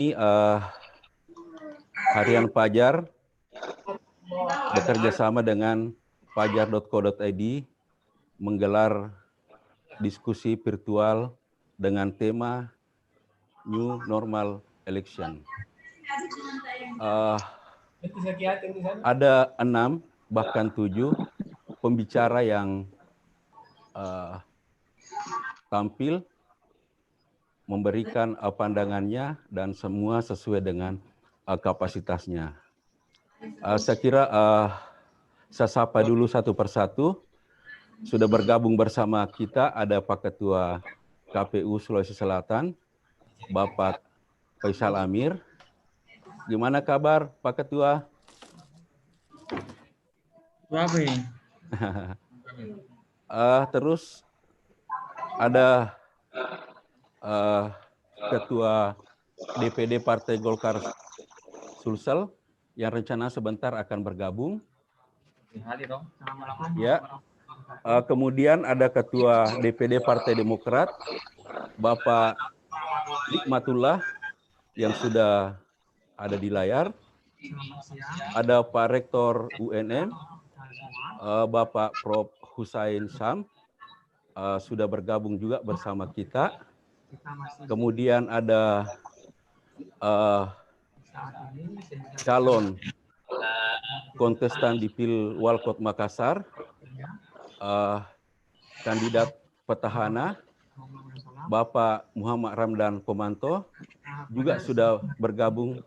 Ini Harian Pajar bekerja sama dengan pajar.co.id menggelar diskusi virtual dengan tema New Normal Election. Ada 6 bahkan 7 pembicara yang tampil memberikan pandangannya dan semua sesuai dengan kapasitasnya. Saya kira saya sapa dulu satu persatu. Sudah bergabung bersama kita ada Pak Ketua KPU Sulawesi Selatan, Bapak Faisal Amir. Gimana kabar Pak Ketua? Baik. Terus ada Ketua DPD Partai Golkar Sulsel yang rencana sebentar akan bergabung. Ya. Kemudian ada Ketua DPD Partai Demokrat, Bapak Nikmatullah yang sudah ada di layar. Ada Pak Rektor UNM, Bapak Prof. Husain Syam, sudah bergabung juga bersama kita. Kemudian ada calon kontestan di Pilwalkot Makassar, kandidat petahana, Bapak Muhammad Ramdan Pomanto, juga sudah bergabung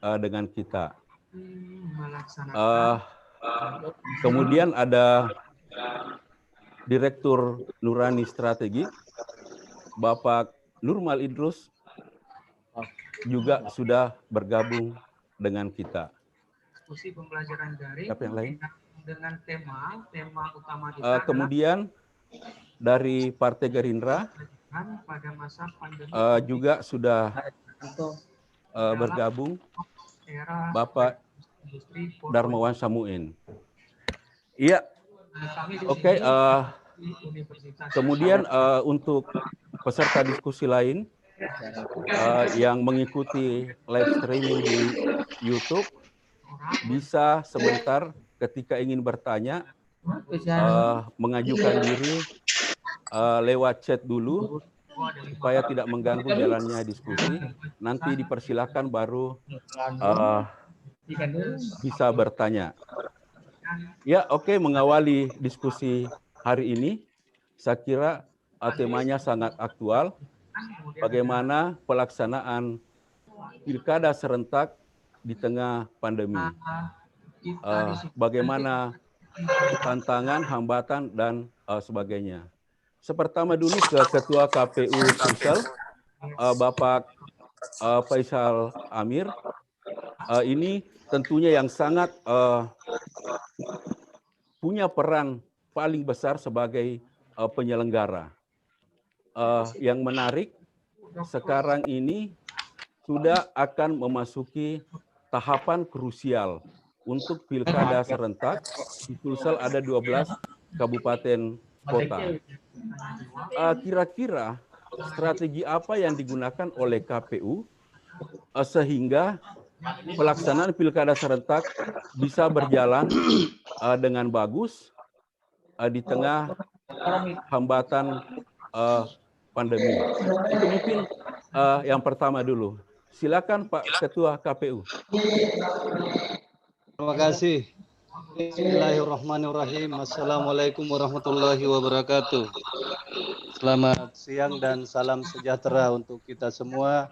dengan kita. Kemudian ada Direktur Nurani Strategi, Bapak Nurmal Idrus, juga sudah bergabung dengan kita. Diskusi pembelajaran daring. Siapa yang lain? Dengan tema utama kita kemudian dari Partai Gerindra pada masa pandemi juga sudah bergabung Bapak Darmawan Samuin. Iya. Oke. Kemudian untuk peserta diskusi lain yang mengikuti live streaming di YouTube bisa sebentar ketika ingin bertanya mengajukan diri lewat chat dulu supaya tidak mengganggu jalannya diskusi. Nanti dipersilakan baru bisa bertanya. Ya, oke, mengawali diskusi hari ini, saya kira temanya sangat aktual. Bagaimana pelaksanaan pilkada serentak di tengah pandemi. Bagaimana tantangan, hambatan, dan sebagainya. Pertama dulu ke Ketua KPU Sulsel, Bapak Faisal Amir. Ini tentunya yang sangat punya peran paling besar sebagai penyelenggara. Yang menarik, sekarang ini sudah akan memasuki tahapan krusial untuk pilkada serentak. Di Sulsel ada 12 kabupaten kota. Kira-kira strategi apa yang digunakan oleh KPU sehingga pelaksanaan pilkada serentak bisa berjalan dengan bagus di tengah hambatan pandemi. Itu mungkin yang pertama dulu. Silakan Pak Ketua KPU. Terima kasih. Bismillahirrahmanirrahim. Assalamualaikum warahmatullahi wabarakatuh. Selamat siang dan salam sejahtera untuk kita semua.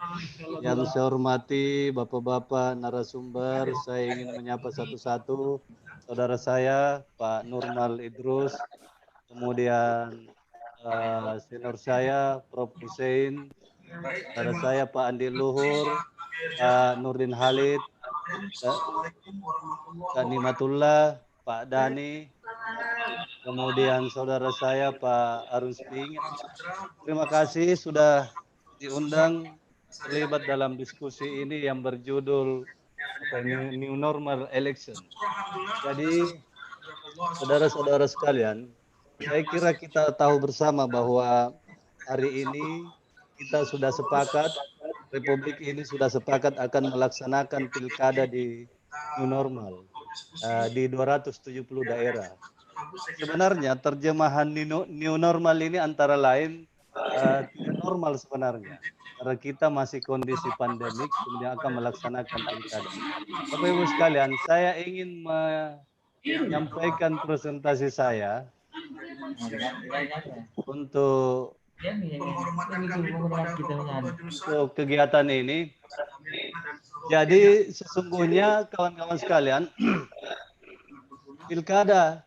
Yang saya hormati Bapak-Bapak narasumber, saya ingin menyapa satu-satu saudara saya Pak Nurmal Idrus, kemudian senior saya Prof. Husain, saudara saya Pak Andi Luhur, Pak Nurdin Halid, Kak Nikmatullah, Pak Dani, kemudian saudara saya Pak Arun Sping. Terima kasih sudah diundang terlibat dalam diskusi ini yang berjudul New Normal Election. Jadi saudara-saudara sekalian, saya kira kita tahu bersama bahwa hari ini kita sudah sepakat Republik ini sudah sepakat akan melaksanakan pilkada di new normal di 270 daerah. Sebenarnya terjemahan new normal ini antara lain tidak normal sebenarnya. Karena kita masih kondisi pandemik, kemudian akan melaksanakan pilkada. Bapak Ibu sekalian, saya ingin menyampaikan presentasi saya untuk kegiatan ini. Jadi sesungguhnya kawan-kawan sekalian, pilkada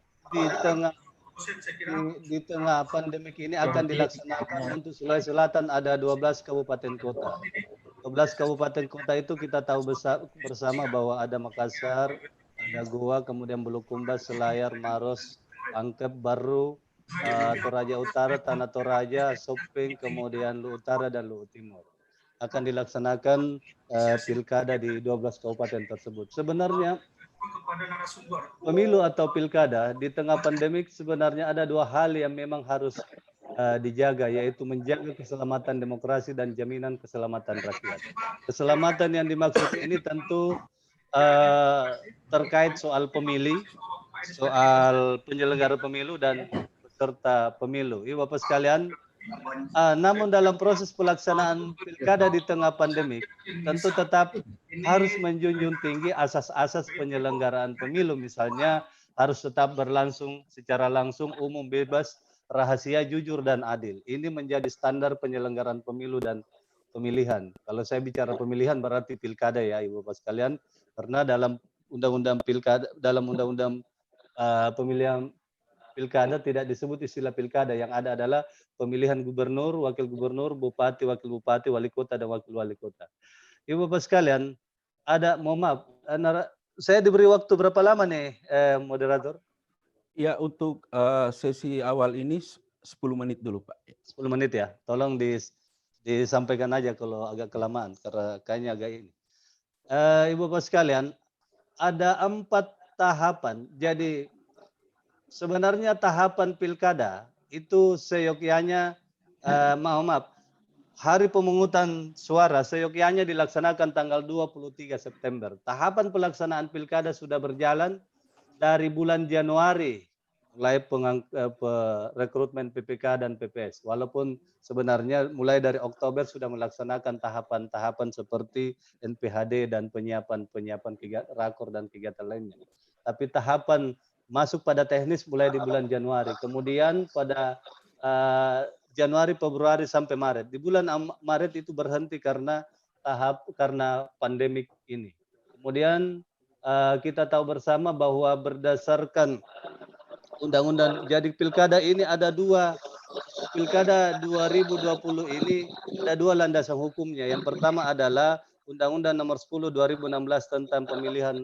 di tengah pandemik ini akan dilaksanakan untuk Sulawesi Selatan ada 12 kabupaten kota. 12 kabupaten kota itu kita tahu bersama bahwa ada Makassar, ada Goa, kemudian Bulukumba, Selayar, Maros, Pangkep, Baru, Toraja Utara, Tanah Toraja, Sopeng, kemudian Luwu Utara dan Luwu Timur. Akan dilaksanakan pilkada di 12 kabupaten tersebut. Sebenarnya pemilu atau pilkada di tengah pandemik sebenarnya ada dua hal yang memang harus dijaga, yaitu menjaga keselamatan demokrasi dan jaminan keselamatan rakyat. Keselamatan yang dimaksud ini tentu terkait soal pemilih, soal penyelenggara pemilu dan peserta pemilu. Ibu Bapak sekalian, namun dalam proses pelaksanaan pilkada di tengah pandemik, tentu tetap harus menjunjung tinggi asas-asas penyelenggaraan pemilu, misalnya harus tetap berlangsung secara langsung, umum, bebas, rahasia, jujur, dan adil. Ini menjadi standar penyelenggaraan pemilu dan pemilihan. Kalau saya bicara pemilihan berarti pilkada ya, Ibu Bapak sekalian, karena dalam undang-undang pilkada, dalam undang-undang pemilihan pilkada tidak disebut istilah pilkada, yang ada adalah pemilihan gubernur, wakil gubernur, bupati, wakil bupati, wali kota, dan wakil wali kota. Ibu Bapak sekalian, mohon maaf, saya diberi waktu berapa lama nih, moderator? Ya, untuk sesi awal ini 10 menit dulu, Pak. 10 menit ya, tolong disampaikan aja kalau agak kelamaan, karena kayaknya agak ini. Ibu Bapak sekalian, ada 4 tahapan, jadi sebenarnya tahapan pilkada itu seyogyanya, maaf, hari pemungutan suara seyogyanya dilaksanakan tanggal 23 September. Tahapan pelaksanaan pilkada sudah berjalan dari bulan Januari, mulai rekrutmen PPK dan PPS. Walaupun sebenarnya mulai dari Oktober sudah melaksanakan tahapan-tahapan seperti NPHD dan penyiapan rakor dan kegiatan lainnya. Tapi tahapan masuk pada teknis mulai di bulan Januari. Kemudian pada Januari, Februari sampai Maret. Di bulan Maret itu berhenti karena pandemik ini. Kemudian kita tahu bersama bahwa berdasarkan undang-undang, jadi pilkada ini ada pilkada 2020 ini ada 2 landasan hukumnya. Yang pertama adalah Undang-Undang Nomor 10 2016 tentang pemilihan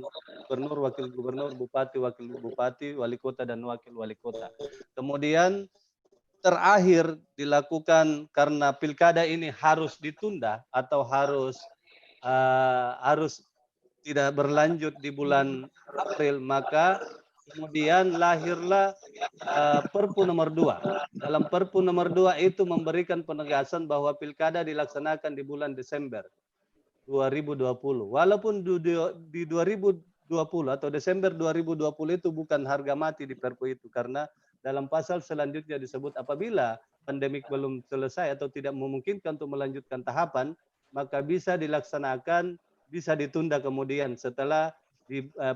gubernur, wakil gubernur, bupati, wakil bupati, wali kota, dan wakil wali kota. Kemudian terakhir dilakukan karena pilkada ini harus ditunda atau harus tidak berlanjut di bulan April, maka kemudian lahirlah Perpu nomor 2. Dalam Perpu nomor 2 itu memberikan penegasan bahwa pilkada dilaksanakan di bulan Desember 2020. Walaupun di 2020 atau Desember 2020 itu bukan harga mati di Perpu itu, karena dalam pasal selanjutnya disebut apabila pandemik belum selesai atau tidak memungkinkan untuk melanjutkan tahapan, maka bisa dilaksanakan, bisa ditunda kemudian setelah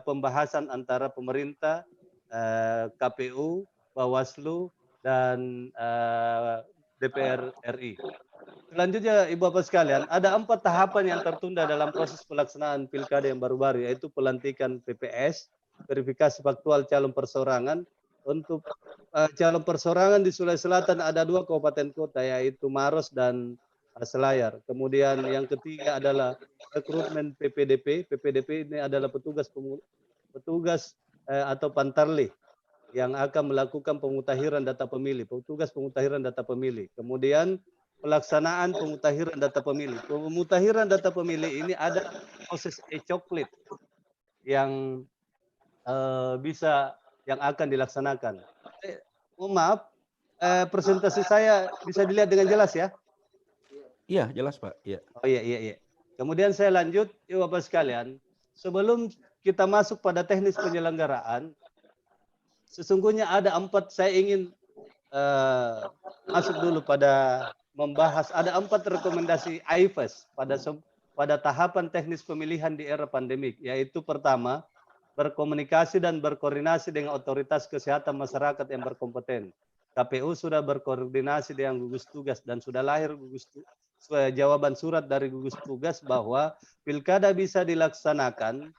pembahasan antara pemerintah, KPU, Bawaslu, dan DPR RI. Selanjutnya, Ibu Bapak sekalian, ada 4 tahapan yang tertunda dalam proses pelaksanaan pilkada yang baru-baru, yaitu pelantikan PPS, verifikasi faktual calon perseorangan. Untuk calon perseorangan di Sulawesi Selatan ada 2 kabupaten kota, yaitu Maros dan Selayar. Kemudian yang ketiga adalah rekrutmen PPDP. PPDP ini adalah petugas atau pantarlih yang akan melakukan pemutahiran data pemilih, petugas pemutahiran data pemilih. Kemudian pelaksanaan pemutahiran data pemilih. Pemutahiran data pemilih ini ada proses e-coklit yang yang akan dilaksanakan. Maaf, presentasi saya bisa dilihat dengan jelas ya? Iya, jelas Pak. Iya. Oh iya, iya, iya. Kemudian saya lanjut, Bapak sekalian. Sebelum kita masuk pada teknis penyelenggaraan, sesungguhnya ada 4, saya ingin masuk dulu pada membahas, ada 4 rekomendasi AIFES pada tahapan teknis pemilihan di era pandemik, yaitu pertama, berkomunikasi dan berkoordinasi dengan otoritas kesehatan masyarakat yang berkompeten. KPU sudah berkoordinasi dengan gugus tugas dan sudah lahir jawaban surat dari gugus tugas bahwa pilkada bisa dilaksanakan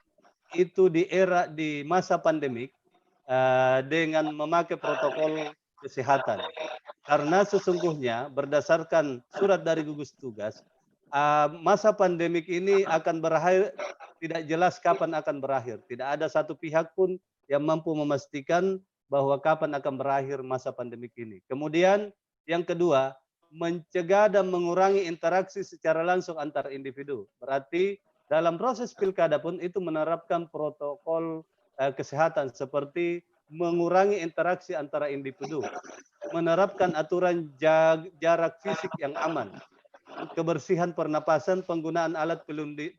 itu di masa pandemik dengan memakai protokol kesehatan. Karena sesungguhnya berdasarkan surat dari gugus tugas, masa pandemik ini akan berakhir, tidak jelas kapan akan berakhir. Tidak ada satu pihak pun yang mampu memastikan bahwa kapan akan berakhir masa pandemik ini. Kemudian yang kedua, mencegah dan mengurangi interaksi secara langsung antar individu. Berarti dalam proses pilkada pun itu menerapkan protokol kesehatan seperti mengurangi interaksi antara individu, menerapkan aturan jarak fisik yang aman, kebersihan pernapasan, penggunaan alat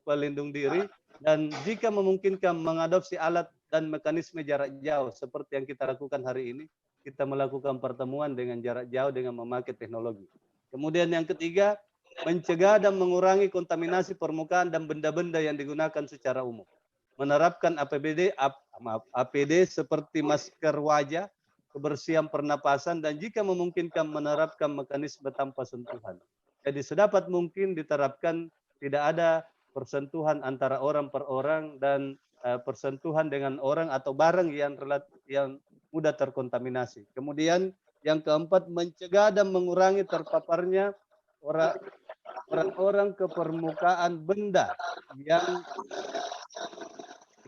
pelindung diri, dan jika memungkinkan mengadopsi alat dan mekanisme jarak jauh seperti yang kita lakukan hari ini, kita melakukan pertemuan dengan jarak jauh dengan memakai teknologi. Kemudian yang ketiga, mencegah dan mengurangi kontaminasi permukaan dan benda-benda yang digunakan secara umum. Menerapkan APD seperti masker wajah, kebersihan pernapasan, dan jika memungkinkan menerapkan mekanisme tanpa sentuhan. Jadi sedapat mungkin diterapkan tidak ada persentuhan antara orang per orang dan persentuhan dengan orang atau barang yang mudah terkontaminasi. Kemudian yang keempat, mencegah dan mengurangi terpaparnya orang-orang ke permukaan benda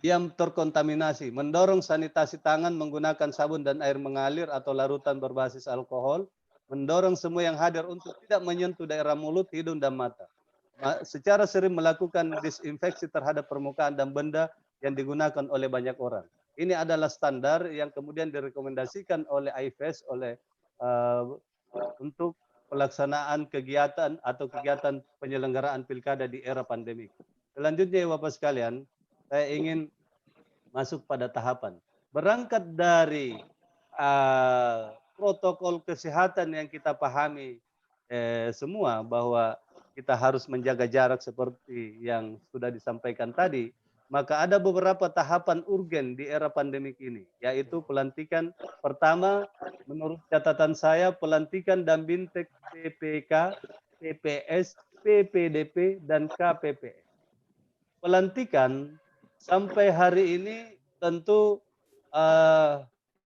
yang terkontaminasi, mendorong sanitasi tangan menggunakan sabun dan air mengalir atau larutan berbasis alkohol, mendorong semua yang hadir untuk tidak menyentuh daerah mulut, hidung, dan mata. Secara sering melakukan disinfeksi terhadap permukaan dan benda yang digunakan oleh banyak orang. Ini adalah standar yang kemudian direkomendasikan oleh AIFES untuk pelaksanaan kegiatan atau kegiatan penyelenggaraan pilkada di era pandemik. Selanjutnya, Bapak sekalian, saya ingin masuk pada tahapan. Berangkat dari protokol kesehatan yang kita pahami semua bahwa kita harus menjaga jarak seperti yang sudah disampaikan tadi, maka ada beberapa tahapan urgen di era pandemik ini, yaitu pelantikan pertama, menurut catatan saya, pelantikan dan bintek PPK, PPS, PPDP, dan KPPS. Pelantikan sampai hari ini tentu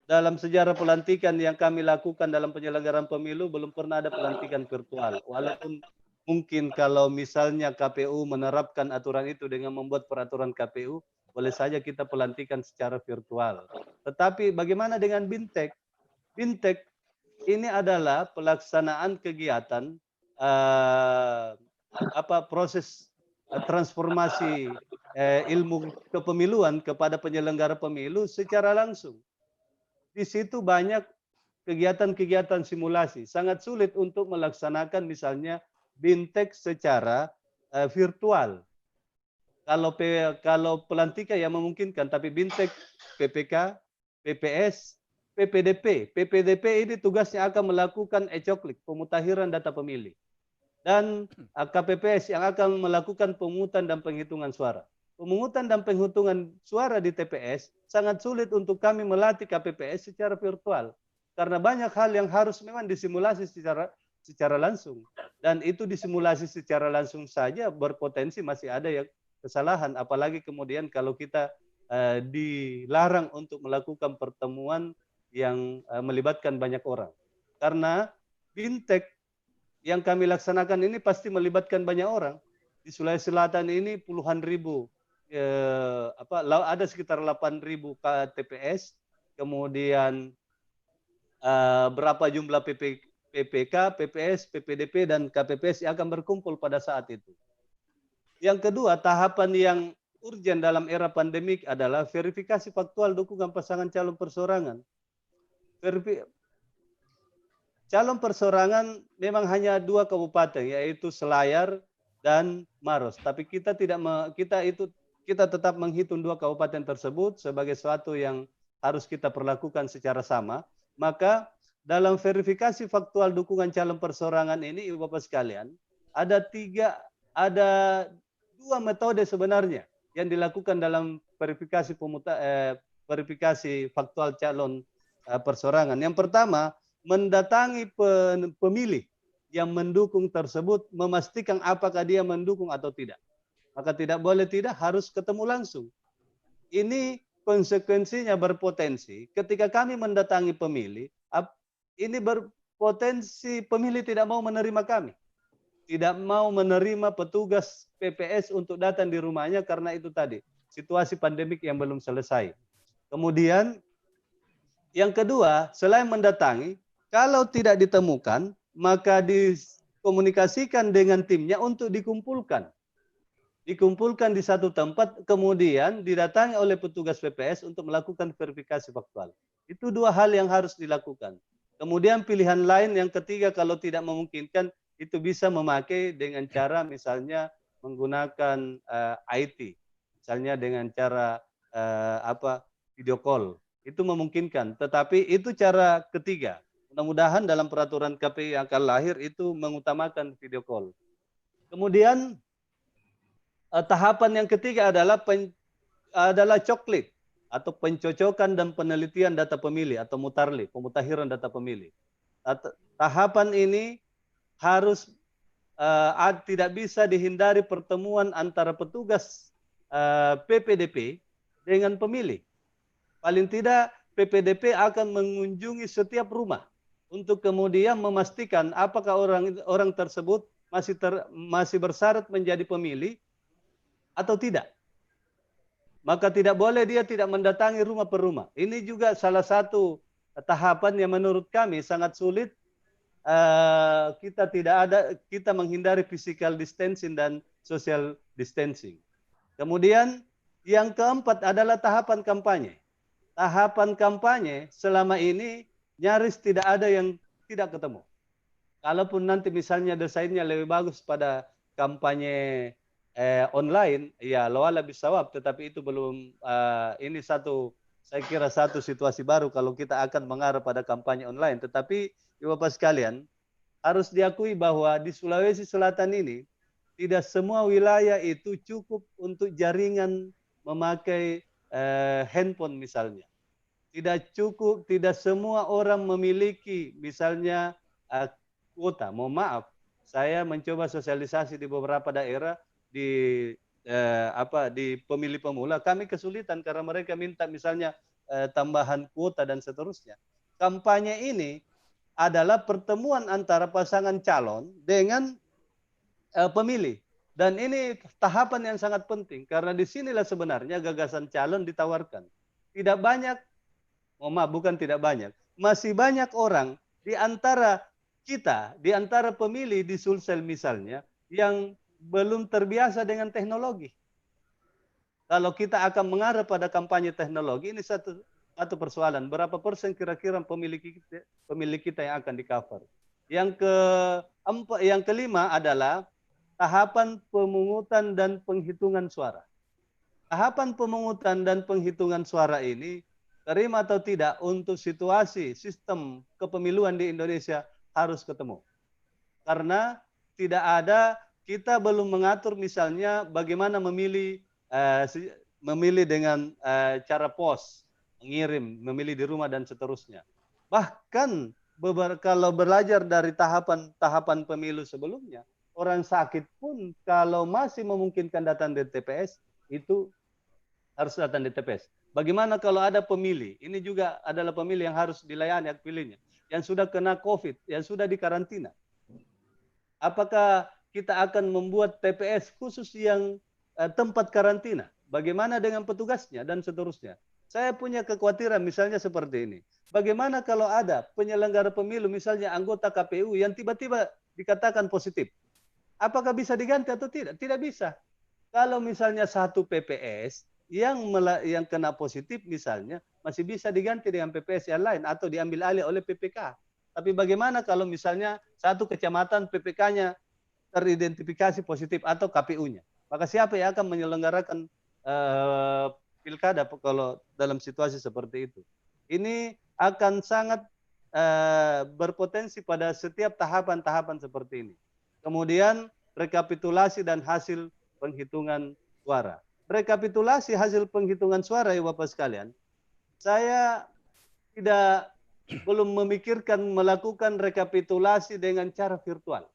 dalam sejarah pelantikan yang kami lakukan dalam penyelenggaraan pemilu belum pernah ada pelantikan virtual. Walaupun mungkin kalau misalnya KPU menerapkan aturan itu dengan membuat peraturan KPU, boleh saja kita pelantikan secara virtual. Tetapi bagaimana dengan bintek? Bintek ini adalah pelaksanaan kegiatan proses transformasi ilmu kepemiluan kepada penyelenggara pemilu secara langsung. Di situ banyak kegiatan-kegiatan simulasi. Sangat sulit untuk melaksanakan misalnya bintek secara virtual. Kalau pelantikan yang memungkinkan, tapi bintek, PPK, PPS, PPDP ini tugasnya akan melakukan e-coklik, pemutakhiran data pemilih. Dan KPPS yang akan melakukan pemungutan dan penghitungan suara. Pemungutan dan penghitungan suara di TPS sangat sulit untuk kami melatih KPPS secara virtual. Karena banyak hal yang harus memang disimulasi secara langsung. Dan itu disimulasi secara langsung saja berpotensi masih ada yang kesalahan. Apalagi kemudian kalau kita dilarang untuk melakukan pertemuan yang melibatkan banyak orang. Karena bintek yang kami laksanakan ini pasti melibatkan banyak orang. Di Sulawesi Selatan ini puluhan ribu, ada sekitar 8.000 TPS, kemudian berapa jumlah PPK, PPS, PPDP, dan KPPS yang akan berkumpul pada saat itu. Yang kedua, tahapan yang urgen dalam era pandemik adalah verifikasi faktual dukungan pasangan calon perseorangan. calon persorangan memang hanya 2 kabupaten, yaitu Selayar dan Maros. Tapi kita kita tetap menghitung 2 kabupaten tersebut sebagai suatu yang harus kita perlakukan secara sama. Maka dalam verifikasi faktual dukungan calon persorangan ini, Ibu Bapak sekalian, ada 2 metode sebenarnya yang dilakukan dalam verifikasi faktual calon persorangan. Yang pertama, mendatangi pemilih yang mendukung tersebut, memastikan apakah dia mendukung atau tidak. Maka tidak boleh tidak, harus ketemu langsung. Ini konsekuensinya berpotensi ketika kami mendatangi pemilih, ini berpotensi pemilih tidak mau menerima kami. Tidak mau menerima petugas PPS untuk datang di rumahnya karena itu tadi, situasi pandemik yang belum selesai. Kemudian yang kedua, selain mendatangi, kalau tidak ditemukan, maka dikomunikasikan dengan timnya untuk dikumpulkan. Dikumpulkan di satu tempat, kemudian didatangi oleh petugas PPS untuk melakukan verifikasi faktual. Itu 2 hal yang harus dilakukan. Kemudian pilihan lain yang ketiga, kalau tidak memungkinkan, itu bisa memakai dengan cara misalnya menggunakan IT. Misalnya dengan cara video call. Itu memungkinkan, tetapi itu cara ketiga. Mudah-mudahan dalam peraturan KPI yang akan lahir itu mengutamakan video call. Kemudian tahapan yang ketiga adalah coklit atau pencocokan dan penelitian data pemilih atau mutarli, pemutakhiran data pemilih. Tahapan ini harus tidak bisa dihindari pertemuan antara petugas PPDP dengan pemilih. Paling tidak PPDP akan mengunjungi setiap rumah untuk kemudian memastikan apakah orang tersebut masih bersyarat menjadi pemilih atau tidak. Maka tidak boleh dia tidak mendatangi rumah per rumah. Ini juga salah satu tahapan yang menurut kami sangat sulit. Kita menghindari physical distancing dan social distancing. Kemudian yang keempat adalah tahapan kampanye. Tahapan kampanye selama ini nyaris tidak ada yang tidak ketemu. Kalaupun nanti misalnya desainnya lebih bagus pada kampanye online, ya lawala bisawab, tetapi itu belum, ini saya kira satu situasi baru kalau kita akan mengarah pada kampanye online. Tetapi Bapak sekalian, harus diakui bahwa di Sulawesi Selatan ini tidak semua wilayah itu cukup untuk jaringan memakai handphone misalnya. Tidak semua orang memiliki misalnya kuota. Mohon maaf, saya mencoba sosialisasi di beberapa daerah di pemilih pemula, kami kesulitan karena mereka minta misalnya tambahan kuota dan seterusnya. Kampanye ini adalah pertemuan antara pasangan calon dengan pemilih. Dan ini tahapan yang sangat penting karena disinilah sebenarnya gagasan calon ditawarkan. Tidak banyak, bukan tidak banyak, masih banyak orang di antara kita, di antara pemilih di Sulsel misalnya, yang belum terbiasa dengan teknologi. Kalau kita akan mengarah pada kampanye teknologi, ini satu persoalan. Berapa persen kira-kira pemilih kita yang akan di-cover? Yang kelima adalah tahapan pemungutan dan penghitungan suara. Tahapan pemungutan dan penghitungan suara ini, terima atau tidak, untuk situasi sistem kepemiluan di Indonesia harus ketemu. Karena kita belum mengatur misalnya bagaimana memilih dengan cara pos, memilih di rumah dan seterusnya. Bahkan kalau belajar dari tahapan pemilu sebelumnya, orang sakit pun kalau masih memungkinkan datang di TPS, itu harus datang di TPS. Bagaimana kalau ada pemilih? Ini juga adalah pemilih yang harus dilayani hak pilihnya, yang sudah kena COVID, yang sudah dikarantina. Apakah kita akan membuat TPS khusus yang tempat karantina? Bagaimana dengan petugasnya dan seterusnya? Saya punya kekhawatiran misalnya seperti ini. Bagaimana kalau ada penyelenggara pemilu, misalnya anggota KPU yang tiba-tiba dikatakan positif? Apakah bisa diganti atau tidak? Tidak bisa. Kalau misalnya satu PPS yang kena positif misalnya, masih bisa diganti dengan PPS yang lain atau diambil alih oleh PPK. Tapi bagaimana kalau misalnya satu kecamatan PPK-nya teridentifikasi positif atau KPU-nya? Maka siapa yang akan menyelenggarakan pilkada kalau dalam situasi seperti itu? Ini akan sangat berpotensi pada setiap tahapan-tahapan seperti ini. Kemudian rekapitulasi dan hasil penghitungan suara. Rekapitulasi hasil penghitungan suara ya Bapak sekalian, saya belum memikirkan melakukan rekapitulasi dengan cara virtual.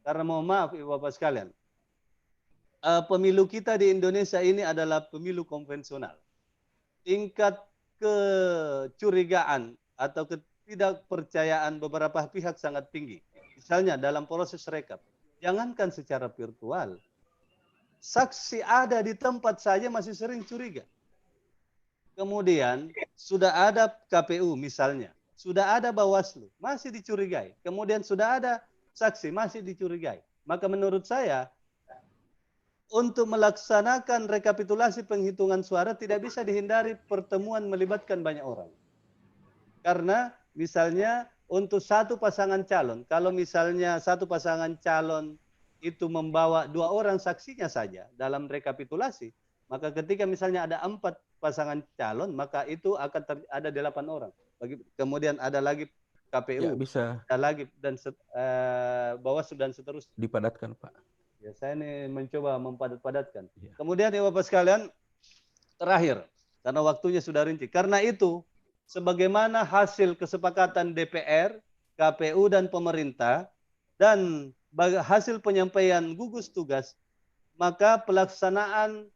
Karena mohon maaf Ibu Bapak sekalian, pemilu kita di Indonesia ini adalah pemilu konvensional. Tingkat kecurigaan atau ketidakpercayaan beberapa pihak sangat tinggi. Misalnya dalam proses rekap, jangankan secara virtual, saksi ada di tempat saja masih sering curiga. Kemudian sudah ada KPU misalnya, sudah ada Bawaslu, masih dicurigai. Kemudian sudah ada saksi, masih dicurigai. Maka menurut saya, untuk melaksanakan rekapitulasi penghitungan suara tidak bisa dihindari pertemuan melibatkan banyak orang. Karena misalnya untuk satu pasangan calon, kalau misalnya satu pasangan calon itu membawa 2 orang saksinya saja dalam rekapitulasi, maka ketika misalnya ada 4 pasangan calon, maka itu akan ada 8 orang. Kemudian ada lagi KPU, Ya, bisa ada lagi dan Bawaslu dan seterusnya. dipadatkan, Pak. Ya, saya ini mencoba mempadat-padatkan. Ya. Kemudian ya Bapak sekalian, terakhir, karena waktunya sudah rinci. Karena itu, sebagaimana hasil kesepakatan DPR, KPU dan pemerintah, dan hasil penyampaian gugus tugas, maka pelaksanaan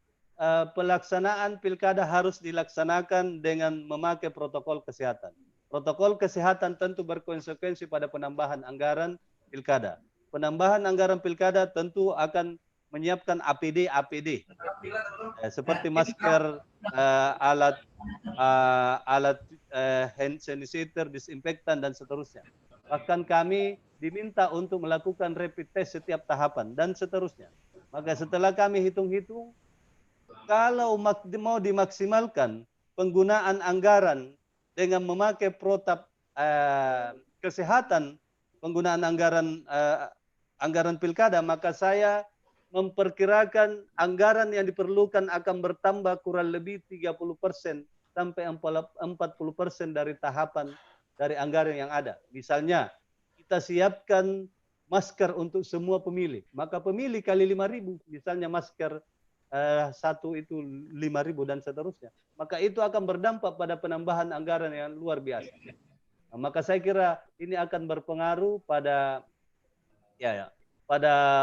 pilkada harus dilaksanakan dengan memakai protokol kesehatan. Protokol kesehatan tentu berkonsekuensi pada penambahan anggaran pilkada. Penambahan anggaran pilkada tentu akan menyiapkan APD seperti masker, alat hand sanitizer, disinfektan dan seterusnya. Bahkan kami diminta untuk melakukan rapid test setiap tahapan dan seterusnya. Maka setelah kami hitung-hitung, kalau mau dimaksimalkan penggunaan anggaran dengan memakai protap kesehatan, penggunaan anggaran pilkada, maka saya memperkirakan anggaran yang diperlukan akan bertambah kurang lebih 30% sampai 40% dari tahapan dari anggaran yang ada. Misalnya, kita siapkan masker untuk semua pemilih, maka pemilih kali 5.000, misalnya masker satu itu 5.000 dan seterusnya, maka itu akan berdampak pada penambahan anggaran yang luar biasa. Nah, maka saya kira ini akan berpengaruh pada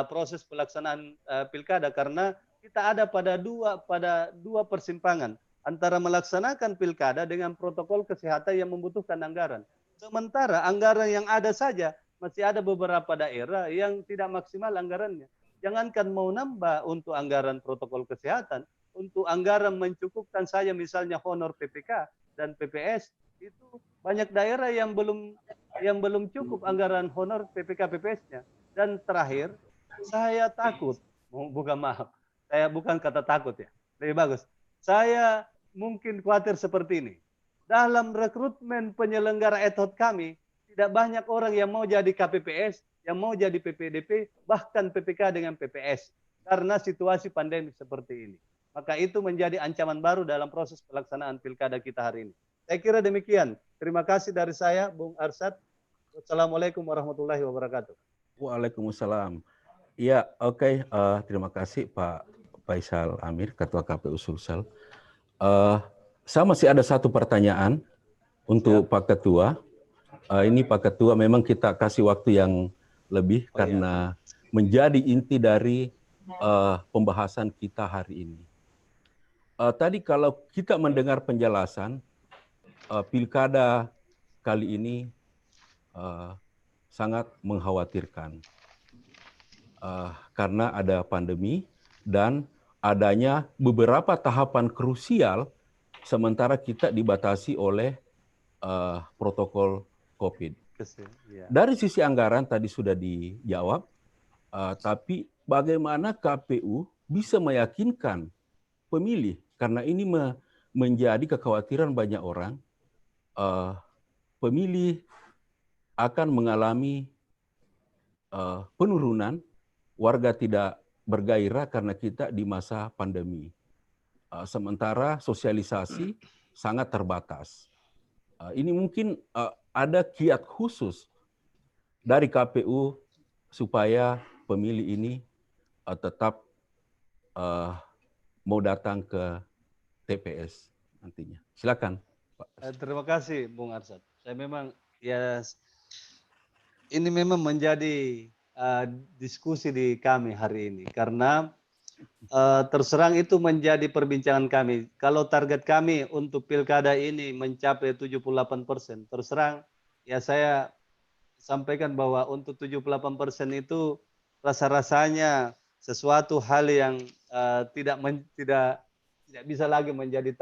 proses pelaksanaan pilkada, karena kita ada pada dua persimpangan antara melaksanakan pilkada dengan protokol kesehatan yang membutuhkan anggaran. Sementara anggaran yang ada saja masih ada beberapa daerah yang tidak maksimal anggarannya. Jangankan mau nambah untuk anggaran protokol kesehatan, untuk anggaran mencukupkan saja misalnya honor PPK dan PPS, itu banyak daerah yang belum cukup anggaran honor PPK PPS-nya. Dan terakhir, saya takut, saya bukan kata takut ya, lebih bagus. Saya mungkin khawatir seperti ini. Dalam rekrutmen penyelenggara ad hoc kami, tidak banyak orang yang mau jadi KPPS, yang mau jadi PPDP, bahkan PPK dengan PPS. Karena situasi pandemi seperti ini. Maka itu menjadi ancaman baru dalam proses pelaksanaan pilkada kita hari ini. Saya kira demikian. Terima kasih dari saya, Bung Arsyad. Wassalamualaikum warahmatullahi wabarakatuh. Waalaikumsalam. Ya, oke. Terima kasih Pak Faisal Amir, Ketua KPU Sulsel. Saya masih ada satu pertanyaan untuk Pak Ketua. Ini Pak Ketua, memang kita kasih waktu yang lebih karena menjadi inti dari pembahasan kita hari ini. Tadi kalau kita mendengar penjelasan, pilkada kali ini sangat mengkhawatirkan karena ada pandemi dan adanya beberapa tahapan krusial sementara kita dibatasi oleh protokol COVID. Dari sisi anggaran tadi sudah dijawab, tapi bagaimana KPU bisa meyakinkan pemilih, karena ini menjadi kekhawatiran banyak orang, pemilih akan mengalami penurunan, warga tidak bergairah karena kita di masa pandemi. Sementara sosialisasi sangat terbatas. Ini mungkin ada kiat khusus dari KPU supaya pemilih ini tetap mau datang ke TPS nantinya. Silakan, Pak. Terima kasih, Bung Arsad. Saya memang ya ini memang menjadi diskusi di kami hari ini karena terserang itu menjadi perbincangan kami. Kalau target kami untuk pilkada ini mencapai 78%, terserang ya saya sampaikan bahwa untuk 78% itu rasa-rasanya sesuatu hal yang tidak bisa lagi menjadi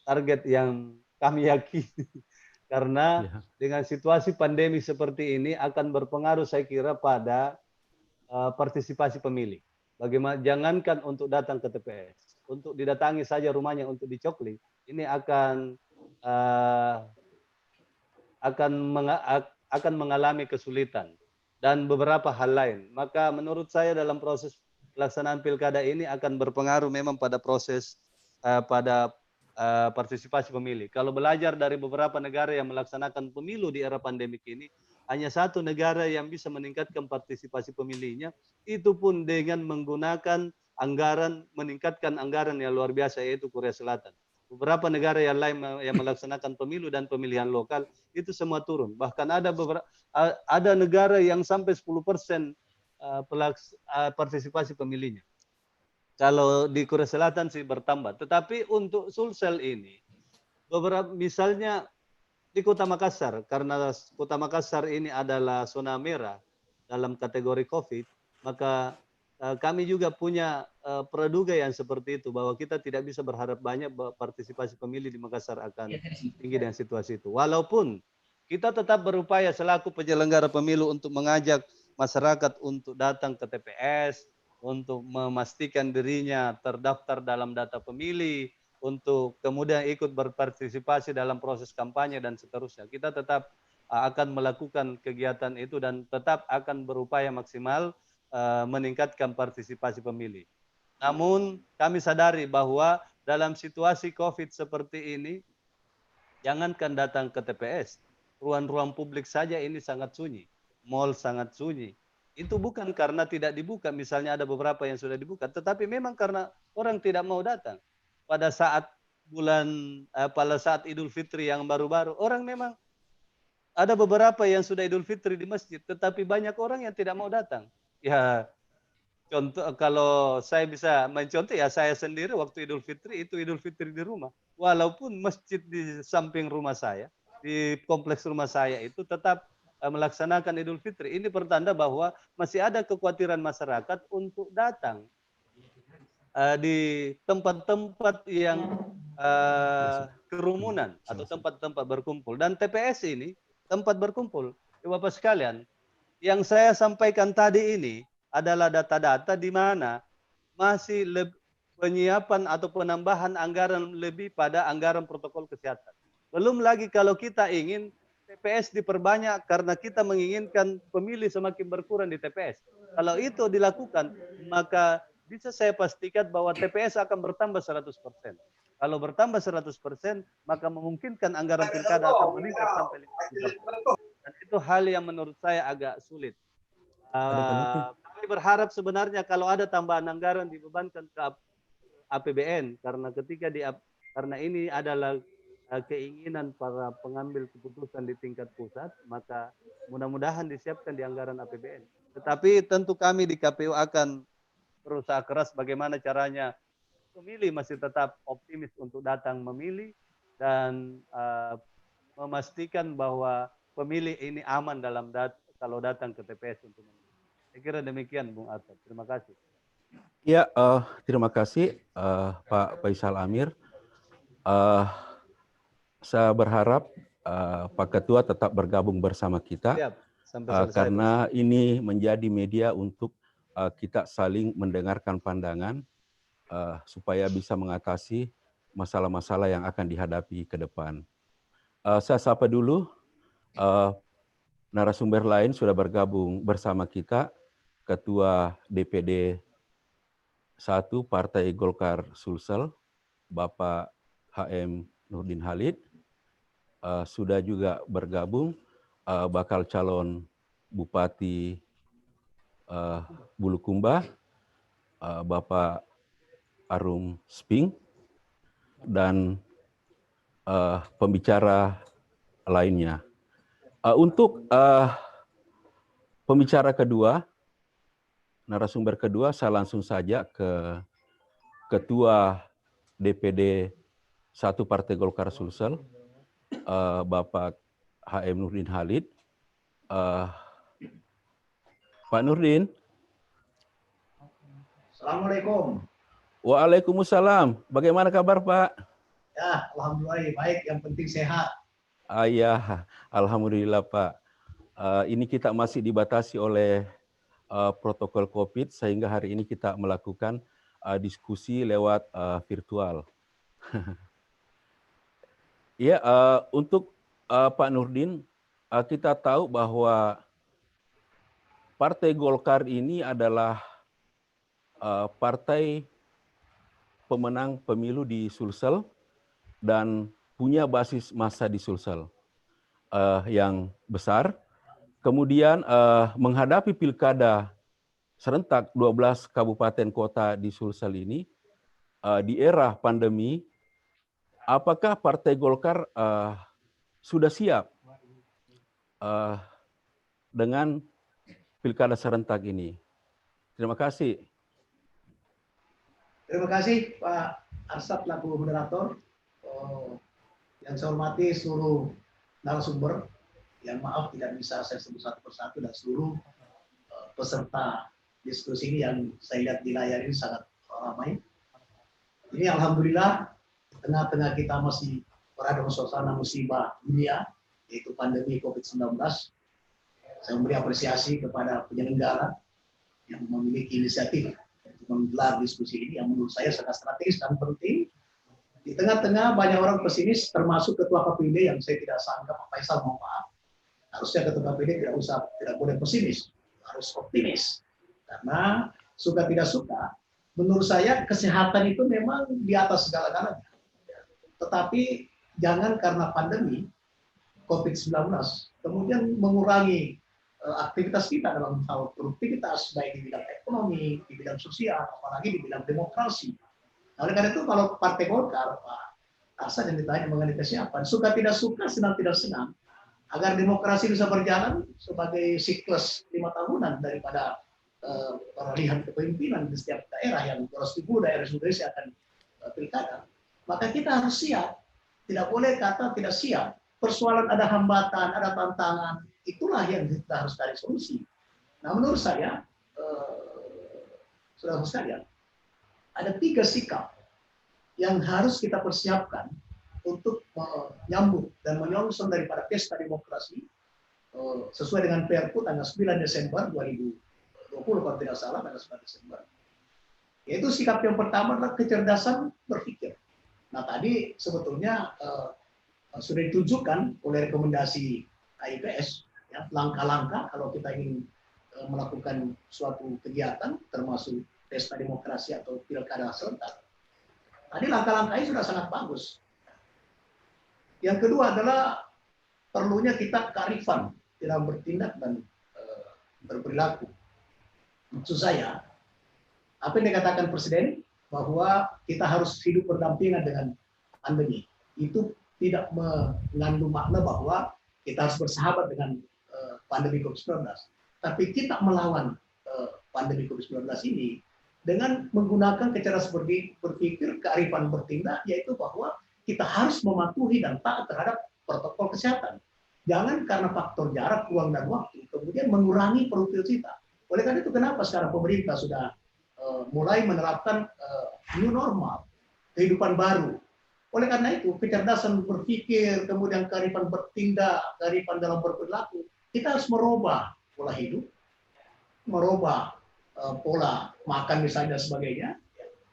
target yang kami yakini. Karena dengan situasi pandemi seperti ini akan berpengaruh saya kira pada partisipasi pemilih. Bagaimana jangankan untuk datang ke TPS, untuk didatangi saja rumahnya untuk dicokli, ini akan mengalami kesulitan dan beberapa hal lain. Maka menurut saya dalam proses pelaksanaan pilkada ini akan berpengaruh memang pada proses partisipasi pemilih. Kalau belajar dari beberapa negara yang melaksanakan pemilu di era pandemik ini, hanya satu negara yang bisa meningkatkan partisipasi pemilihnya, itu pun dengan menggunakan meningkatkan anggaran yang luar biasa, yaitu Korea Selatan. Beberapa negara yang lain yang melaksanakan pemilu dan pemilihan lokal itu semua turun. Bahkan ada negara yang sampai 10% partisipasi pemilihnya. Kalau di Korea Selatan sih bertambah. Tetapi untuk Sulsel ini, beberapa misalnya di Kota Makassar, karena Kota Makassar ini adalah zona merah dalam kategori COVID, maka kami juga punya praduga yang seperti itu, bahwa kita tidak bisa berharap banyak partisipasi pemilih di Makassar akan tinggi dengan situasi itu. Walaupun kita tetap berupaya selaku penyelenggara pemilu untuk mengajak masyarakat untuk datang ke TPS, untuk memastikan dirinya terdaftar dalam data pemilih, untuk kemudian ikut berpartisipasi dalam proses kampanye dan seterusnya. Kita tetap akan melakukan kegiatan itu dan tetap akan berupaya maksimal meningkatkan partisipasi pemilih. Namun kami sadari bahwa dalam situasi COVID seperti ini, jangankan datang ke TPS, ruang-ruang publik saja ini sangat sunyi, mal sangat sunyi. Itu bukan karena tidak dibuka, misalnya ada beberapa yang sudah dibuka, tetapi memang karena orang tidak mau datang. Pada saat pada saat Idul Fitri yang baru-baru, orang memang ada beberapa yang sudah Idul Fitri di masjid, tetapi banyak orang yang tidak mau datang. Ya, contoh kalau saya bisa mencontoh ya saya sendiri waktu Idul Fitri itu Idul Fitri di rumah. Walaupun masjid di samping rumah saya, di kompleks rumah saya itu tetap melaksanakan Idul Fitri. Ini pertanda bahwa masih ada kekhawatiran masyarakat untuk datang di tempat-tempat yang kerumunan atau tempat-tempat berkumpul. Dan TPS ini tempat berkumpul. Bapak sekalian, yang saya sampaikan tadi ini adalah data-data di mana masih penyiapan atau penambahan anggaran lebih pada anggaran protokol kesehatan. Belum lagi kalau kita ingin TPS diperbanyak karena kita menginginkan pemilih semakin berkurang di TPS. Kalau itu dilakukan, maka bisa saya pastikan bahwa TPS akan bertambah 100%. Kalau bertambah 100%, maka memungkinkan anggaran pilkada akan meningkat sampai 50%. Dan itu hal yang menurut saya agak sulit. Kami berharap sebenarnya kalau ada tambahan anggaran dibebankan ke APBN, karena ini adalah keinginan para pengambil keputusan di tingkat pusat, maka mudah-mudahan disiapkan di anggaran APBN. Tetapi tentu kami di KPU akan berusaha keras bagaimana caranya pemilih masih tetap optimis untuk datang memilih dan memastikan bahwa pemilih ini aman kalau datang ke TPS untuk memilih. Saya kira demikian, Bung Arsad. Terima kasih. Ya, terima kasih Pak Faisal Amir. Saya berharap Pak Ketua tetap bergabung bersama kita. Siap. Sampai selesai, karena ini menjadi media untuk kita saling mendengarkan pandangan supaya bisa mengatasi masalah-masalah yang akan dihadapi ke depan. Saya sapa dulu narasumber lain sudah bergabung bersama kita, Ketua DPD 1 Partai Golkar Sulsel, Bapak HM Nurdin Halid. Sudah juga bergabung bakal calon Bupati Bulukumba, Bapak Arum Sping, dan pembicara lainnya. Untuk pembicara kedua, narasumber kedua, saya langsung saja ke Ketua DPD 1 Partai Golkar Sulsel, Bapak HM Nurdin Halid. Pak Nurdin. Assalamualaikum. Waalaikumsalam. Bagaimana kabar, Pak? Ya, alhamdulillah baik. Yang penting sehat. Ya, alhamdulillah, Pak. Ini kita masih dibatasi oleh protokol COVID, sehingga hari ini kita melakukan diskusi lewat virtual. Ya, untuk Pak Nurdin, kita tahu bahwa Partai Golkar ini adalah partai pemenang pemilu di Sulsel dan punya basis massa di Sulsel yang besar. Kemudian menghadapi pilkada serentak 12 kabupaten kota di Sulsel ini di era pandemi, apakah Partai Golkar sudah siap dengan pilkada serentak ini? Terima kasih. Terima kasih Pak Arsad laku moderator. Yang saya hormati seluruh narasumber. Yang maaf tidak bisa saya sebut satu persatu, dan seluruh peserta diskusi ini yang saya lihat di layar ini sangat ramai. Ini alhamdulillah tengah-tengah kita masih berada dalam suasana musibah dunia, yaitu pandemi COVID-19. Saya memberi apresiasi kepada penyelenggara yang memiliki inisiatif untuk menggelar diskusi ini yang menurut saya sangat strategis dan penting. Di tengah-tengah banyak orang pesimis, termasuk Ketua KPD yang saya tidak sangka, Pak Faisal, mohon maaf. Harusnya Ketua KPD tidak boleh pesimis, harus optimis. Karena suka tidak suka, menurut saya kesehatan itu memang di atas segala-galanya. Tetapi jangan karena pandemi COVID-19 kemudian mengurangi aktivitas kita dalam hal produktivitas, baik di bidang ekonomi, di bidang sosial, apalagi di bidang demokrasi. Oleh karena itu kalau Partai Golkar, Pak Arsad yang ditanya mengenai kesiapan, suka tidak suka, senang tidak senang, agar demokrasi bisa berjalan sebagai siklus 5 tahunan daripada peralihan kepemimpinan di setiap daerah yang 200.000 daerah Indonesia akan pilkada, maka kita harus siap. Tidak boleh kata tidak siap. Persoalan ada hambatan, ada tantangan, itulah yang kita harus cari solusi. Nah, menurut saya, saudara sekalian, ada 3 sikap yang harus kita persiapkan untuk menyambut dan menyongsong daripada pesta demokrasi sesuai dengan Perpu tanggal 9 Desember 2020 kalau tidak salah, tanggal 9 Desember. Yaitu sikap yang pertama adalah kecerdasan berpikir. Nah, tadi sebetulnya sudah ditunjukkan oleh rekomendasi KIPS ya, langkah-langkah kalau kita ingin melakukan suatu kegiatan termasuk pesta demokrasi atau pilkada serentak. Tadi langkah-langkahnya sudah sangat bagus. Yang kedua adalah perlunya kita kearifan dalam bertindak dan berperilaku. Maksud saya, apa yang dikatakan Presiden bahwa kita harus hidup berdampingan dengan pandemi, itu tidak mengandung makna bahwa kita harus bersahabat dengan pandemi COVID-19. Tapi kita melawan pandemi COVID-19 ini dengan menggunakan kecerdasan berpikir, kearifan bertindak, yaitu bahwa kita harus mematuhi dan taat terhadap protokol kesehatan. Jangan karena faktor jarak, ruang, dan waktu, kemudian mengurangi produktivitas kita. Oleh karena itu, kenapa sekarang pemerintah sudah mulai menerapkan new normal, kehidupan baru. Oleh karena itu, kecerdasan berpikir, kemudian kearifan bertindak, kearifan dalam berperilaku, kita harus merubah pola hidup, merubah pola makan misalnya dan sebagainya.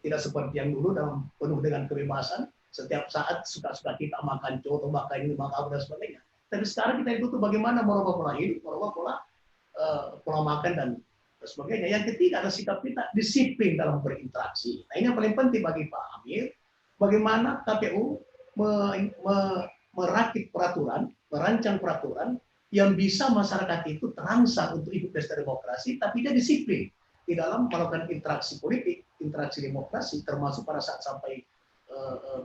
Tidak seperti yang dulu dalam penuh dengan kebebasan, setiap saat suka-suka kita makan coto, makan ini, makan dan sebagainya. Tapi sekarang kita butuh bagaimana merubah pola hidup, merubah pola makan dan sebagainya. Yang ketiga adalah sikap kita disiplin dalam berinteraksi. Nah, ini yang paling penting bagi Pak Amir. Bagaimana KPU merakit peraturan, merancang peraturan yang bisa masyarakat itu terangsang untuk ikut pesta demokrasi, tapi dia disiplin di dalam melakukan interaksi politik, interaksi demokrasi, termasuk pada saat sampai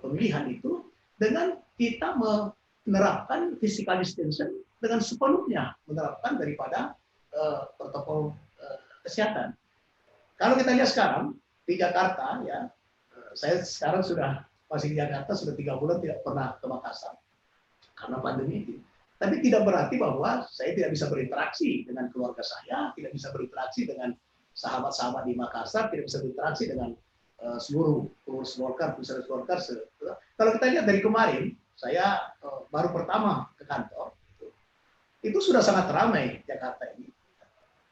pemilihan itu, dengan kita menerapkan physical distancing dengan sepenuhnya, menerapkan daripada protokol kesehatan. Kalau kita lihat sekarang di Jakarta, ya, saya sekarang masih di Jakarta sudah 3 bulan tidak pernah ke Makassar karena pandemi itu. Tapi tidak berarti bahwa saya tidak bisa berinteraksi dengan keluarga saya, tidak bisa berinteraksi dengan sahabat-sahabat di Makassar, tidak bisa berinteraksi dengan seluruh pengurus Golkar, pusat Golkar. Kalau kita lihat dari kemarin, saya baru pertama ke kantor, itu sudah sangat ramai Jakarta ini.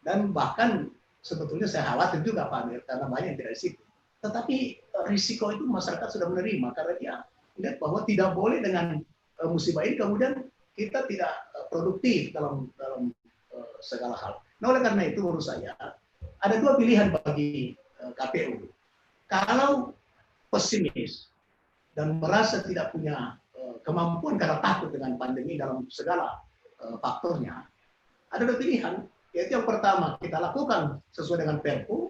Dan bahkan sebetulnya saya khawatir juga Pak Amir, karena banyak yang tidak di situ. Tetapi risiko itu masyarakat sudah menerima, karena dia lihat bahwa tidak boleh dengan musibah ini kemudian kita tidak produktif dalam segala hal. Nah, oleh karena itu menurut saya ada 2 pilihan bagi KPU. Kalau pesimis dan merasa tidak punya kemampuan karena takut dengan pandemi dalam segala faktornya, ada 2 pilihan. Yaitu yang pertama, kita lakukan sesuai dengan Perpu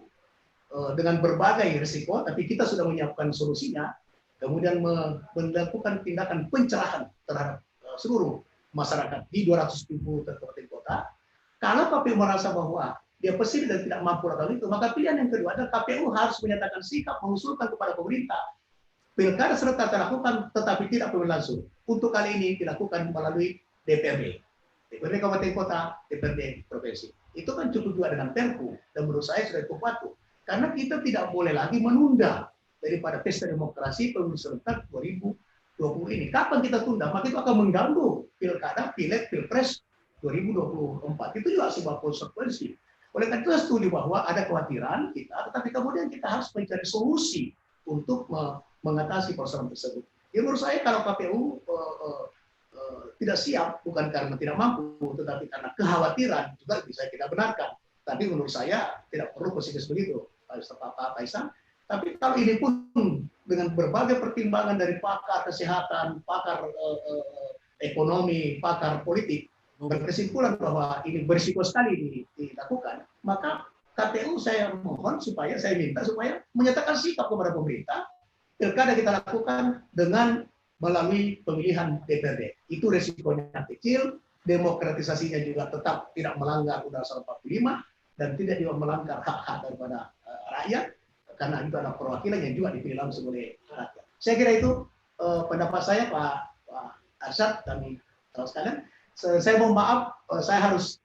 dengan berbagai risiko, tapi kita sudah menyiapkan solusinya, kemudian melakukan tindakan pencerahan terhadap seluruh masyarakat di 270 kabupaten kota. Kalau KPU merasa bahwa dia pesimis dan tidak mampu lakukan itu, maka pilihan yang kedua adalah KPU harus menyatakan sikap mengusulkan kepada pemerintah pilkada serentak terlakukan tetapi tidak pemilu langsung. Untuk kali ini dilakukan melalui DPRD Kabupaten Kota, DPRD Provinsi. Itu kan cukup juga dengan Perpu, dan menurut saya sudah cukup patuh. Karena kita tidak boleh lagi menunda daripada pesta demokrasi pemilu serentak 2020 ini. Kapan kita tunda, maka itu akan mengganggu pilkada, pileg, pilpres 2024. Itu juga sebuah konsekuensi. Oleh karena itu saya setuju bahwa ada kekhawatiran kita, tetapi kemudian kita harus mencari solusi untuk mengatasi persoalan tersebut. Ya, menurut saya kalau KPU tidak siap bukan karena tidak mampu, tetapi karena kekhawatiran juga bisa kita benarkan. Tapi menurut saya tidak perlu pesimis begitu, Pak Faisal. Tapi kalau ini pun dengan berbagai pertimbangan dari pakar kesehatan, pakar ekonomi, pakar politik, berkesimpulan bahwa ini berisiko sekali dilakukan, maka KPU saya mohon saya minta supaya menyatakan sikap kepada pemerintah, pilkada kita lakukan dengan melalui pemilihan DPRD. Itu resikonya kecil, demokratisasinya juga tetap tidak melanggar Undang-Undang 45 dan tidak juga melanggar hak-hak daripada rakyat, karena itu adalah perwakilan yang juga dipilih langsung oleh rakyat. Saya kira itu pendapat saya, Pak Arsyad dan sekalian. Saya mohon maaf, saya harus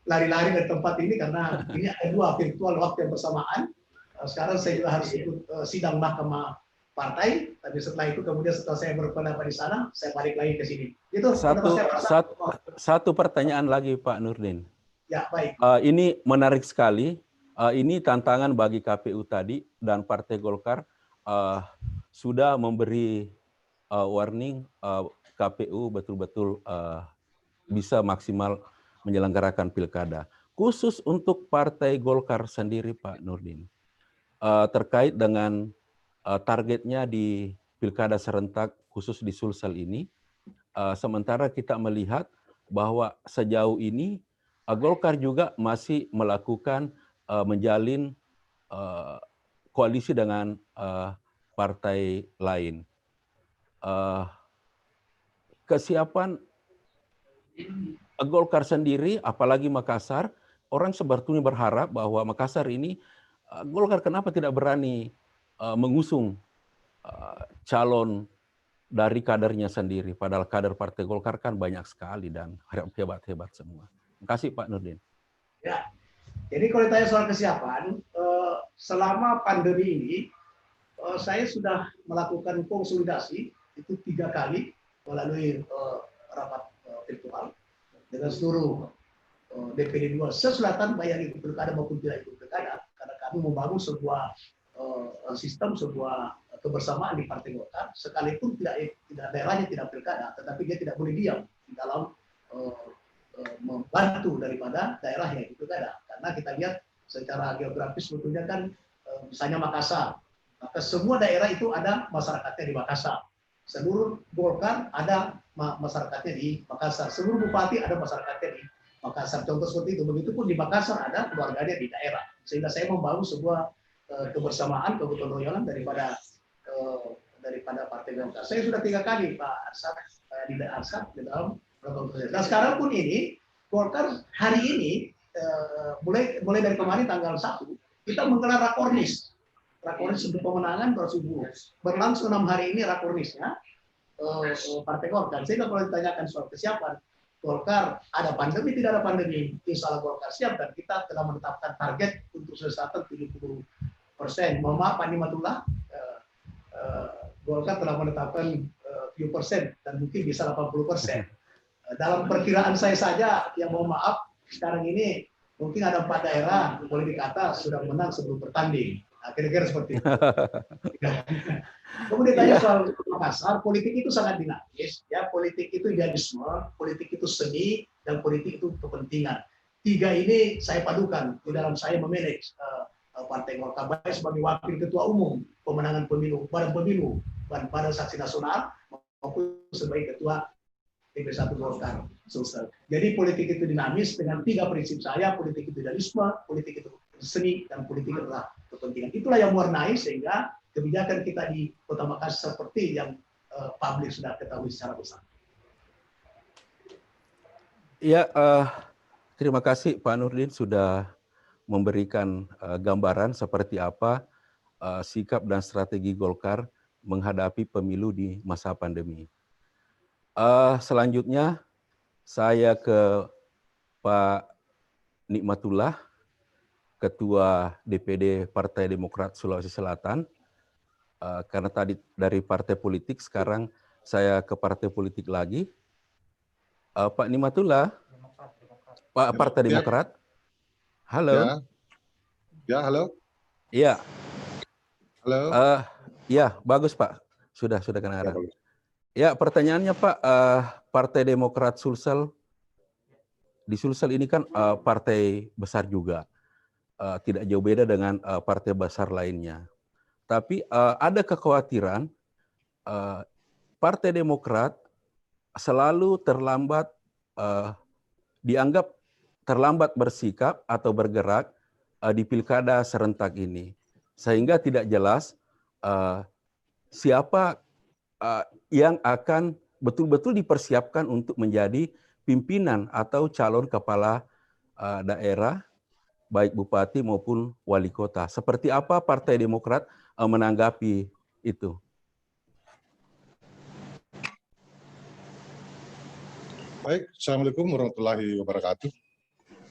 lari-lari dari tempat ini karena ini ada 2 virtual waktu yang bersamaan. Sekarang saya juga harus ikut sidang mahkamah partai, tapi setelah itu kemudian setelah saya berpendapat di sana, saya balik lagi ke sini. Itu satu pertanyaan lagi Pak Nurdin. Ya, baik. Ini menarik sekali. Ini tantangan bagi KPU tadi dan Partai Golkar sudah memberi warning KPU betul-betul bisa maksimal menyelenggarakan pilkada. Khusus untuk Partai Golkar sendiri, Pak Nurdin, terkait dengan targetnya di pilkada serentak khusus di Sulsel ini, sementara kita melihat bahwa sejauh ini Golkar juga masih melakukan menjalin koalisi dengan partai lain. Kesiapan Golkar sendiri, apalagi Makassar, orang sebetulnya berharap bahwa Makassar ini, Golkar kenapa tidak berani mengusung calon dari kadernya sendiri, padahal kader Partai Golkar kan banyak sekali dan hebat-hebat semua. Terima kasih Pak Nurdin. Ya, jadi kalau ditanya soal kesiapan, selama pandemi ini, saya sudah melakukan konsolidasi itu 3 kali melalui rapat virtual dengan seluruh DPD 2 se-Selatan, baik itu pilkada maupun tidak itu pilkada, karena kami membangun sebuah sistem, sebuah kebersamaan di Partai Golkar, sekalipun tidak daerahnya tidak pilkada, tetapi dia tidak boleh diam di dalam membantu daripada daerah yang itu ada. Karena kita lihat secara geografis sebetulnya kan misalnya Makassar, maka semua daerah itu ada masyarakatnya di Makassar. Seluruh Golkar ada masyarakatnya di Makassar. Seluruh bupati ada masyarakatnya di Makassar. Contoh seperti itu. Begitupun di Makassar ada keluarganya di daerah. Sehingga saya membangun sebuah kebersamaan, kegotong royongan daripada Partai Golkar. Saya sudah 3 kali Pak Arsad di dalam protokol. Nah sekarang pun ini Golkar hari ini mulai dari kemarin tanggal 1 kita menggelar rakornis untuk pemenangan berlangsung 6 hari ini rakornisnya Partai Golkar. Sehingga kalau ditanyakan soal kesiapan Golkar, ada pandemi tidak ada pandemi, insya Allah Golkar siap dan kita telah menetapkan target untuk selesai 70%. Mohon maaf Pak Nimatullah, Golkar telah menetapkan few persen dan mungkin bisa 80%. Dalam perkiraan saya saja, yang mohon maaf, sekarang ini mungkin ada 4 daerah boleh dikata sudah menang sebelum bertanding. Nah, kira-kira seperti itu. Kemudian tanya soal Makassar, politik itu sangat dinamis, ya politik itu idealisme, politik itu seni, dan politik itu kepentingan. 3 ini saya padukan di dalam saya memanage Partai Golkar baik sebagai wakil ketua umum pemenangan pemilu, badan saksi nasional maupun sebagai ketua TP1 Golkar Sulsel. Jadi politik itu dinamis dengan 3 prinsip saya, politik itu idealisme, politik itu seni, dan politik adalah kepentingan. Itulah yang mewarnai sehingga kebijakan kita di Kota Makassar seperti yang publik sudah ketahui secara besar. Ya, terima kasih Pak Nurdin sudah memberikan gambaran seperti apa sikap dan strategi Golkar menghadapi pemilu di masa pandemi. Selanjutnya saya ke Pak Nikmatullah, Ketua DPD Partai Demokrat Sulawesi Selatan. Karena tadi dari partai politik, sekarang saya ke partai politik lagi. Pak Nikmatullah, Pak Partai Demokrat. Halo. Ya, halo. Iya. Halo. Ya, bagus Pak. Sudah kedengaran. Ya, pertanyaannya Pak, Partai Demokrat Sulsel, di Sulsel ini kan partai besar juga. Tidak jauh beda dengan partai besar lainnya. Tapi ada kekhawatiran Partai Demokrat selalu terlambat, dianggap terlambat bersikap atau bergerak di pilkada serentak ini. Sehingga tidak jelas siapa yang akan betul-betul dipersiapkan untuk menjadi pimpinan atau calon kepala daerah, baik bupati maupun wali kota. Seperti apa Partai Demokrat menanggapi itu? Baik, Assalamualaikum warahmatullahi wabarakatuh.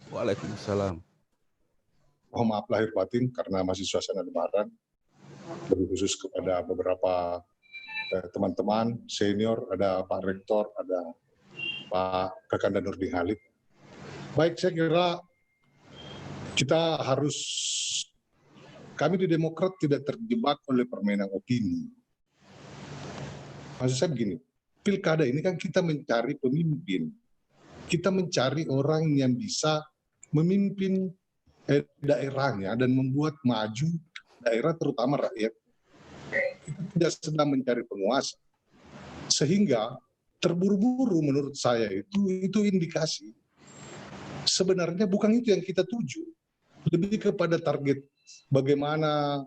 Waalaikumsalam. Mohon maaf lahir batin karena masih suasana lebaran. Lebih khusus kepada beberapa teman-teman senior, ada Pak Rektor, ada Pak Kakanda Nurdin Halid. Baik, saya kira kami di Demokrat tidak terjebak oleh permainan opini. Maksud saya begini, pilkada ini kan kita mencari pemimpin. Kita mencari orang yang bisa memimpin daerahnya dan membuat maju daerah terutama rakyat. Kita tidak sedang mencari penguasa. Sehingga terburu-buru menurut saya itu indikasi sebenarnya bukan itu yang kita tuju. Lebih kepada target bagaimana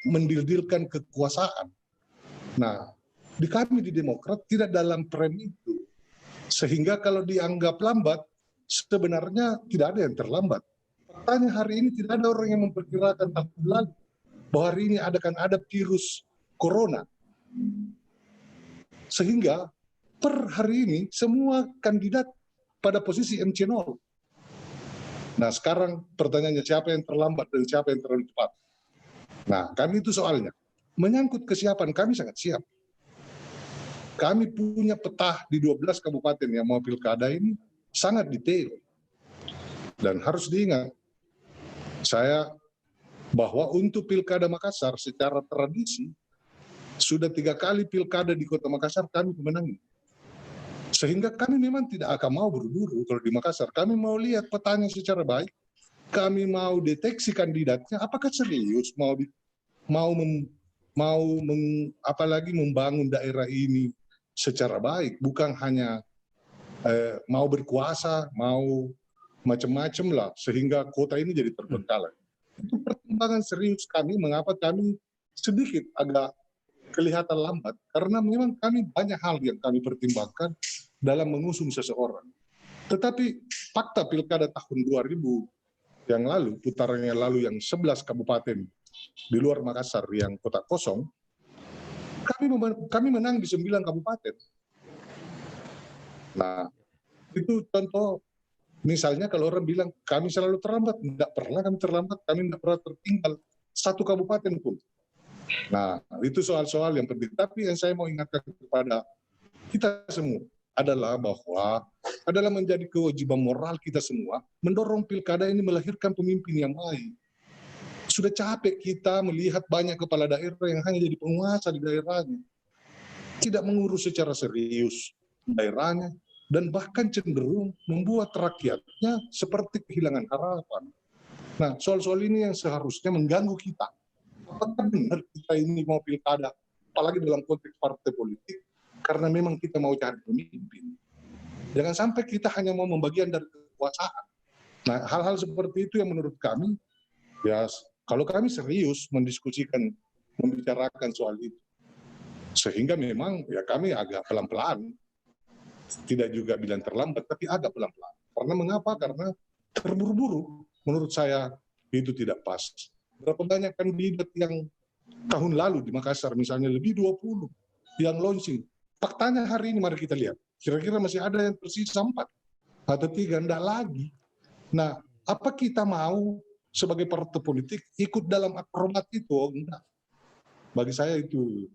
mendildilkan kekuasaan. Nah, di kami di Demokrat tidak dalam tren itu. Sehingga kalau dianggap lambat, sebenarnya tidak ada yang terlambat. Pertanyaan hari ini tidak ada orang yang memperkirakan tahun lalu bahwa hari ini akan ada virus corona. Sehingga per hari ini semua kandidat pada posisi MC0. Nah sekarang pertanyaannya siapa yang terlambat dan siapa yang terlalu cepat. Nah kami itu soalnya. Menyangkut kesiapan kami sangat siap. Kami punya peta di 12 kabupaten yang mau pilkada ini sangat detail. Dan harus diingat, bahwa untuk pilkada Makassar secara tradisi, sudah 3 kali pilkada di Kota Makassar kami pemenangnya. Sehingga kami memang tidak akan mau buru-buru kalau di Makassar. Kami mau lihat petanya secara baik, kami mau deteksi kandidatnya, apakah serius apalagi membangun daerah ini secara baik, bukan hanya mau berkuasa, mau macam-macam lah, sehingga kota ini jadi terbengkalai. Itu pertimbangan serius kami, mengapa kami sedikit agak kelihatan lambat, karena memang kami banyak hal yang kami pertimbangkan dalam mengusung seseorang. Tetapi fakta pilkada tahun 2000 yang lalu, putaran yang lalu yang 11 kabupaten di luar Makassar yang kota kosong, kami menang di 9 kabupaten. Nah, itu contoh. Misalnya kalau orang bilang kami selalu terlambat, tidak pernah kami terlambat, kami tidak pernah tertinggal satu kabupaten pun. Nah, itu soal-soal yang penting. Tapi yang saya mau ingatkan kepada kita semua adalah bahwa adalah menjadi kewajiban moral kita semua mendorong pilkada ini melahirkan pemimpin yang baik. Sudah capek kita melihat banyak kepala daerah yang hanya jadi penguasa di daerahnya, tidak mengurus secara serius daerahnya, dan bahkan cenderung membuat rakyatnya seperti kehilangan harapan. Nah, soal-soal ini yang seharusnya mengganggu kita. Apakah benar kita ini mau pilkada, apalagi dalam konteks partai politik, karena memang kita mau cari pemimpin. Jangan sampai kita hanya mau membagian dari kekuasaan. Nah, hal-hal seperti itu yang menurut kami, ya kalau kami serius mendiskusikan, membicarakan soal itu, sehingga memang ya kami agak pelan-pelan, tidak juga bilang terlambat, tapi agak pelan-pelan. Karena mengapa? Karena terburu-buru. Menurut saya itu tidak pas. Berapa banyak kandidat yang tahun lalu di Makassar misalnya lebih 20 yang launching. Faktanya hari ini mari kita lihat. Kira-kira masih ada yang tersisa 4 atau 3, enggak lagi. Nah, apa kita mau sebagai partai politik ikut dalam akrobat itu? Oh, enggak. Bagi saya itu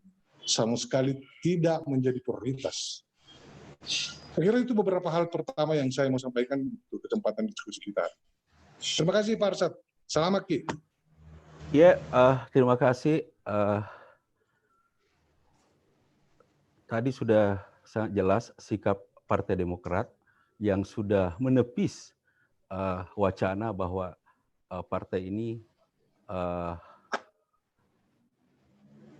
sama sekali tidak menjadi prioritas. Saya kira itu beberapa hal pertama yang saya mau sampaikan untuk kesempatan diskusi kita. Terima kasih Pak Arsyad. Selamat Ki. Ya, terima kasih. Tadi sudah sangat jelas sikap Partai Demokrat yang sudah menepis wacana bahwa partai ini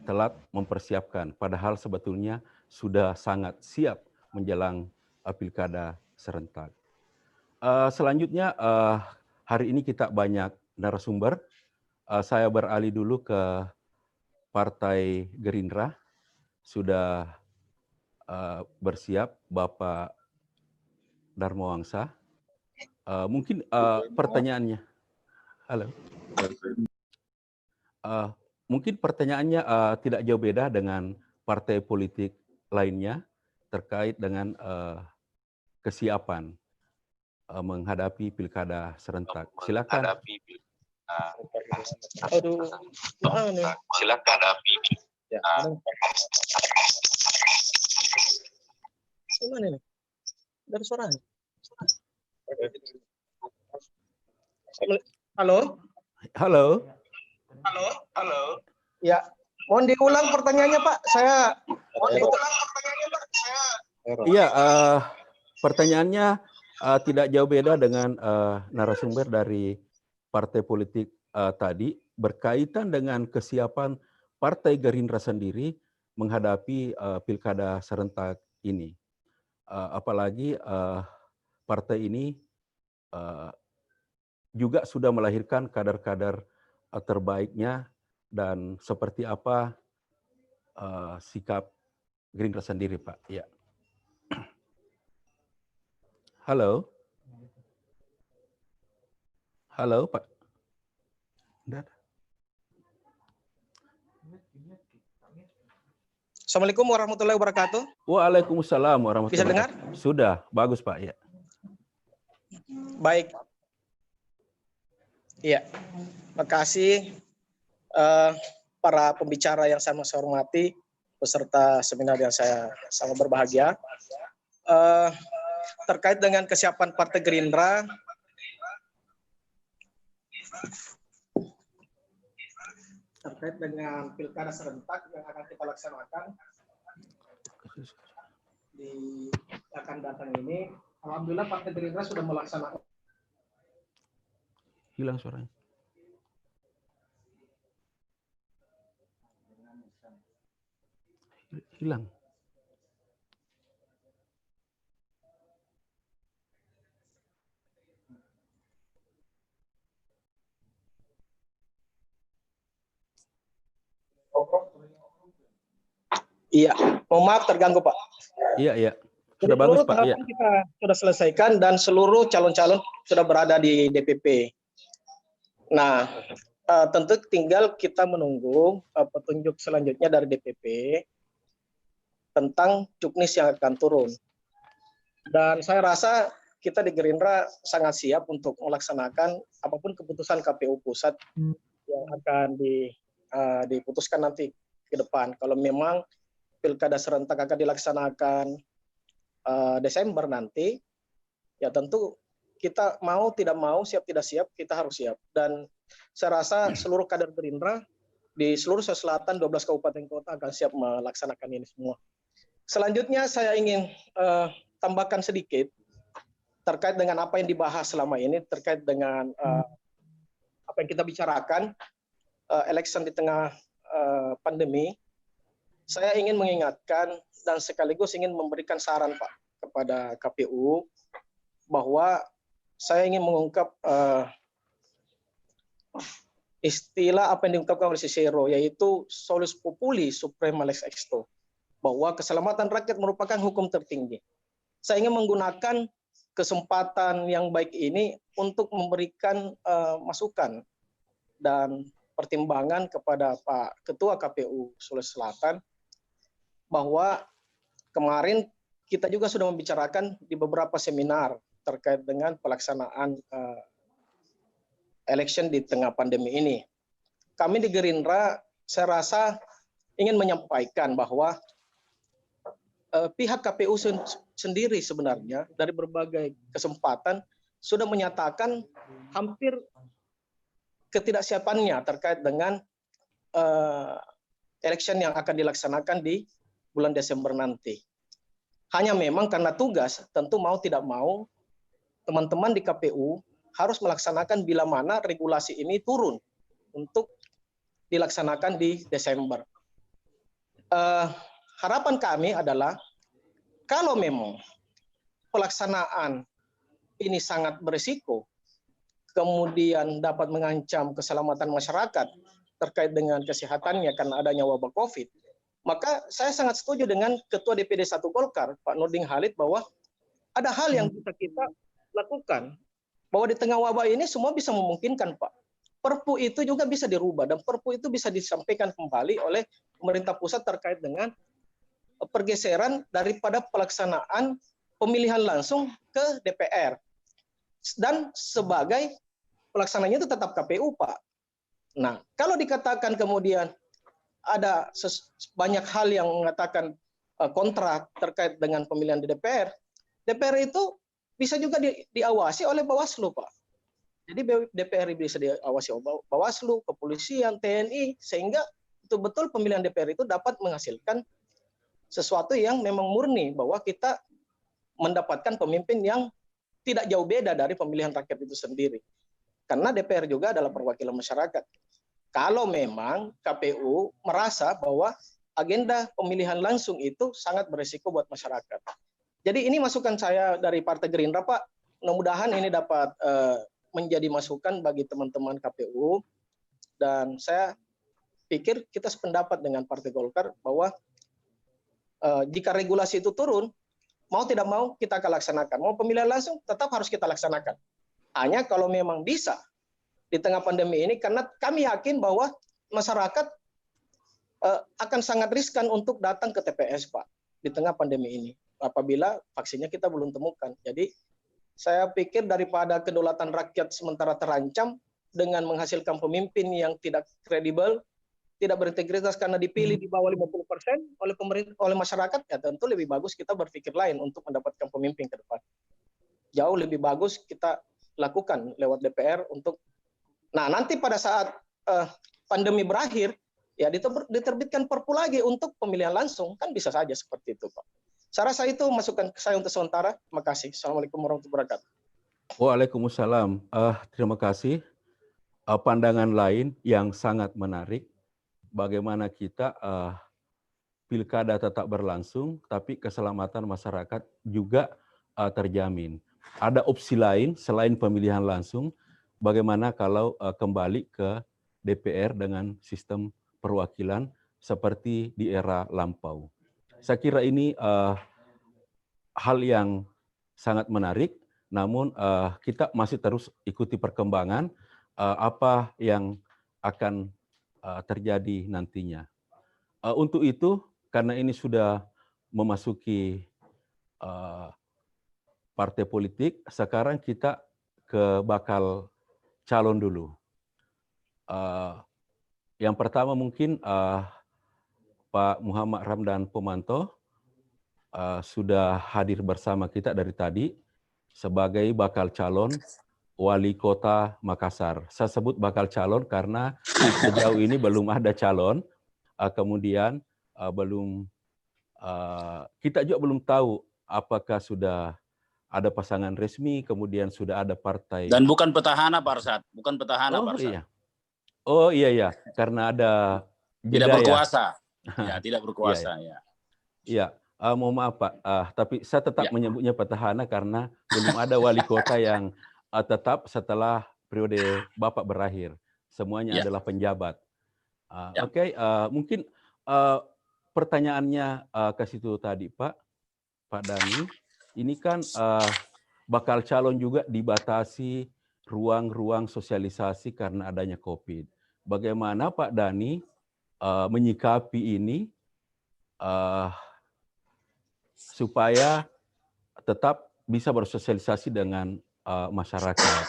telat mempersiapkan, padahal sebetulnya sudah sangat siap menjelang pilkada serentak. Selanjutnya, hari ini kita banyak narasumber. Saya beralih dulu ke Partai Gerindra. Sudah bersiap Bapak Darmo Wangsa. Mungkin pertanyaannya, halo. Mungkin pertanyaannya tidak jauh beda dengan partai politik lainnya terkait dengan kesiapan menghadapi pilkada serentak. Silakan. Silakan. Gimana ini? Dari suaranya. Halo? Halo. Ya, mohon diulang pertanyaannya Pak. Iya, pertanyaannya tidak jauh beda dengan narasumber dari partai politik tadi, berkaitan dengan kesiapan Partai Gerindra sendiri menghadapi pilkada serentak ini. Apalagi partai ini juga sudah melahirkan kader-kader terbaiknya, dan seperti apa sikap Gerindra sendiri, Pak? Ya. Halo. Halo, Pak. Assalamualaikum warahmatullahi wabarakatuh. Waalaikumsalam warahmatullahi Bisa dengar? wabarakatuh. Sudah, bagus Pak. Ya. Baik. Iya, makasih para pembicara yang saya hormati, peserta seminar yang saya sangat berbahagia. Terkait dengan kesiapan Partai Gerindra, terkait dengan pilkada serentak yang akan kita laksanakan, di akan datang ini, alhamdulillah Partai Gerindra sudah melaksanakan. Hilang suaranya. Hilang. Iya, mohon maaf terganggu Pak. Iya, iya. Jadi Sudah bagus, seluruh Pak. Iya. tahapan kita sudah selesaikan dan seluruh calon-calon sudah berada di DPP. Nah, tentu tinggal kita menunggu petunjuk selanjutnya dari DPP tentang Juknis yang akan turun. Dan saya rasa kita di Gerindra sangat siap untuk melaksanakan apapun keputusan KPU pusat yang akan diputuskan nanti ke depan. Kalau memang pilkada serentak akan dilaksanakan Desember nanti, ya tentu kita mau tidak mau, siap tidak siap, kita harus siap. Dan saya rasa seluruh kader Gerindra di seluruh Sulawesi Selatan 12 kabupaten kota akan siap melaksanakan ini semua. Selanjutnya saya ingin tambahkan sedikit terkait dengan apa yang dibahas selama ini, terkait dengan apa yang kita bicarakan, election di tengah pandemi. Saya ingin mengingatkan dan sekaligus ingin memberikan saran Pak kepada KPU bahwa saya ingin mengungkap istilah apa yang diungkapkan oleh Cicero, yaitu solus populi suprema lex exto, bahwa keselamatan rakyat merupakan hukum tertinggi. Saya ingin menggunakan kesempatan yang baik ini untuk memberikan masukan dan pertimbangan kepada Pak Ketua KPU Sulawesi Selatan, bahwa kemarin kita juga sudah membicarakan di beberapa seminar terkait dengan pelaksanaan election di tengah pandemi ini. Kami di Gerindra, saya rasa ingin menyampaikan bahwa pihak KPU sendiri sebenarnya dari berbagai kesempatan sudah menyatakan hampir ketidaksiapannya terkait dengan election yang akan dilaksanakan di bulan Desember nanti. Hanya memang karena tugas, tentu mau tidak mau, teman-teman di KPU harus melaksanakan bila mana regulasi ini turun untuk dilaksanakan di Desember. Harapan kami adalah kalau memang pelaksanaan ini sangat berisiko, kemudian dapat mengancam keselamatan masyarakat terkait dengan kesehatannya karena adanya wabah COVID, maka saya sangat setuju dengan Ketua DPD 1 Golkar, Pak Nurdin Halid, bahwa ada hal yang bisa kita lakukan. Bahwa di tengah wabah ini semua bisa memungkinkan, Pak. Perpu itu juga bisa dirubah, dan Perpu itu bisa disampaikan kembali oleh pemerintah pusat terkait dengan pergeseran daripada pelaksanaan pemilihan langsung ke DPR. Dan sebagai pelaksananya itu tetap KPU, Pak. Nah, kalau dikatakan kemudian ada banyak hal yang mengatakan kontra terkait dengan pemilihan di DPR, DPR itu bisa juga diawasi oleh Bawaslu, Pak. Jadi DPR bisa diawasi oleh Bawaslu, kepolisian, TNI, sehingga betul-betul pemilihan DPR itu dapat menghasilkan sesuatu yang memang murni, bahwa kita mendapatkan pemimpin yang tidak jauh beda dari pemilihan rakyat itu sendiri. Karena DPR juga adalah perwakilan masyarakat. Kalau memang KPU merasa bahwa agenda pemilihan langsung itu sangat berisiko buat masyarakat. Jadi ini masukan saya dari Partai Gerindra, Pak. Mudah-mudahan ini dapat menjadi masukan bagi teman-teman KPU. Dan saya pikir kita sependapat dengan Partai Golkar bahwa jika regulasi itu turun, mau tidak mau kita akan laksanakan. Mau pemilihan langsung tetap harus kita laksanakan. Hanya kalau memang bisa di tengah pandemi ini, karena kami yakin bahwa masyarakat akan sangat riskan untuk datang ke TPS, Pak, di tengah pandemi ini, apabila vaksinnya kita belum temukan. Jadi saya pikir daripada kedaulatan rakyat sementara terancam dengan menghasilkan pemimpin yang tidak kredibel, tidak berintegritas karena dipilih di bawah 50% oleh pemerintah, oleh masyarakat, ya tentu lebih bagus kita berpikir lain untuk mendapatkan pemimpin ke depan. Jauh lebih bagus kita lakukan lewat DPR untuk, nah nanti pada saat pandemi berakhir, ya diterbitkan Perpu lagi untuk pemilihan langsung, kan bisa saja seperti itu, Pak. Saya rasa itu masukan saya untuk sementara. Terima kasih. Assalamualaikum warahmatullahi wabarakatuh. Waalaikumsalam. Terima kasih. Pandangan lain yang sangat menarik, bagaimana kita pilkada tetap berlangsung, tapi keselamatan masyarakat juga terjamin. Ada opsi lain selain pemilihan langsung, bagaimana kalau kembali ke DPR dengan sistem perwakilan seperti di era lampau. Saya kira ini hal yang sangat menarik, namun kita masih terus ikuti perkembangan apa yang akan terjadi nantinya. Untuk itu, karena ini sudah memasuki partai politik, sekarang kita ke bakal calon dulu. Yang pertama mungkin Pak Muhammad Ramdan Pomanto sudah hadir bersama kita dari tadi sebagai bakal calon Wali Kota Makassar. Saya sebut bakal calon karena sejauh ini belum ada calon, kemudian kita juga belum tahu apakah sudah ada pasangan resmi, kemudian sudah ada partai. Dan bukan petahana, Pak Arsad. Bukan petahana, Pak Arsad. Iya. Oh iya, karena ada tidak berkuasa. Ya, tidak berkuasa. Iya. Mohon maaf Pak, tapi saya tetap menyebutnya petahana karena belum ada wali kota yang tetap setelah periode Bapak berakhir. Semuanya adalah penjabat. Oke, mungkin pertanyaannya ke situ tadi Pak Dani, ini kan bakal calon juga dibatasi ruang-ruang sosialisasi karena adanya COVID. Bagaimana Pak Dani menyikapi ini supaya tetap bisa bersosialisasi dengan masyarakat?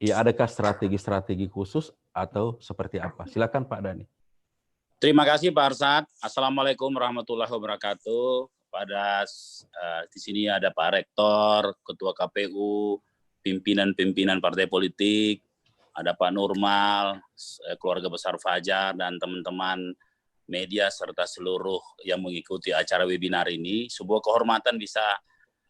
Ya, adakah strategi-strategi khusus atau seperti apa? Silakan Pak Dani. Terima kasih Pak Arsad. Assalamualaikum warahmatullahi wabarakatuh. Di sini ada Pak Rektor, Ketua KPU, pimpinan-pimpinan partai politik, ada Pak Nurmal, keluarga besar Fajar, dan teman-teman media serta seluruh yang mengikuti acara webinar ini. Sebuah kehormatan bisa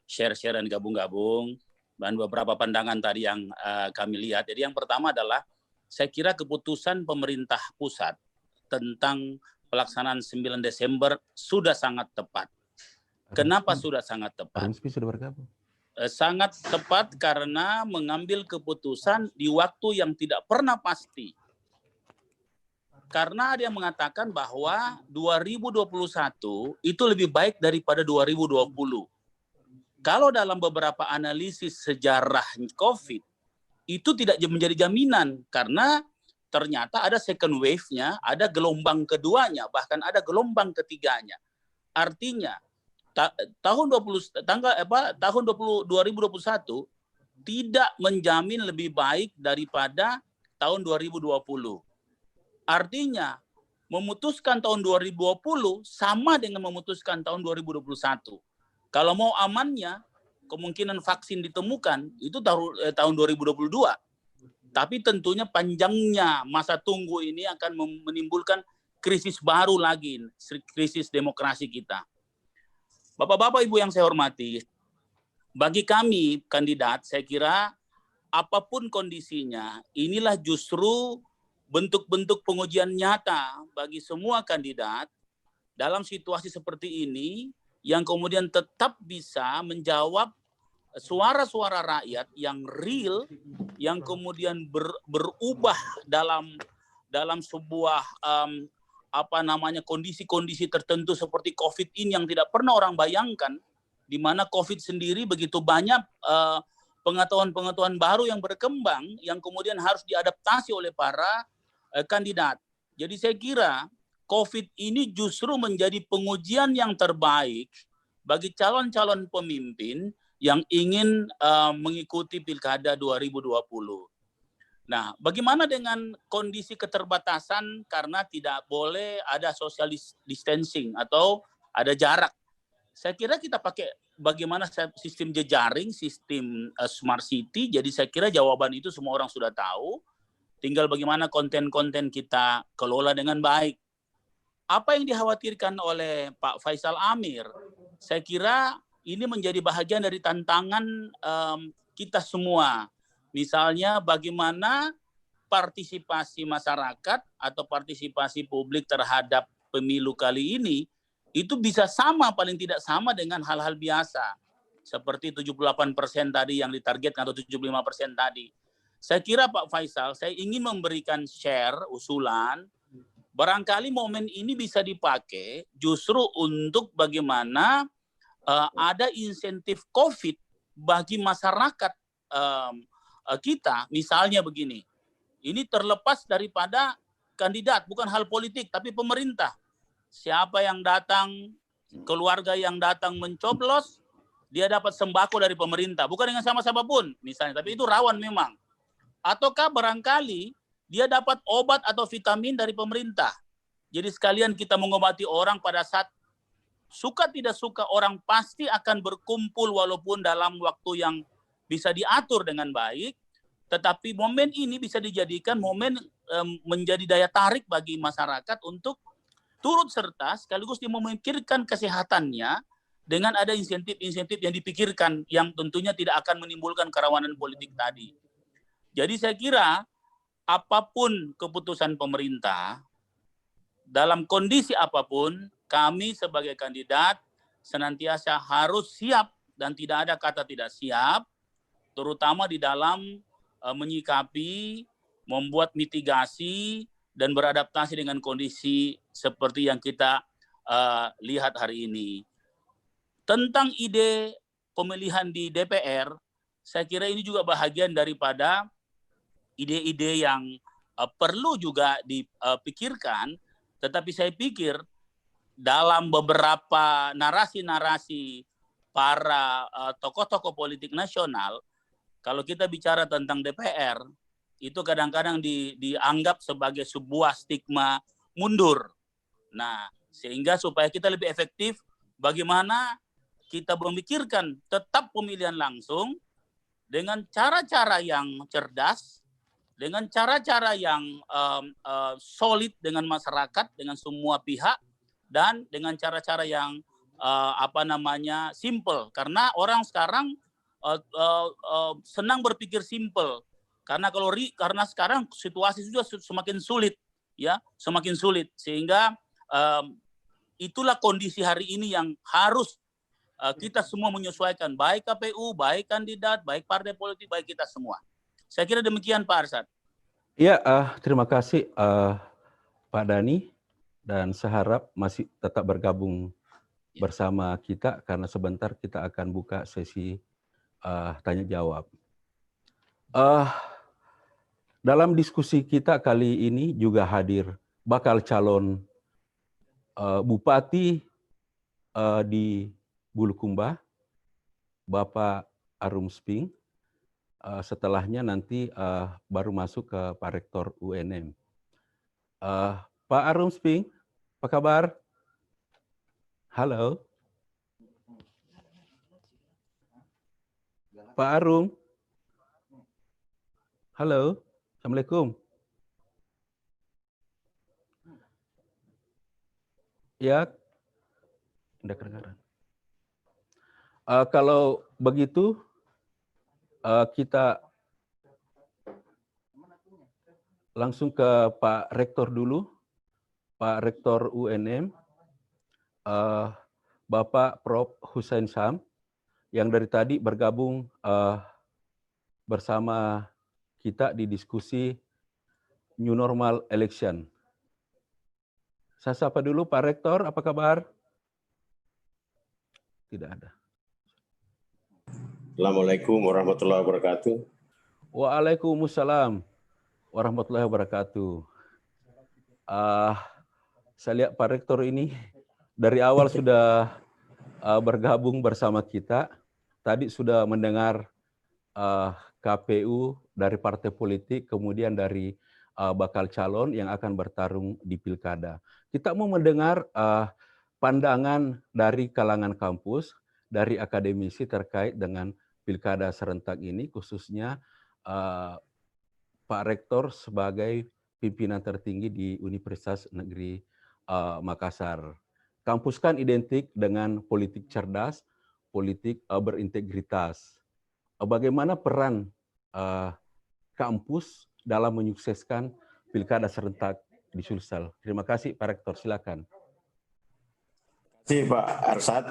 share-share dan gabung-gabung, dan beberapa pandangan tadi yang kami lihat. Jadi yang pertama adalah, saya kira keputusan pemerintah pusat tentang pelaksanaan 9 Desember sudah sangat tepat. Kenapa sudah sangat tepat? Sangat tepat karena mengambil keputusan di waktu yang tidak pernah pasti. Karena ada yang mengatakan bahwa 2021 itu lebih baik daripada 2020. Kalau dalam beberapa analisis sejarah COVID, itu tidak menjadi jaminan. Karena ternyata ada second wave-nya, ada gelombang keduanya, bahkan ada gelombang ketiganya. Artinya, tahun 2021 tidak menjamin lebih baik daripada tahun 2020. Artinya, memutuskan tahun 2020 sama dengan memutuskan tahun 2021. Kalau mau amannya, kemungkinan vaksin ditemukan, itu tahun 2022. Tapi tentunya panjangnya masa tunggu ini akan menimbulkan krisis baru lagi, krisis demokrasi kita. Bapak-bapak, Ibu yang saya hormati, bagi kami kandidat, saya kira apapun kondisinya, inilah justru bentuk-bentuk pengujian nyata bagi semua kandidat dalam situasi seperti ini yang kemudian tetap bisa menjawab suara-suara rakyat yang real, yang kemudian berubah dalam sebuah kondisi-kondisi tertentu seperti COVID ini yang tidak pernah orang bayangkan, di mana COVID sendiri begitu banyak pengetahuan-pengetahuan baru yang berkembang yang kemudian harus diadaptasi oleh para kandidat. Jadi saya kira COVID ini justru menjadi pengujian yang terbaik bagi calon-calon pemimpin yang ingin mengikuti Pilkada 2020. Nah, bagaimana dengan kondisi keterbatasan karena tidak boleh ada social distancing atau ada jarak? Saya kira kita pakai bagaimana sistem jejaring, sistem smart city. Jadi saya kira jawaban itu semua orang sudah tahu. Tinggal bagaimana konten-konten kita kelola dengan baik. Apa yang dikhawatirkan oleh Pak Faisal Amir, saya kira ini menjadi bahagian dari tantangan kita semua. Misalnya bagaimana partisipasi masyarakat atau partisipasi publik terhadap pemilu kali ini itu bisa sama, paling tidak sama dengan hal-hal biasa. Seperti 78% tadi yang ditargetkan atau 75% tadi. Saya kira Pak Faisal, saya ingin memberikan share usulan, barangkali momen ini bisa dipakai justru untuk bagaimana ada insentif COVID bagi masyarakat kita. Misalnya begini, ini terlepas daripada kandidat, bukan hal politik, tapi pemerintah. Siapa yang datang, keluarga yang datang mencoblos, dia dapat sembako dari pemerintah, bukan dengan sama siapapun misalnya, tapi itu rawan memang. Ataukah barangkali dia dapat obat atau vitamin dari pemerintah. Jadi sekalian kita mengobati orang pada saat suka tidak suka orang pasti akan berkumpul walaupun dalam waktu yang bisa diatur dengan baik. Tetapi momen ini bisa dijadikan momen menjadi daya tarik bagi masyarakat untuk turut serta sekaligus dia memikirkan kesehatannya dengan ada insentif-insentif yang dipikirkan yang tentunya tidak akan menimbulkan kerawanan politik tadi. Jadi saya kira apapun keputusan pemerintah, dalam kondisi apapun, kami sebagai kandidat senantiasa harus siap dan tidak ada kata tidak siap, terutama di dalam menyikapi, membuat mitigasi, dan beradaptasi dengan kondisi seperti yang kita lihat hari ini. Tentang ide pemilihan di DPR, saya kira ini juga bahagian daripada ide-ide yang perlu juga dipikirkan, tetapi saya pikir dalam beberapa narasi-narasi para tokoh-tokoh politik nasional, kalau kita bicara tentang DPR, itu kadang-kadang dianggap sebagai sebuah stigma mundur. Nah, sehingga supaya kita lebih efektif, bagaimana kita memikirkan tetap pemilihan langsung dengan cara-cara yang cerdas, dengan cara-cara yang solid dengan masyarakat, dengan semua pihak, dan dengan cara-cara yang simple. Karena orang sekarang senang berpikir simple. Karena sekarang situasi sudah semakin sulit, ya, semakin sulit. Sehingga itulah kondisi hari ini yang harus kita semua menyesuaikan, baik KPU, baik kandidat, baik partai politik, baik kita semua. Saya kira demikian Pak Arsyad. Ya, terima kasih Pak Dhani, dan saya harap masih tetap bergabung bersama kita karena sebentar kita akan buka sesi tanya jawab. Dalam diskusi kita kali ini juga hadir bakal calon Bupati di Bulukumba, Bapak Arum Sping. Setelahnya nanti baru masuk ke Pak Rektor UNM. Pak Arum Sping, apa kabar? Halo. Pak Arum. Halo. Assalamualaikum. Ya, tidak kedengaran. Kalau begitu, kita langsung ke Pak Rektor dulu, Pak Rektor UNM, Bapak Prof. Hussein Sam, yang dari tadi bergabung bersama kita di diskusi New Normal Election. Saya sapa dulu Pak Rektor, apa kabar? Tidak ada. Assalamualaikum warahmatullahi wabarakatuh. Waalaikumsalam warahmatullahi wabarakatuh. Saya lihat Pak Rektor ini dari awal sudah bergabung bersama kita. Tadi sudah mendengar KPU dari partai politik, kemudian dari bakal calon yang akan bertarung di pilkada. Kita mau mendengar pandangan dari kalangan kampus, dari akademisi terkait dengan pilkada serentak ini, khususnya Pak Rektor sebagai pimpinan tertinggi di Universitas Negeri Makassar. Kampus kan identik dengan politik cerdas, politik berintegritas. Bagaimana peran kampus dalam menyukseskan pilkada serentak di Sulsel? Terima kasih Pak Rektor, silakan. Terima kasih Pak Arsad.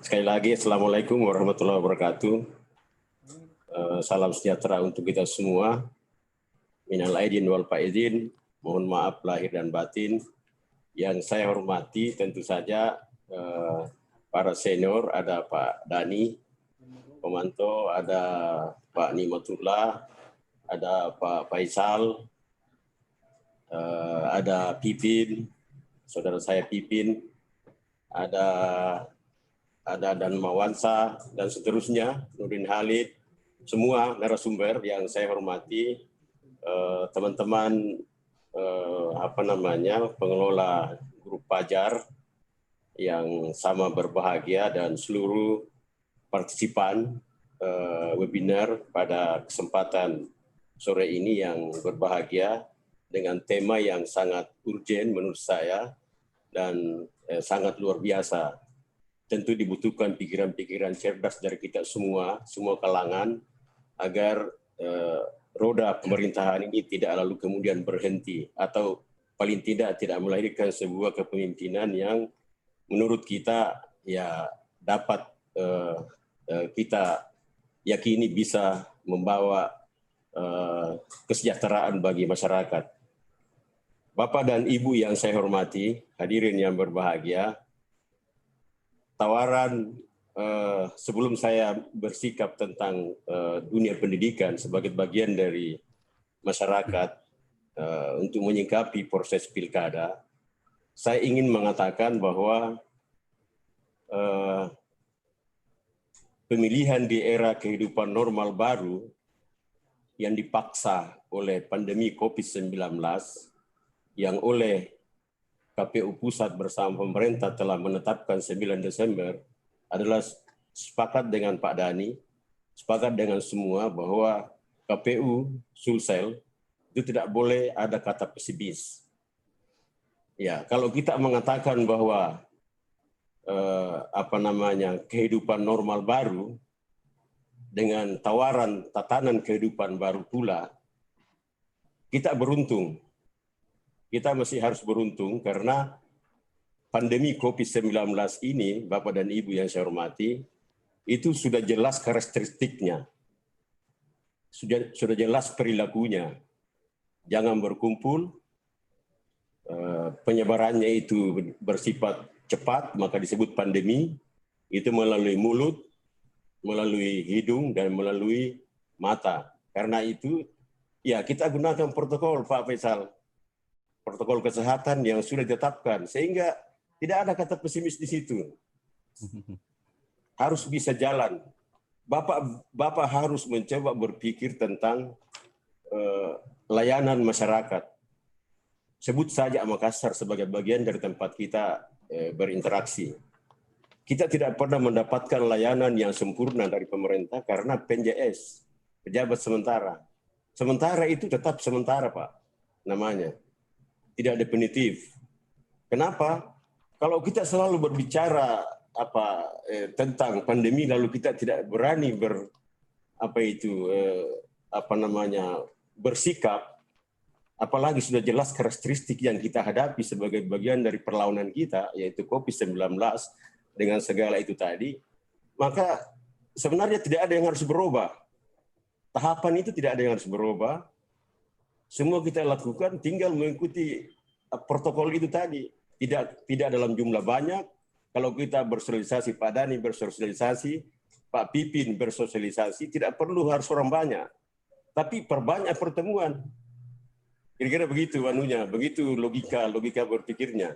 Sekali lagi Assalamualaikum warahmatullahi wabarakatuh. Salam sejahtera untuk kita semua. Minal aidin wal faizin. Mohon maaf lahir dan batin. Yang saya hormati tentu saja para senior, ada Pak Dani Pomanto, ada Pak Nimatullah, ada Pak Faisal, ada Pipin, saudara saya Pipin, ada Dan Mawansa, dan seterusnya, Nurdin Halid, semua narasumber yang saya hormati, teman-teman pengelola grup Pajar yang sama berbahagia, dan seluruh partisipan webinar pada kesempatan sore ini yang berbahagia dengan tema yang sangat urgen menurut saya dan sangat luar biasa. Tentu dibutuhkan pikiran-pikiran cerdas dari kita semua kalangan agar roda pemerintahan ini tidak lalu kemudian berhenti, atau paling tidak melahirkan sebuah kepemimpinan yang menurut kita ya dapat kita yakini bisa membawa kesejahteraan bagi masyarakat. Bapak dan Ibu yang saya hormati, hadirin yang berbahagia, tawaran sebelum saya bersikap tentang dunia pendidikan sebagai bagian dari masyarakat untuk menyikapi proses pilkada, saya ingin mengatakan bahwa pemilihan di era kehidupan normal baru yang dipaksa oleh pandemi COVID-19, yang oleh KPU Pusat bersama pemerintah telah menetapkan 9 Desember, adalah sepakat dengan Pak Dani, sepakat dengan semua bahwa KPU Sulsel itu tidak boleh ada kata pesimis. Ya, kalau kita mengatakan bahwa kehidupan normal baru dengan tawaran tatanan kehidupan baru pula, kita beruntung. Kita masih harus beruntung karena pandemi COVID-19 ini, Bapak dan Ibu yang saya hormati, itu sudah jelas karakteristiknya, sudah jelas perilakunya. Jangan berkumpul, penyebarannya itu bersifat cepat, maka disebut pandemi, itu melalui mulut, melalui hidung, dan melalui mata. Karena itu, ya kita gunakan protokol, Pak Faisal, protokol kesehatan yang sudah ditetapkan, sehingga tidak ada kata pesimis di situ. Harus bisa jalan. Bapak harus mencoba berpikir tentang layanan masyarakat. Sebut saja Makassar sebagai bagian dari tempat kita berinteraksi. Kita tidak pernah mendapatkan layanan yang sempurna dari pemerintah karena PNJS, pejabat sementara. Sementara itu tetap sementara, Pak, namanya. Tidak definitif. Kenapa? Kalau kita selalu berbicara tentang pandemi lalu kita tidak berani bersikap, apalagi sudah jelas karakteristik yang kita hadapi sebagai bagian dari perlawanan kita, yaitu COVID-19 dengan segala itu tadi, maka sebenarnya tidak ada yang harus berubah. Tahapan itu tidak ada yang harus berubah. Semua kita lakukan tinggal mengikuti protokol itu tadi. Tidak dalam jumlah banyak. Kalau kita bersosialisasi, Pak Dani bersosialisasi, Pak Pipin bersosialisasi, tidak perlu harus orang banyak. Tapi perbanyak pertemuan. Kira-kira begitu begitu logika berpikirnya.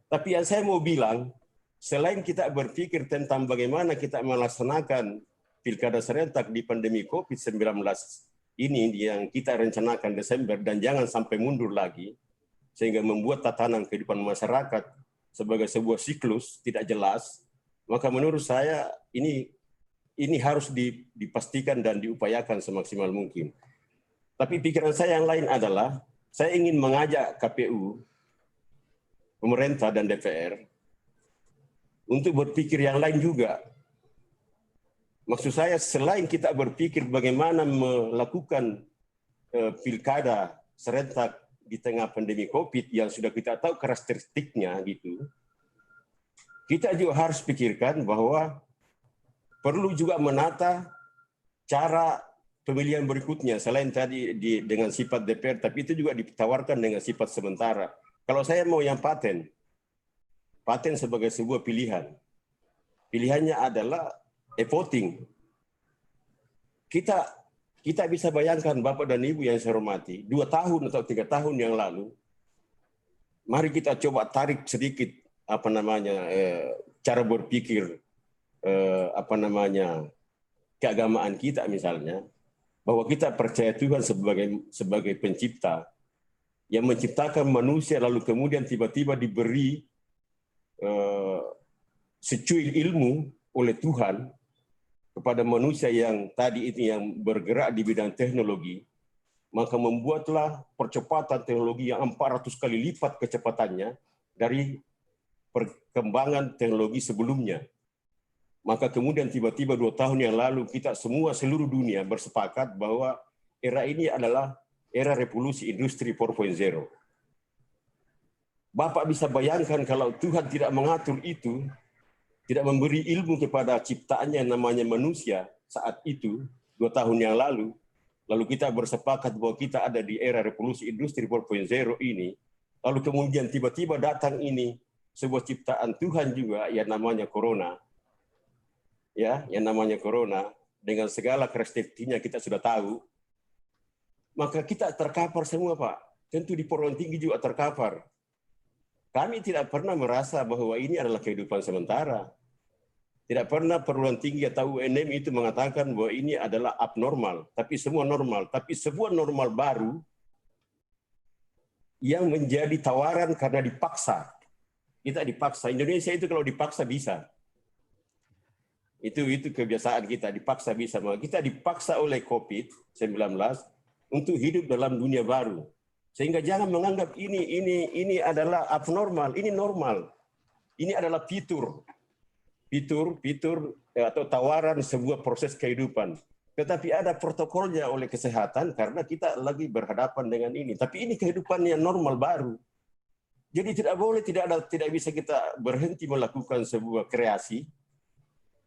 Tapi yang saya mau bilang, selain kita berpikir tentang bagaimana kita melaksanakan pilkada serentak di pandemi COVID-19 ini yang kita rencanakan Desember dan jangan sampai mundur lagi, sehingga membuat tatanan kehidupan masyarakat sebagai sebuah siklus tidak jelas, maka menurut saya ini harus dipastikan dan diupayakan semaksimal mungkin. Tapi pikiran saya yang lain adalah, saya ingin mengajak KPU, pemerintah dan DPR, untuk berpikir yang lain juga. Maksud saya selain kita berpikir bagaimana melakukan pilkada serentak di tengah pandemi COVID yang sudah kita tahu karakteristiknya gitu, kita juga harus pikirkan bahwa perlu juga menata cara pemilihan berikutnya selain tadi dengan sifat DPR, tapi itu juga ditawarkan dengan sifat sementara. Kalau saya mau yang paten sebagai sebuah pilihan. Pilihannya adalah e-voting. Kita bisa bayangkan Bapak dan Ibu yang saya hormati, 2 tahun atau 3 tahun yang lalu, mari kita coba tarik sedikit cara berpikir keagamaan kita misalnya, bahwa kita percaya Tuhan sebagai pencipta yang menciptakan manusia lalu kemudian tiba-tiba diberi secuil ilmu oleh Tuhan kepada manusia yang tadi itu yang bergerak di bidang teknologi, maka membuatlah percepatan teknologi yang 400 kali lipat kecepatannya dari perkembangan teknologi sebelumnya. Maka kemudian tiba-tiba 2 tahun yang lalu kita semua seluruh dunia bersepakat bahwa era ini adalah era revolusi industri 4.0. Bapak bisa bayangkan kalau Tuhan tidak mengatur itu, tidak memberi ilmu kepada ciptaannya yang namanya manusia saat itu, 2 tahun yang lalu kita bersepakat bahwa kita ada di era revolusi industri 4.0 ini, lalu kemudian tiba-tiba datang ini sebuah ciptaan Tuhan juga yang namanya corona, ya, yang namanya corona dengan segala karakteristiknya kita sudah tahu, maka kita terkapar semua Pak. Tentu di perguruan tinggi juga terkapar. Kami tidak pernah merasa bahwa ini adalah kehidupan sementara. Tidak pernah perguruan tinggi atau UNM itu mengatakan bahwa ini adalah abnormal, tapi semua normal. Tapi sebuah normal baru yang menjadi tawaran karena dipaksa. Kita dipaksa. Indonesia itu kalau dipaksa bisa. Itu kebiasaan kita, dipaksa bisa. Kita dipaksa oleh COVID-19 untuk hidup dalam dunia baru. Sehingga jangan menganggap ini adalah abnormal, ini normal. Ini adalah fitur atau tawaran sebuah proses kehidupan. Tetapi ada protokolnya oleh kesehatan karena kita lagi berhadapan dengan ini. Tapi ini kehidupan yang normal baru. Jadi tidak bisa kita berhenti melakukan sebuah kreasi,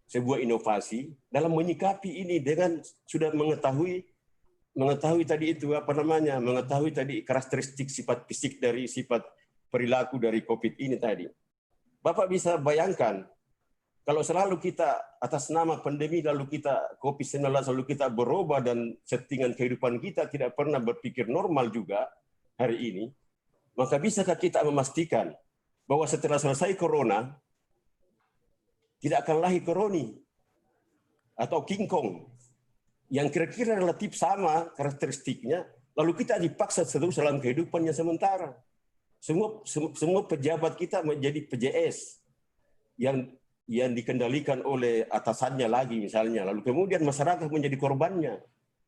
sebuah inovasi dalam menyikapi ini dengan sudah mengetahui tadi itu mengetahui tadi karakteristik sifat fisik dari sifat perilaku dari COVID ini tadi. Bapak bisa bayangkan kalau selalu kita atas nama pandemi lalu kita COVID-19 lalu kita berubah dan settingan kehidupan kita tidak pernah berpikir normal juga hari ini, maka bisakah kita memastikan bahwa setelah selesai corona tidak akan lahir koroni atau King Kong yang kira-kira relatif sama karakteristiknya, lalu kita dipaksa terus dalam kehidupan yang sementara. Semua pejabat kita menjadi PJS yang dikendalikan oleh atasannya lagi misalnya, lalu kemudian masyarakat menjadi korbannya.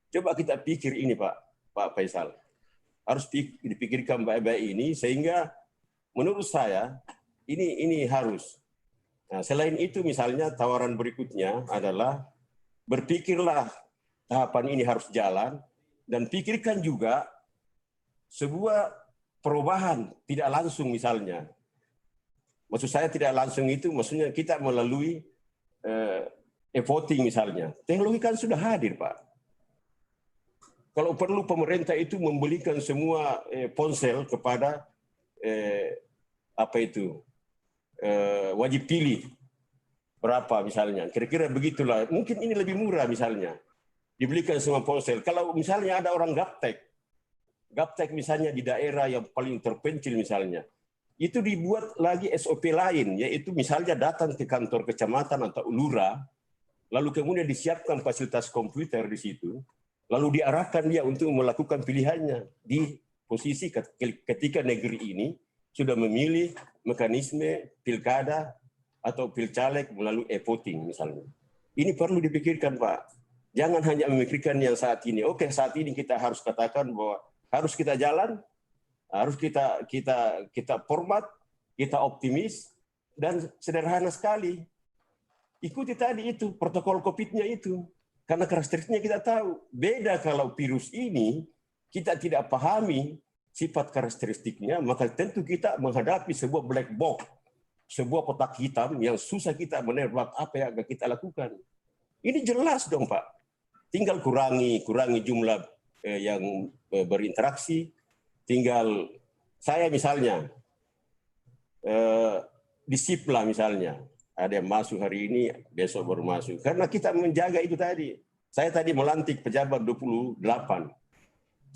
Coba kita pikir ini Pak Faisal, harus dipikirkan baik-baik ini sehingga menurut saya ini harus. Nah, selain itu misalnya tawaran berikutnya adalah berpikirlah tahapan ini harus jalan dan pikirkan juga sebuah perubahan tidak langsung misalnya. Maksud saya tidak langsung itu maksudnya kita melalui e-voting misalnya. Teknologi kan sudah hadir Pak. Kalau perlu pemerintah itu membelikan semua ponsel kepada wajib pilih berapa misalnya. Kira-kira begitulah. Mungkin ini lebih murah misalnya. Dibelikan semua ponsel. Kalau misalnya ada orang gaptek misalnya di daerah yang paling terpencil misalnya. Itu dibuat lagi SOP lain, yaitu misalnya datang ke kantor kecamatan atau lurah, lalu kemudian disiapkan fasilitas komputer di situ, lalu diarahkan dia untuk melakukan pilihannya di posisi ketika negeri ini sudah memilih mekanisme pilkada atau pilcaleg melalui e-voting misalnya. Ini perlu dipikirkan Pak. Jangan hanya memikirkan yang saat ini. Oke, saat ini kita harus katakan bahwa harus kita jalan, harus kita format, kita optimis, dan sederhana sekali. Ikuti tadi itu, protokol COVID-nya itu. Karena karakteristiknya kita tahu. Beda kalau virus ini, kita tidak pahami sifat karakteristiknya, maka tentu kita menghadapi sebuah black box, sebuah kotak hitam yang susah kita menebak apa yang akan kita lakukan. Ini jelas dong Pak. Tinggal kurangi jumlah yang berinteraksi. Tinggal saya misalnya, disiplin misalnya, ada yang masuk hari ini, besok baru masuk. Karena kita menjaga itu tadi. Saya tadi melantik pejabat 28.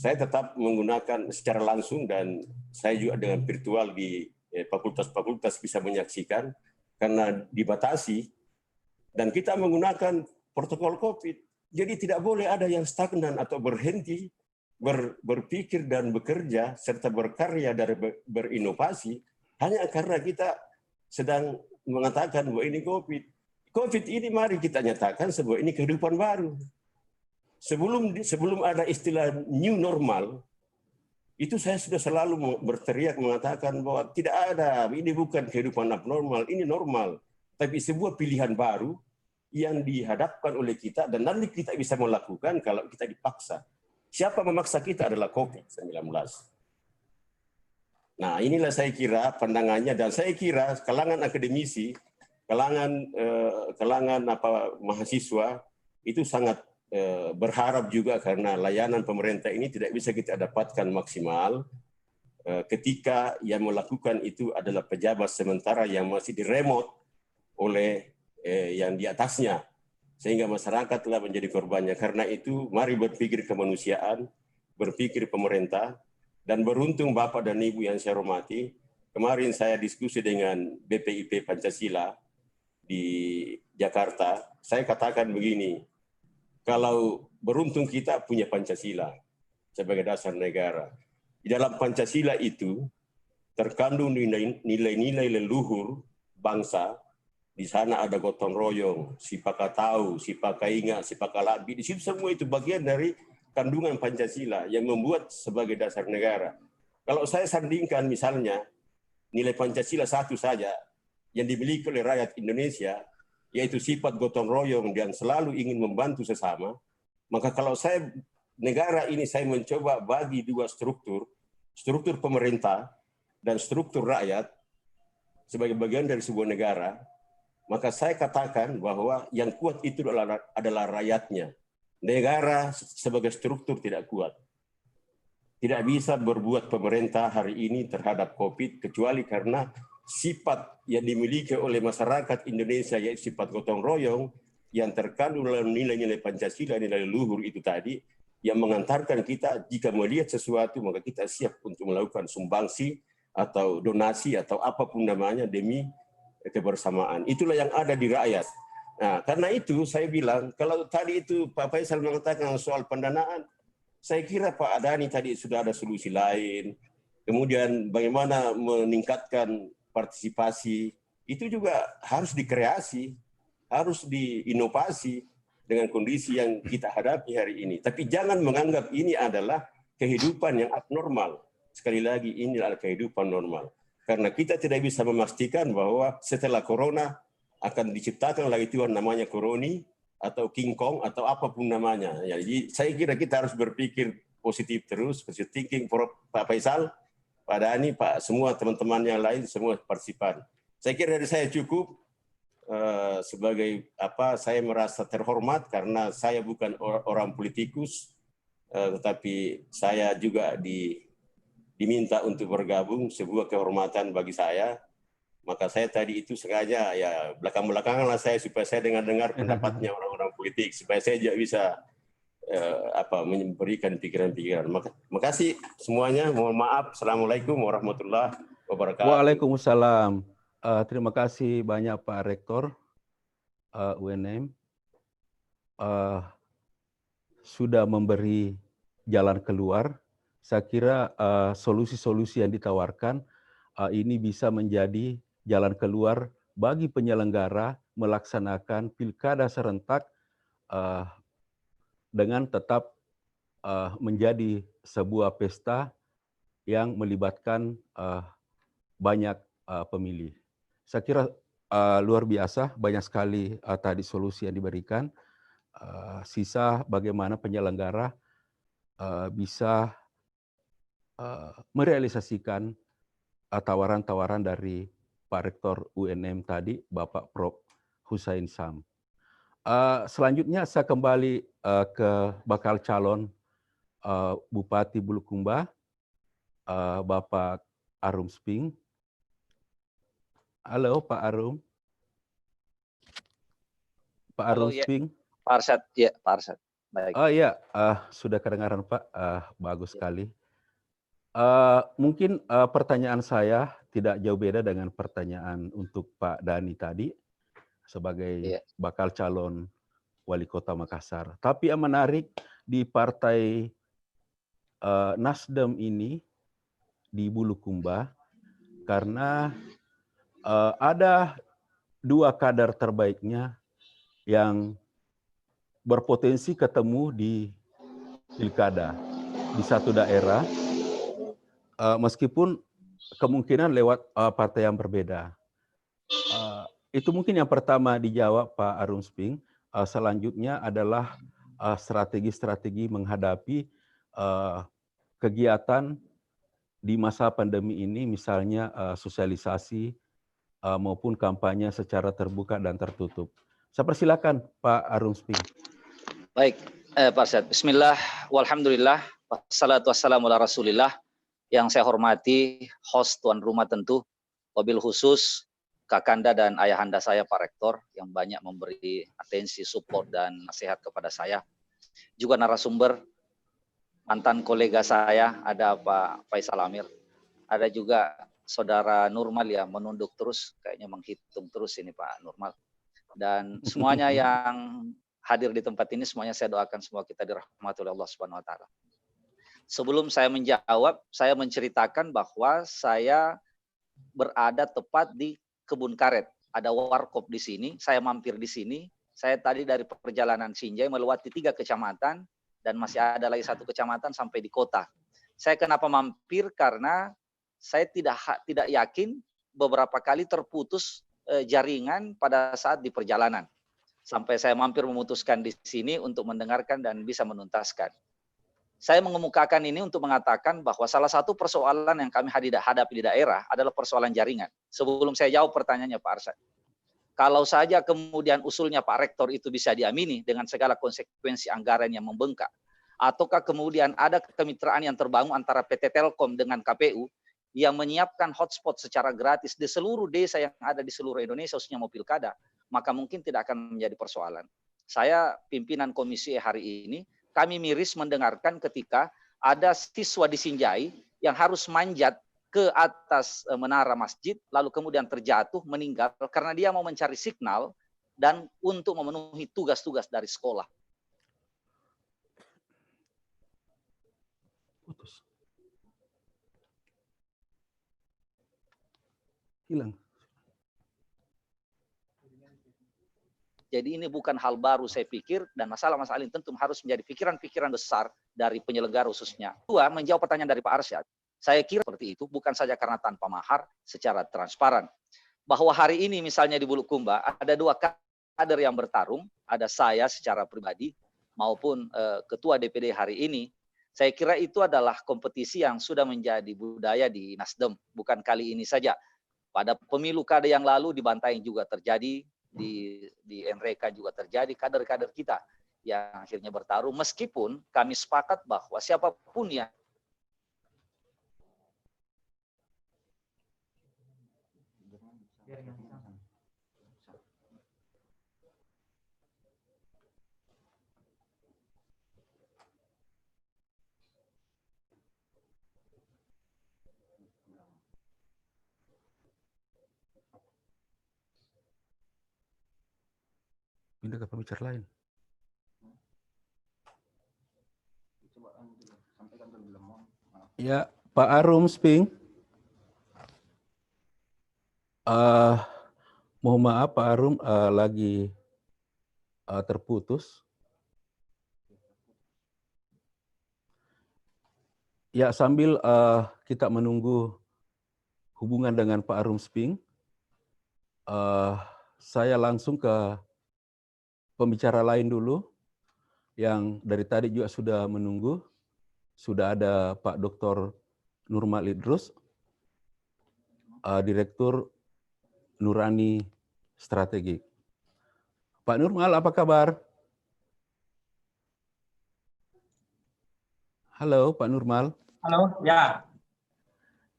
Saya tetap menggunakan secara langsung dan saya juga dengan virtual di fakultas-fakultas bisa menyaksikan karena dibatasi. Dan kita menggunakan protokol COVID. Jadi tidak boleh ada yang stagnan atau berhenti berpikir dan bekerja serta berkarya dan berinovasi hanya karena kita sedang mengatakan bahwa ini COVID. COVID ini mari kita nyatakan bahwa ini kehidupan baru. Sebelum ada istilah new normal, itu saya sudah selalu berteriak mengatakan bahwa tidak ada, ini bukan kehidupan abnormal, ini normal. Tapi sebuah pilihan baru yang dihadapkan oleh kita dan nanti kita bisa melakukan kalau kita dipaksa. Siapa memaksa kita adalah COVID-19. Nah, inilah saya kira pandangannya dan saya kira kalangan akademisi, kalangan mahasiswa itu sangat berharap juga karena layanan pemerintah ini tidak bisa kita dapatkan maksimal ketika yang melakukan itu adalah pejabat sementara yang masih diremote oleh yang di atasnya, sehingga masyarakat telah menjadi korbannya. Karena itu, mari berpikir kemanusiaan, berpikir pemerintah, dan beruntung Bapak dan Ibu yang saya hormati, kemarin saya diskusi dengan BPIP Pancasila di Jakarta, saya katakan begini, kalau beruntung kita punya Pancasila sebagai dasar negara. Di dalam Pancasila itu terkandung nilai-nilai leluhur bangsa. Di sana ada gotong royong, sipaka tahu, sipaka ingat, sipaka labi. Di situ semua itu bagian dari kandungan Pancasila yang membuat sebagai dasar negara. Kalau saya sandingkan misalnya nilai Pancasila satu saja yang dimiliki oleh rakyat Indonesia, yaitu sifat gotong royong dan selalu ingin membantu sesama, maka kalau saya negara ini saya mencoba bagi dua struktur pemerintah dan struktur rakyat sebagai bagian dari sebuah negara, maka saya katakan bahwa yang kuat itu adalah rakyatnya. Negara sebagai struktur tidak kuat. Tidak bisa berbuat pemerintah hari ini terhadap COVID kecuali karena sifat yang dimiliki oleh masyarakat Indonesia yaitu sifat gotong royong yang terkandung dalam nilai-nilai Pancasila, nilai luhur itu tadi yang mengantarkan kita jika melihat sesuatu maka kita siap untuk melakukan sumbangsi atau donasi atau apapun namanya demi kebersamaan. Itulah yang ada di rakyat. Nah, karena itu saya bilang, kalau tadi itu Pak Faisal mengatakan soal pendanaan, saya kira Pak Adani tadi sudah ada solusi lain. Kemudian bagaimana meningkatkan partisipasi, itu juga harus dikreasi, harus diinovasi dengan kondisi yang kita hadapi hari ini. Tapi jangan menganggap ini adalah kehidupan yang abnormal. Sekali lagi, ini adalah kehidupan normal. Karena kita tidak bisa memastikan bahwa setelah corona akan diciptakan lagi Tuhan namanya koroni atau King Kong atau apapun namanya. Jadi saya kira kita harus berpikir positif terus, positive thinking, Pak Faisal, Pak Dhani, Pak semua teman-teman yang lain, semua partisipan. Saya kira dari saya cukup sebagai saya merasa terhormat karena saya bukan orang politikus, tetapi saya juga diminta untuk bergabung, sebuah kehormatan bagi saya. Maka saya tadi itu sengaja ya belakang-belakangan lah saya supaya saya dengar pendapatnya orang-orang politik supaya saya juga bisa memberikan pikiran-pikiran. Makasih semuanya. Mohon maaf. Assalamualaikum warahmatullahi wabarakatuh. Waalaikumsalam. Terima kasih banyak Pak Rektor UNM sudah memberi jalan keluar. Saya kira solusi-solusi yang ditawarkan ini bisa menjadi jalan keluar bagi penyelenggara melaksanakan pilkada serentak dengan tetap menjadi sebuah pesta yang melibatkan banyak pemilih. Saya kira luar biasa, banyak sekali tadi solusi yang diberikan. Sisa bagaimana penyelenggara bisa merealisasikan tawaran-tawaran dari Pak Rektor UNM tadi, Bapak Prof. Hussein Sam. Selanjutnya saya kembali ke bakal calon Bupati Bulukumba, Bapak Arum Sping. Halo Pak Arum. Pak Arum Sping. Pak Arsyad, ya Pak Arsyad. Baik. Oh iya, sudah kedengaran Pak, bagus sekali. Mungkin pertanyaan saya tidak jauh beda dengan pertanyaan untuk Pak Dhani tadi sebagai bakal calon wali kota Makassar. Tapi yang menarik di partai Nasdem ini di Bulukumba karena ada dua kader terbaiknya yang berpotensi ketemu di pilkada di satu daerah, meskipun kemungkinan lewat partai yang berbeda. Itu mungkin yang pertama dijawab Pak Arum Sping. Selanjutnya adalah strategi-strategi menghadapi kegiatan di masa pandemi ini, misalnya sosialisasi maupun kampanye secara terbuka dan tertutup. Saya persilakan Pak Arum Sping. Baik, Pak Arsyad. Bismillah, walhamdulillah, wassalatu wassalamu ala rasulillah. Yang saya hormati host tuan rumah tentu, wabil khusus Kakanda dan ayahanda saya Pak Rektor yang banyak memberi atensi, support dan nasihat kepada saya. Juga narasumber, mantan kolega saya, ada Pak Faisal Amir. Ada juga Saudara Nurmal yang menunduk terus, kayaknya menghitung terus ini Pak Nurmal. Dan semuanya yang hadir di tempat ini, semuanya saya doakan semua kita dirahmati oleh Allah Subhanahu wa taala. Sebelum saya menjawab, saya menceritakan bahwa saya berada tepat di Kebun Karet. Ada warkop di sini, saya mampir di sini. Saya tadi dari perjalanan Sinjai melewati 3 kecamatan dan masih ada lagi 1 kecamatan sampai di kota. Saya kenapa mampir? Karena saya tidak yakin beberapa kali terputus jaringan pada saat di perjalanan. Sampai saya mampir memutuskan di sini untuk mendengarkan dan bisa menuntaskan. Saya mengemukakan ini untuk mengatakan bahwa salah satu persoalan yang kami hadapi di daerah adalah persoalan jaringan. Sebelum saya jawab pertanyaannya Pak Arsyad, kalau saja kemudian usulnya Pak Rektor itu bisa diamini dengan segala konsekuensi anggaran yang membengkak, ataukah kemudian ada kemitraan yang terbangun antara PT Telkom dengan KPU yang menyiapkan hotspot secara gratis di seluruh desa yang ada di seluruh Indonesia, khususnya mau pilkada, maka mungkin tidak akan menjadi persoalan. Saya pimpinan komisi hari ini, kami miris mendengarkan ketika ada siswa di Sinjai yang harus manjat ke atas menara masjid, lalu kemudian terjatuh, meninggal, karena dia mau mencari signal dan untuk memenuhi tugas-tugas dari sekolah. Putus. Hilang. Jadi ini bukan hal baru saya pikir, dan masalah-masalah ini tentu harus menjadi pikiran-pikiran besar dari penyelenggara khususnya. Dua, menjawab pertanyaan dari Pak Arsyad. Saya kira seperti itu bukan saja karena tanpa mahar, secara transparan. Bahwa hari ini misalnya di Bulukumba ada 2 kader yang bertarung, ada saya secara pribadi maupun Ketua DPD hari ini. Saya kira itu adalah kompetisi yang sudah menjadi budaya di Nasdem, bukan kali ini saja. Pada pemilu kada yang lalu di Bantaeng juga terjadi, di NRK juga terjadi, kader-kader kita yang akhirnya bertarung, meskipun kami sepakat bahwa siapapun yang Pindah ke pembicara lain. Ya, Pak Arum Sping. Mohon maaf Pak Arum, lagi terputus. Ya, sambil kita menunggu hubungan dengan Pak Arum Sping, saya langsung ke pembicara lain dulu yang dari tadi juga sudah menunggu. Sudah ada Pak Dr. Nurmal Idrus, Direktur Nurani Strategi. Pak Nurmal, apa kabar? Halo, Pak Nurmal. Halo, ya.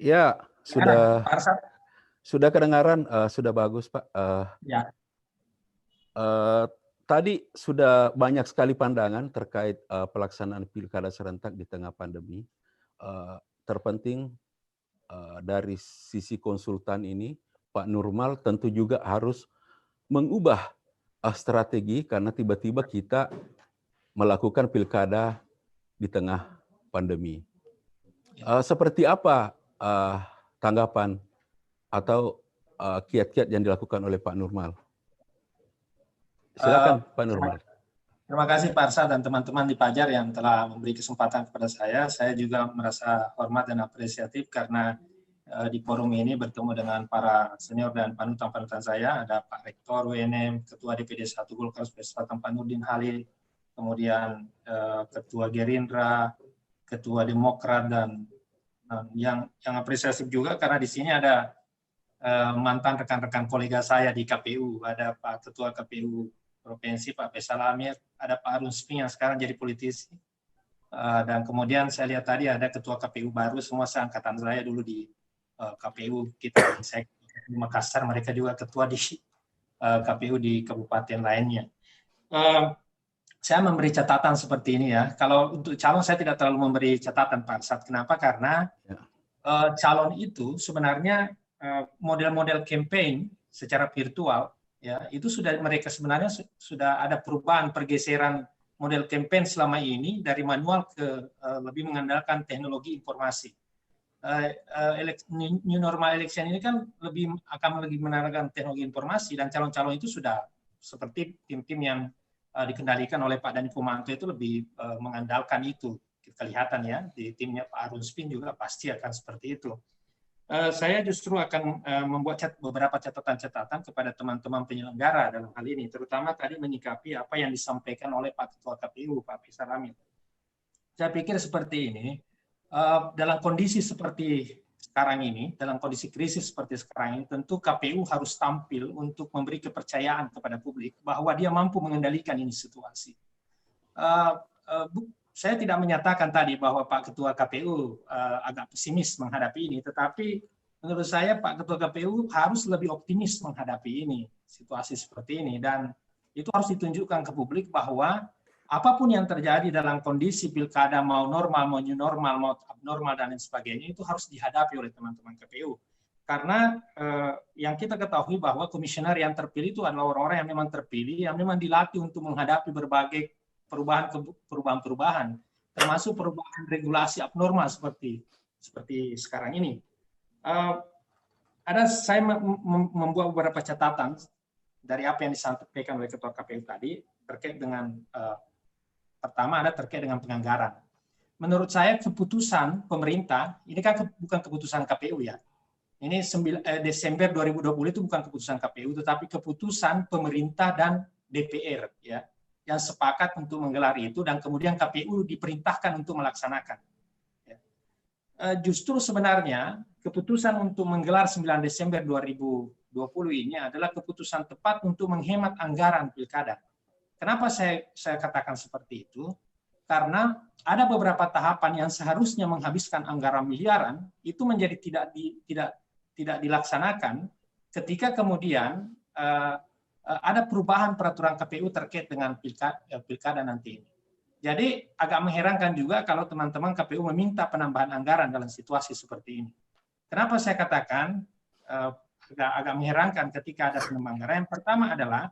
Ya, sudah kedengaran, sudah bagus, Pak. Ya. Tadi sudah banyak sekali pandangan terkait pelaksanaan pilkada serentak di tengah pandemi. Terpenting dari sisi konsultan ini, Pak Nurmal tentu juga harus mengubah strategi karena tiba-tiba kita melakukan pilkada di tengah pandemi. Seperti apa tanggapan atau kiat-kiat yang dilakukan oleh Pak Nurmal? Silakan Pak Nurmal. Terima kasih Pak Arsad dan teman-teman di Pajar yang telah memberi kesempatan kepada saya. Saya juga merasa hormat dan apresiatif karena di forum ini bertemu dengan para senior dan panutan-panutan saya. Ada Pak Rektor UNM, Ketua DPD 1 Golkar Sulawesi Selatan Pak Nurdin Halil, kemudian Ketua Gerindra, Ketua Demokrat, dan yang apresiatif juga karena di sini ada mantan rekan-rekan kolega saya di KPU. Ada Pak Ketua KPU Provinsi Pak Faisal Amir, ada Pak Arun Sping yang sekarang jadi politisi, dan kemudian saya lihat tadi ada Ketua KPU baru, semua seangkatan saya dulu di KPU kita, saya di Makassar, mereka juga ketua di KPU di kabupaten lainnya. Saya memberi catatan seperti ini ya, kalau untuk calon saya tidak terlalu memberi catatan Pak Arsad. Kenapa? Karena calon itu sebenarnya model-model campaign secara virtual, ya itu sudah mereka sebenarnya sudah ada perubahan pergeseran model campaign selama ini dari manual ke lebih mengandalkan teknologi informasi. New normal election ini kan akan lebih mengandalkan teknologi informasi, dan calon-calon itu sudah seperti tim-tim yang dikendalikan oleh Pak Dani Pomanto itu lebih mengandalkan itu. Kelihatan ya di timnya Pak Arun Spin juga pasti akan seperti itu. Saya justru akan membuat beberapa catatan-catatan kepada teman-teman penyelenggara dalam hal ini, terutama tadi menyikapi apa yang disampaikan oleh Pak Ketua KPU, Pak Faisal Amir. Saya pikir seperti ini, dalam kondisi seperti sekarang ini, dalam kondisi krisis seperti sekarang ini, tentu KPU harus tampil untuk memberi kepercayaan kepada publik bahwa dia mampu mengendalikan ini situasi. Saya tidak menyatakan tadi bahwa Pak Ketua KPU agak pesimis menghadapi ini, tetapi menurut saya Pak Ketua KPU harus lebih optimis menghadapi ini, situasi seperti ini, dan itu harus ditunjukkan ke publik bahwa apapun yang terjadi dalam kondisi pilkada, mau normal, mau new normal, mau abnormal, dan lain sebagainya, itu harus dihadapi oleh teman-teman KPU. Karena yang kita ketahui bahwa komisioner yang terpilih itu adalah orang-orang yang memang terpilih, yang memang dilatih untuk menghadapi berbagai perubahan-perubahan, termasuk perubahan regulasi abnormal seperti sekarang ini. Saya membuat beberapa catatan dari apa yang disampaikan oleh Ketua KPU tadi terkait dengan pertama ada terkait dengan penganggaran. Menurut saya keputusan pemerintah ini kan bukan keputusan KPU ya. Ini Desember 2020 itu bukan keputusan KPU, tetapi keputusan pemerintah dan DPR ya, yang sepakat untuk menggelar itu, dan kemudian KPU diperintahkan untuk melaksanakan. Justru sebenarnya keputusan untuk menggelar 9 Desember 2020 ini adalah keputusan tepat untuk menghemat anggaran pilkada. Kenapa saya katakan seperti itu? Karena ada beberapa tahapan yang seharusnya menghabiskan anggaran miliaran itu menjadi tidak dilaksanakan ketika kemudian ada perubahan peraturan KPU terkait dengan pilkada nanti ini. Jadi agak mengherankan juga kalau teman-teman KPU meminta penambahan anggaran dalam situasi seperti ini. Kenapa saya katakan agak mengherankan ketika ada penambahan anggaran? Yang pertama adalah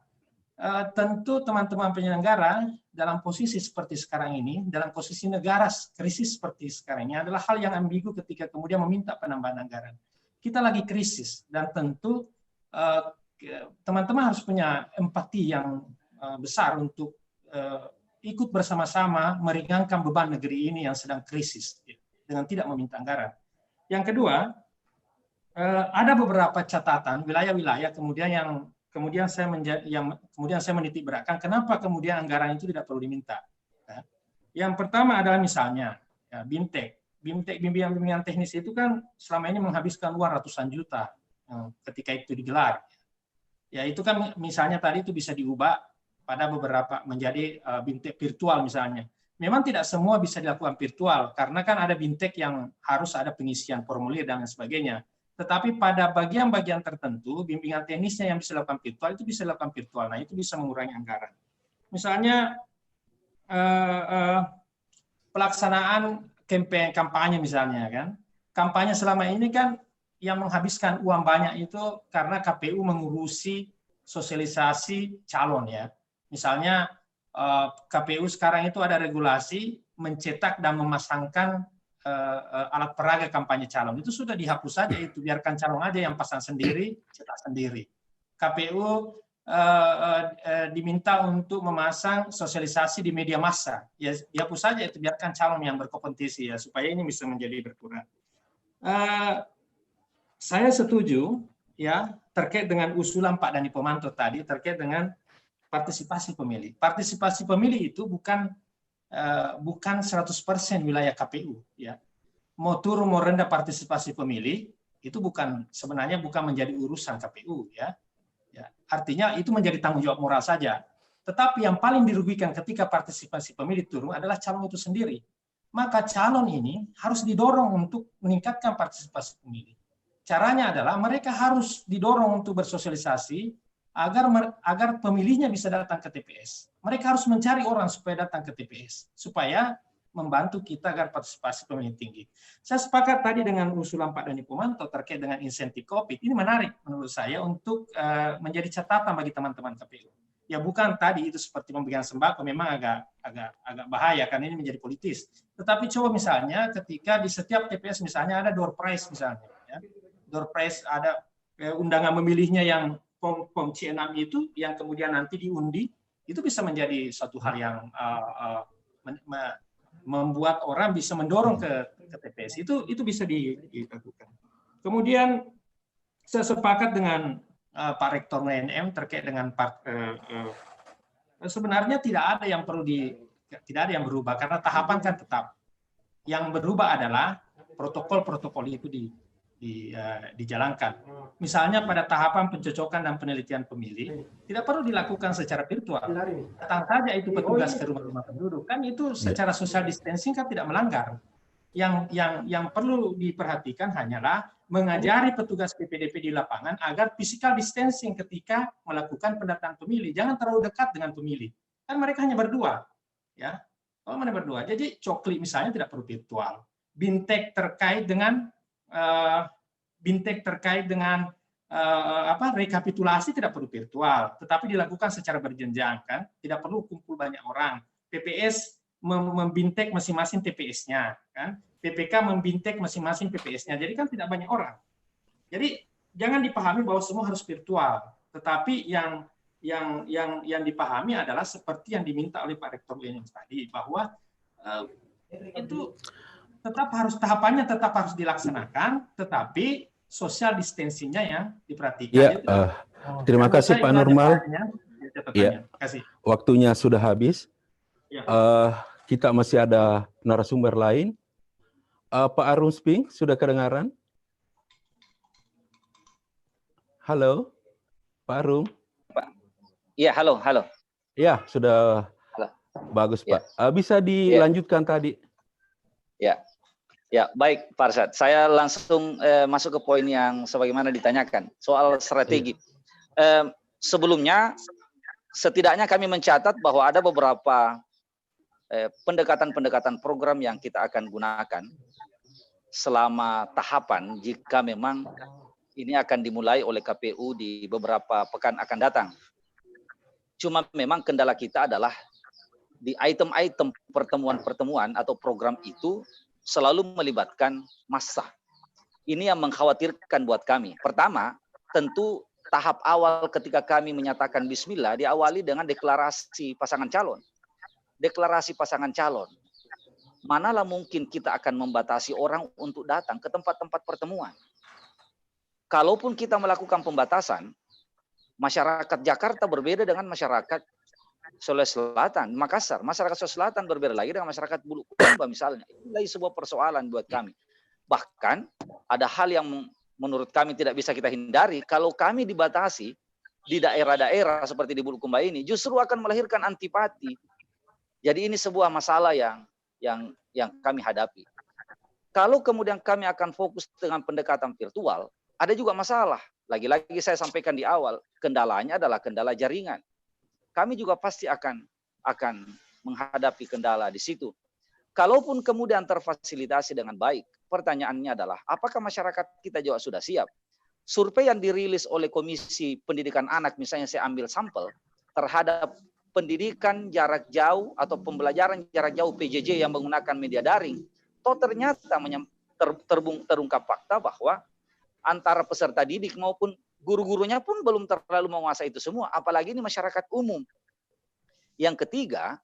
tentu teman-teman penyelenggara dalam posisi seperti sekarang ini, dalam posisi negara krisis seperti sekarang ini adalah hal yang ambigu ketika kemudian meminta penambahan anggaran. Kita lagi krisis dan tentu teman-teman harus punya empati yang besar untuk ikut bersama-sama meringankan beban negeri ini yang sedang krisis dengan tidak meminta anggaran. Yang kedua, ada beberapa catatan wilayah-wilayah kemudian saya menitik beratkan kenapa kemudian anggaran itu tidak perlu diminta. Ya. Yang pertama adalah misalnya ya, bimbingan teknis itu kan selama ini menghabiskan uang ratusan juta ketika itu digelar. Ya itu kan misalnya tadi itu bisa diubah pada beberapa menjadi BIMTEK virtual misalnya. Memang tidak semua bisa dilakukan virtual karena kan ada BIMTEK yang harus ada pengisian formulir dan sebagainya. Tetapi pada bagian-bagian tertentu bimbingan teknisnya yang bisa dilakukan virtual itu bisa dilakukan virtual. Nah itu bisa mengurangi anggaran. Misalnya pelaksanaan kampanye misalnya kan. Kampanye selama ini kan yang menghabiskan uang banyak itu karena KPU mengurusi sosialisasi calon ya. Misalnya KPU sekarang itu ada regulasi mencetak dan memasangkan alat peraga kampanye calon. Itu sudah dihapus saja itu, biarkan calon aja yang pasang sendiri, cetak sendiri. KPU diminta untuk memasang sosialisasi di media massa. Ya dihapus saja itu, biarkan calon yang berkompetisi ya, supaya ini bisa menjadi berkurang. Saya setuju ya terkait dengan usulan Pak Dhani Pomanto tadi terkait dengan partisipasi pemilih. Partisipasi pemilih itu bukan 100% wilayah KPU ya. Mau turun mau rendah partisipasi pemilih itu sebenarnya bukan menjadi urusan KPU ya. Artinya itu menjadi tanggung jawab moral saja. Tetapi yang paling dirugikan ketika partisipasi pemilih turun adalah calon itu sendiri. Maka calon ini harus didorong untuk meningkatkan partisipasi pemilih. Caranya adalah mereka harus didorong untuk bersosialisasi agar pemilihnya bisa datang ke TPS. Mereka harus mencari orang supaya datang ke TPS, supaya membantu kita agar partisipasi pemilih tinggi. Saya sepakat tadi dengan usulan Pak Dhani Pomanto terkait dengan insentif COVID. Ini menarik menurut saya untuk menjadi catatan bagi teman-teman KPU. Ya bukan tadi itu seperti pembagian sembako, memang agak bahaya karena ini menjadi politis. Tetapi coba misalnya ketika di setiap TPS misalnya ada door prize misalnya. Ya. Door prize ada undangan memilihnya yang form C6 itu yang kemudian nanti diundi, itu bisa menjadi suatu hal yang membuat orang bisa mendorong ke TPS. Itu bisa dilakukan. Kemudian saya sepakat dengan Pak Rektor UNM terkait dengan sebenarnya tidak ada yang berubah karena tahapan kan tetap. Yang berubah adalah protokol-protokol itu dijalankan. Misalnya pada tahapan pencocokan dan penelitian pemilih tidak perlu dilakukan secara virtual. Datang saja itu petugas ke rumah-rumah penduduk. Kan itu secara social distancing kan tidak melanggar. Yang perlu diperhatikan hanyalah mengajari petugas PPDP di lapangan agar physical distancing ketika melakukan pendataan pemilih. Jangan terlalu dekat dengan pemilih. Kan mereka hanya berdua. Ya. Kalau mereka berdua. Jadi cokli misalnya tidak perlu virtual. BIMTEK terkait dengan rekapitulasi tidak perlu virtual, tetapi dilakukan secara berjenjang kan, tidak perlu kumpul banyak orang. PPS membintek masing-masing TPS-nya kan, PPK membintek masing-masing PPS-nya, jadi kan tidak banyak orang. Jadi jangan dipahami bahwa semua harus virtual, tetapi yang dipahami adalah seperti yang diminta oleh Pak Rektor UNM tadi, bahwa itu tahapannya tetap harus dilaksanakan, tetapi social distancing-nya yang diperhatikan. Ya, terima kasih Pak Nurmal. Ya, waktunya sudah habis. Ya. Kita masih ada narasumber lain. Pak Arum Sping, sudah kedengaran? Halo, Pak Arum. Iya, halo. Ya, sudah halo. Bagus Pak. Ya. Bisa dilanjutkan tadi? Ya, baik Pak Arsyad. Saya langsung masuk ke poin yang sebagaimana ditanyakan soal strategi. Sebelumnya, setidaknya kami mencatat bahwa ada beberapa pendekatan-pendekatan program yang kita akan gunakan selama tahapan jika memang ini akan dimulai oleh KPU di beberapa pekan akan datang. Cuma memang kendala kita adalah di item-item pertemuan-pertemuan atau program itu selalu melibatkan massa. Ini yang mengkhawatirkan buat kami. Pertama, tentu tahap awal ketika kami menyatakan bismillah diawali dengan deklarasi pasangan calon. Deklarasi pasangan calon. Manalah mungkin kita akan membatasi orang untuk datang ke tempat-tempat pertemuan. kalaupun kita melakukan pembatasan, masyarakat Jakarta berbeda dengan masyarakat Sulawesi Selatan, Makassar. Masyarakat Sulawesi Selatan berbeda lagi dengan masyarakat Bulukumba misalnya. Ini lagi sebuah persoalan buat kami. Bahkan ada hal yang menurut kami tidak bisa kita hindari. Kalau kami dibatasi di daerah-daerah seperti di Bulukumba ini, justru akan melahirkan antipati. Jadi ini sebuah masalah yang kami hadapi. Kalau kemudian kami akan fokus dengan pendekatan virtual, ada juga masalah. Lagi-lagi saya sampaikan di awal, kendalanya adalah kendala jaringan. Kami juga pasti akan menghadapi kendala di situ. Kalaupun kemudian terfasilitasi dengan baik, pertanyaannya adalah apakah masyarakat kita juga sudah siap? Survei yang dirilis oleh Komisi Pendidikan Anak, misalnya saya ambil sampel, terhadap pendidikan jarak jauh atau pembelajaran jarak jauh PJJ yang menggunakan media daring, ternyata terungkap fakta bahwa antara peserta didik maupun guru-gurunya pun belum terlalu menguasai itu semua, apalagi ini masyarakat umum. Yang ketiga,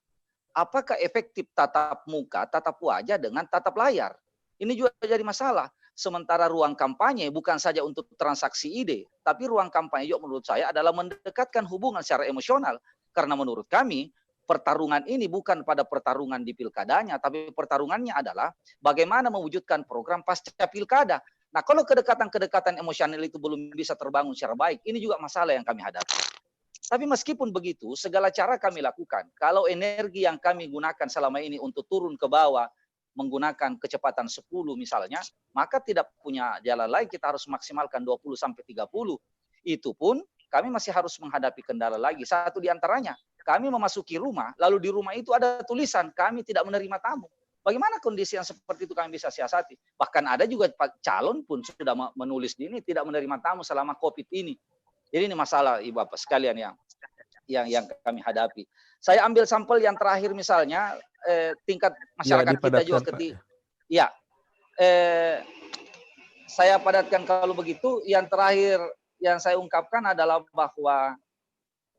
apakah efektif tatap muka, tatap wajah dengan tatap layar? Ini juga jadi masalah. Sementara ruang kampanye bukan saja untuk transaksi ide, tapi ruang kampanye juga menurut saya adalah mendekatkan hubungan secara emosional. Karena menurut kami, pertarungan ini bukan pada pertarungan di pilkadanya, tapi pertarungannya adalah bagaimana mewujudkan program pasca pilkada. Nah, kalau kedekatan-kedekatan emosional itu belum bisa terbangun secara baik, ini juga masalah yang kami hadapi. Tapi meskipun begitu, segala cara kami lakukan. Kalau energi yang kami gunakan selama ini untuk turun ke bawah, menggunakan kecepatan 10 misalnya, maka tidak punya jalan lain, kita harus maksimalkan 20-30. Itu pun kami masih harus menghadapi kendala lagi. Satu di antaranya, kami memasuki rumah, lalu di rumah itu ada tulisan, kami tidak menerima tamu. Bagaimana kondisi yang seperti itu kami bisa siasati? Bahkan ada juga calon pun sudah menulis di ini tidak menerima tamu selama COVID ini. Jadi ini masalah Ibu Bapak sekalian yang kami hadapi. Saya ambil sampel yang terakhir misalnya tingkat masyarakat kita juga saya padatkan kalau begitu. Yang terakhir yang saya ungkapkan adalah bahwa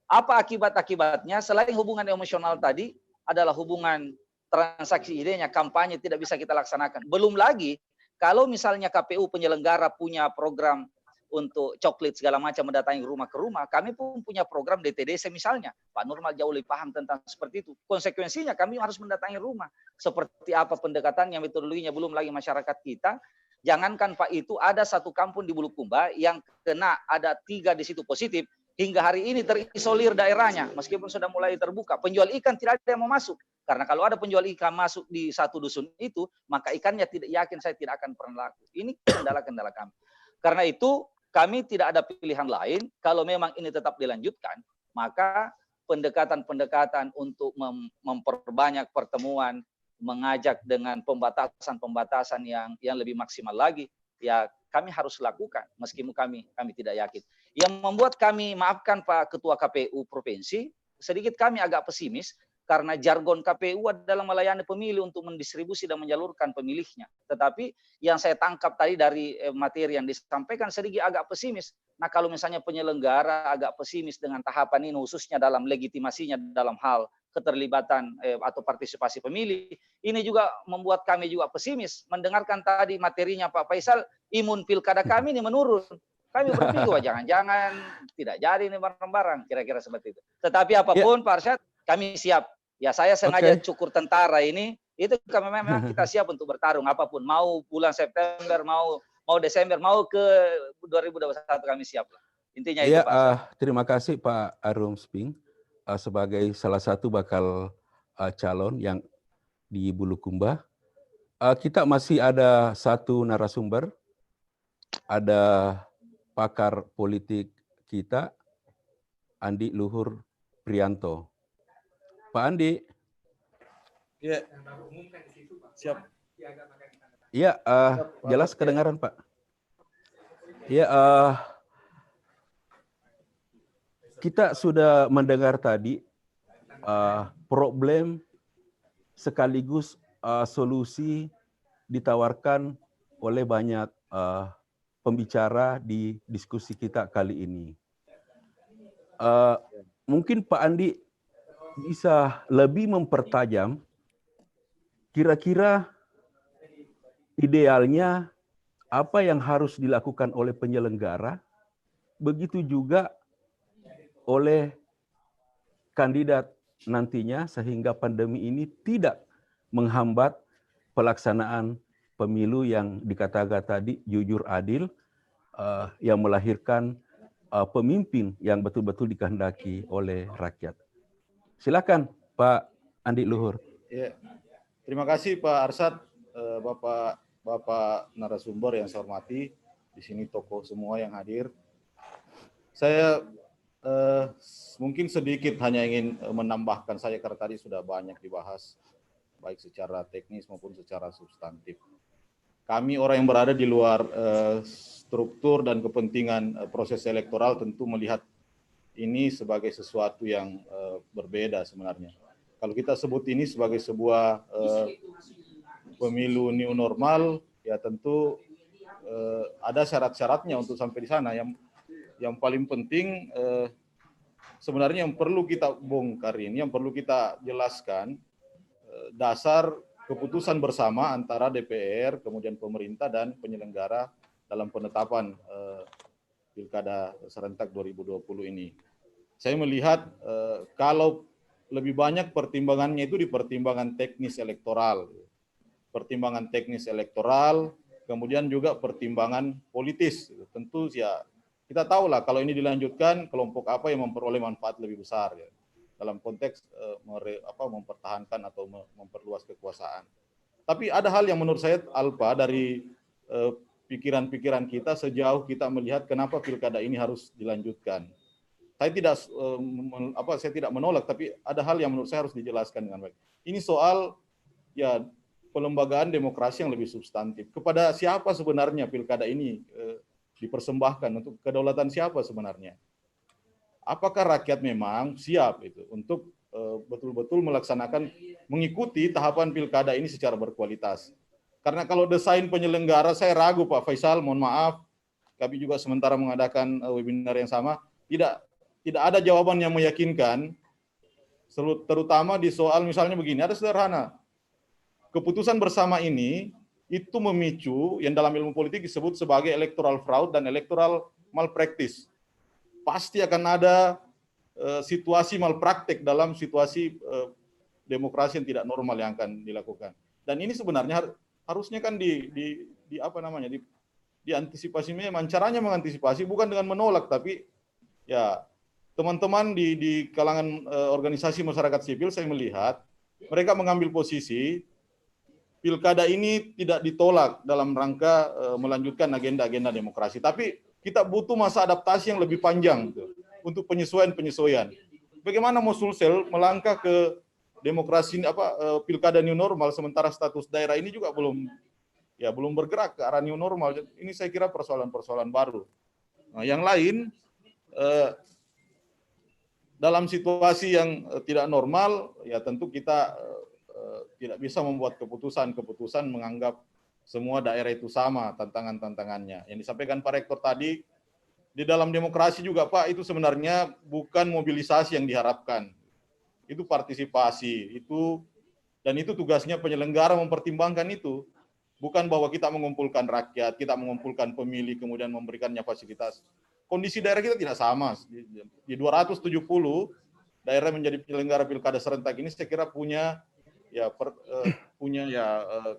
apa akibat-akibatnya selain hubungan emosional tadi adalah hubungan transaksi idenya, kampanye tidak bisa kita laksanakan. Belum lagi kalau misalnya KPU penyelenggara punya program untuk coklit segala macam mendatangi rumah ke rumah, kami pun punya program DTDC misalnya. Pak Nurmal jauh lebih paham tentang seperti itu. Konsekuensinya kami harus mendatangi rumah. Seperti apa pendekatannya, metodologinya, belum lagi masyarakat kita. Jangankan Pak itu, ada satu kampung di Bulukumba yang kena, ada 3 di situ positif. Hingga hari ini terisolir daerahnya, meskipun sudah mulai terbuka. Penjual ikan tidak ada yang mau masuk. Karena kalau ada penjual ikan masuk di satu dusun itu, maka ikannya tidak yakin saya tidak akan pernah laku. Ini kendala-kendala kami. Karena itu, kami tidak ada pilihan lain. Kalau memang ini tetap dilanjutkan, maka pendekatan-pendekatan untuk memperbanyak pertemuan, mengajak dengan pembatasan-pembatasan yang lebih maksimal lagi, ya kami harus lakukan, meskipun kami tidak yakin. Yang membuat kami, maafkan Pak Ketua KPU Provinsi, sedikit kami agak pesimis, karena jargon KPU adalah melayani pemilih untuk mendistribusi dan menyalurkan pemilihnya. Tetapi yang saya tangkap tadi dari materi yang disampaikan sedikit agak pesimis. Nah, kalau misalnya penyelenggara agak pesimis dengan tahapan ini, khususnya dalam legitimasinya dalam hal keterlibatan atau partisipasi pemilih, ini juga membuat kami juga pesimis. Mendengarkan tadi materinya Pak Faisal, imun pilkada kami ini menurun. Kami berpikir, wah jangan-jangan tidak jadi ini barang-barang, kira-kira seperti itu. Tetapi apapun Pak Arsyad, kami siap. Ya saya sengaja cukur tentara ini, itu kami memang kita siap untuk bertarung apapun. Mau bulan September, mau Desember, mau ke 2021 kami siap. Intinya itu Pak. Terima kasih Pak Arum Sping sebagai salah satu bakal calon yang di Bulukumba. Kita masih ada satu narasumber, ada pakar politik kita, Andi Luhur Prianto. Pak Andi. Ya. Siap. Iya, jelas kedengaran Pak. Iya, kita sudah mendengar tadi problem sekaligus solusi ditawarkan oleh banyak pembicara di diskusi kita kali ini. Mungkin Pak Andi bisa lebih mempertajam kira-kira idealnya apa yang harus dilakukan oleh penyelenggara, begitu juga oleh kandidat nantinya, sehingga pandemi ini tidak menghambat pelaksanaan pemilu yang dikatakan tadi jujur adil, yang melahirkan pemimpin yang betul-betul dikehendaki oleh rakyat. Silakan Pak Andi Luhur. Ya. Terima kasih Pak Arsad, Bapak narasumber yang saya hormati, di sini tokoh semua yang hadir. Saya mungkin sedikit hanya ingin menambahkan saja karena tadi sudah banyak dibahas, baik secara teknis maupun secara substantif. Kami orang yang berada di luar struktur dan kepentingan proses elektoral tentu melihat ini sebagai sesuatu yang berbeda sebenarnya. Kalau kita sebut ini sebagai sebuah pemilu new normal, ya tentu ada syarat-syaratnya untuk sampai di sana. Yang paling penting sebenarnya yang perlu kita bongkar ini, yang perlu kita jelaskan, dasar keputusan bersama antara DPR, kemudian pemerintah dan penyelenggara dalam penetapan Pilkada serentak 2020 ini. Saya melihat kalau lebih banyak pertimbangannya itu di pertimbangan teknis elektoral. Pertimbangan teknis elektoral, kemudian juga pertimbangan politis. Tentu ya kita tahu lah kalau ini dilanjutkan kelompok apa yang memperoleh manfaat lebih besar ya, dalam konteks mempertahankan atau memperluas kekuasaan. Tapi ada hal yang menurut saya alpa dari pikiran-pikiran kita sejauh kita melihat kenapa pilkada ini harus dilanjutkan. Saya tidak menolak, tapi ada hal yang menurut saya harus dijelaskan dengan baik. Ini soal ya pelembagaan demokrasi yang lebih substantif. Kepada siapa sebenarnya pilkada ini dipersembahkan, untuk kedaulatan siapa sebenarnya? Apakah rakyat memang siap itu untuk betul-betul melaksanakan, mengikuti tahapan pilkada ini secara berkualitas? Karena kalau desain penyelenggara, saya ragu Pak Faisal, mohon maaf, kami juga sementara mengadakan webinar yang sama, tidak ada jawaban yang meyakinkan, terutama di soal misalnya begini, ada sederhana, keputusan bersama ini itu memicu yang dalam ilmu politik disebut sebagai electoral fraud dan electoral malpractice. Pasti akan ada situasi malpraktek dalam situasi demokrasi yang tidak normal yang akan dilakukan. Dan ini sebenarnya harusnya kan diantisipasi. Memang caranya mengantisipasi bukan dengan menolak, tapi ya teman-teman di kalangan organisasi masyarakat sipil saya melihat mereka mengambil posisi pilkada ini tidak ditolak dalam rangka melanjutkan agenda-agenda demokrasi, tapi kita butuh masa adaptasi yang lebih panjang untuk penyesuaian. Bagaimana mau Sulsel melangkah ke demokrasi pilkada new normal sementara status daerah ini juga belum bergerak ke arah new normal. Ini saya kira persoalan-persoalan baru. Nah, yang lain dalam situasi yang tidak normal ya tentu kita tidak bisa membuat keputusan menganggap semua daerah itu sama tantangannya. Yang disampaikan Pak Rektor tadi, di dalam demokrasi juga Pak, itu sebenarnya bukan mobilisasi yang diharapkan. Itu partisipasi, dan itu tugasnya penyelenggara mempertimbangkan itu. Bukan bahwa kita mengumpulkan rakyat, kita mengumpulkan pemilih, kemudian memberikannya fasilitas. Kondisi daerah kita tidak sama. Di 270 daerah menjadi penyelenggara pilkada serentak ini saya kira punya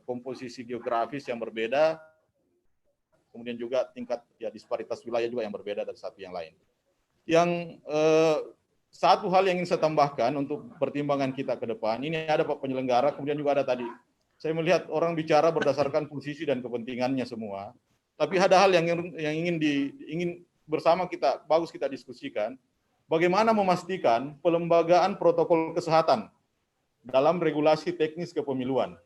komposisi geografis yang berbeda, kemudian juga tingkat disparitas wilayah juga yang berbeda dari satu yang lain. Yang satu hal yang ingin saya tambahkan untuk pertimbangan kita ke depan, ini ada Pak penyelenggara, kemudian juga ada tadi, saya melihat orang bicara berdasarkan posisi dan kepentingannya semua, tapi ada hal yang ingin bersama kita, bagus kita diskusikan, bagaimana memastikan pelembagaan protokol kesehatan dalam regulasi teknis kepemiluan.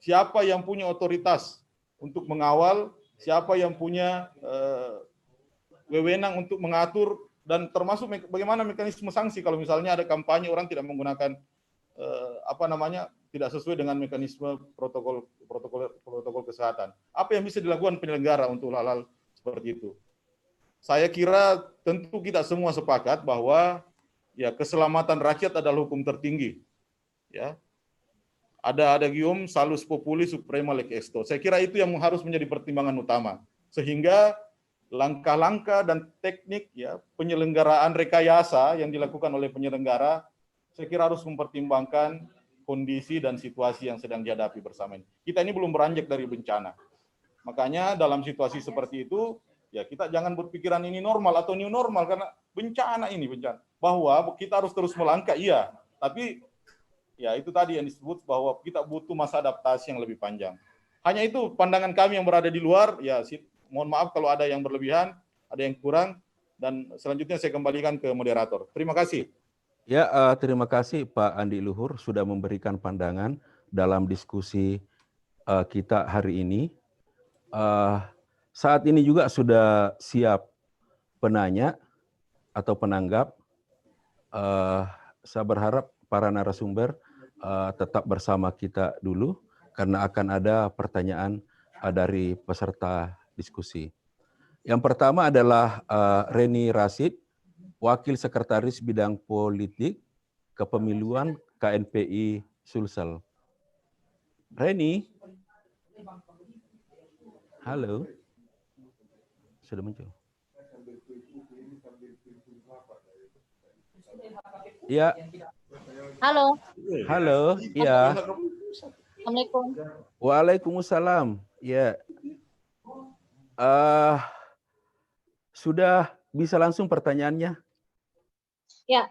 Siapa yang punya otoritas untuk mengawal, siapa yang punya wewenang untuk mengatur, dan termasuk bagaimana mekanisme sanksi kalau misalnya ada kampanye orang tidak menggunakan tidak sesuai dengan mekanisme protokol kesehatan. Apa yang bisa dilakukan penyelenggara untuk hal-hal seperti itu? Saya kira tentu kita semua sepakat bahwa ya keselamatan rakyat adalah hukum tertinggi. Ya, ada gium salus populi suprema lec esto. Saya kira itu yang harus menjadi pertimbangan utama. Sehingga langkah-langkah dan teknik ya penyelenggaraan rekayasa yang dilakukan oleh penyelenggara, saya kira harus mempertimbangkan kondisi dan situasi yang sedang dihadapi bersama ini. Kita ini belum beranjak dari bencana. Makanya dalam situasi seperti itu, ya kita jangan berpikiran ini normal atau new normal, karena bencana ini bencana. Bahwa kita harus terus melangkah, iya. Tapi ya itu tadi yang disebut bahwa kita butuh masa adaptasi yang lebih panjang. Hanya itu pandangan kami yang berada di luar, ya mohon maaf kalau ada yang berlebihan, ada yang kurang, dan selanjutnya saya kembalikan ke moderator. Terima kasih. Ya, terima kasih Pak Andi Luhur sudah memberikan pandangan dalam diskusi kita hari ini. Saat ini juga sudah siap penanya atau penanggap. Saya berharap para narasumber tetap bersama kita dulu karena akan ada pertanyaan dari peserta diskusi. Yang pertama adalah Reni Rasid, Wakil Sekretaris Bidang Politik Kepemiluan KNPI Sulsel. Reni, halo, sudah muncul. Ya. Halo. Halo, iya. Assalamualaikum. Waalaikumsalam. Ya. Sudah bisa langsung pertanyaannya? Ya.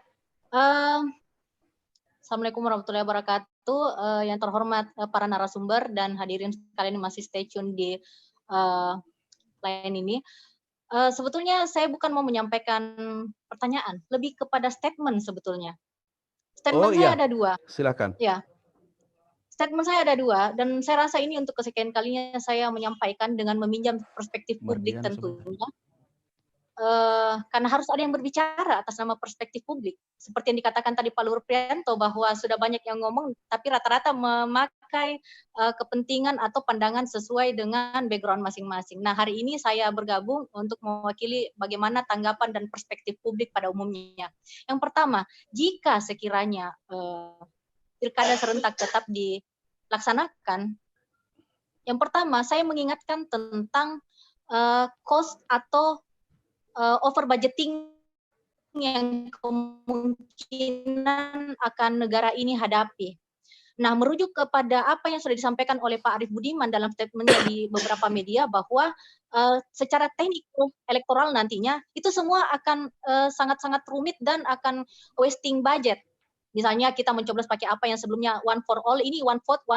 Assalamualaikum warahmatullahi wabarakatuh. Yang terhormat para narasumber dan hadirin sekalian yang masih stay tune di line ini. Sebetulnya saya bukan mau menyampaikan pertanyaan, lebih kepada statement sebetulnya. Statement saya ada dua. Silakan. Ya, statement saya ada dua, dan saya rasa ini untuk kesekian kalinya saya menyampaikan dengan meminjam perspektif publik tentunya. Karena harus ada yang berbicara atas nama perspektif publik. Seperti yang dikatakan tadi Pak Luhur Prianto bahwa sudah banyak yang ngomong, tapi rata-rata memakai kepentingan atau pandangan sesuai dengan background masing-masing. Nah, hari ini saya bergabung untuk mewakili bagaimana tanggapan dan perspektif publik pada umumnya. Yang pertama, jika sekiranya pilkada serentak tetap dilaksanakan, yang pertama saya mengingatkan tentang cost atau over budgeting yang kemungkinan akan negara ini hadapi. Nah, merujuk kepada apa yang sudah disampaikan oleh Pak Arief Budiman dalam statementnya di beberapa media bahwa secara teknik elektoral nantinya itu semua akan sangat-sangat rumit dan akan wasting budget. Misalnya kita mencoblos pakai apa yang sebelumnya one for all, ini one vote,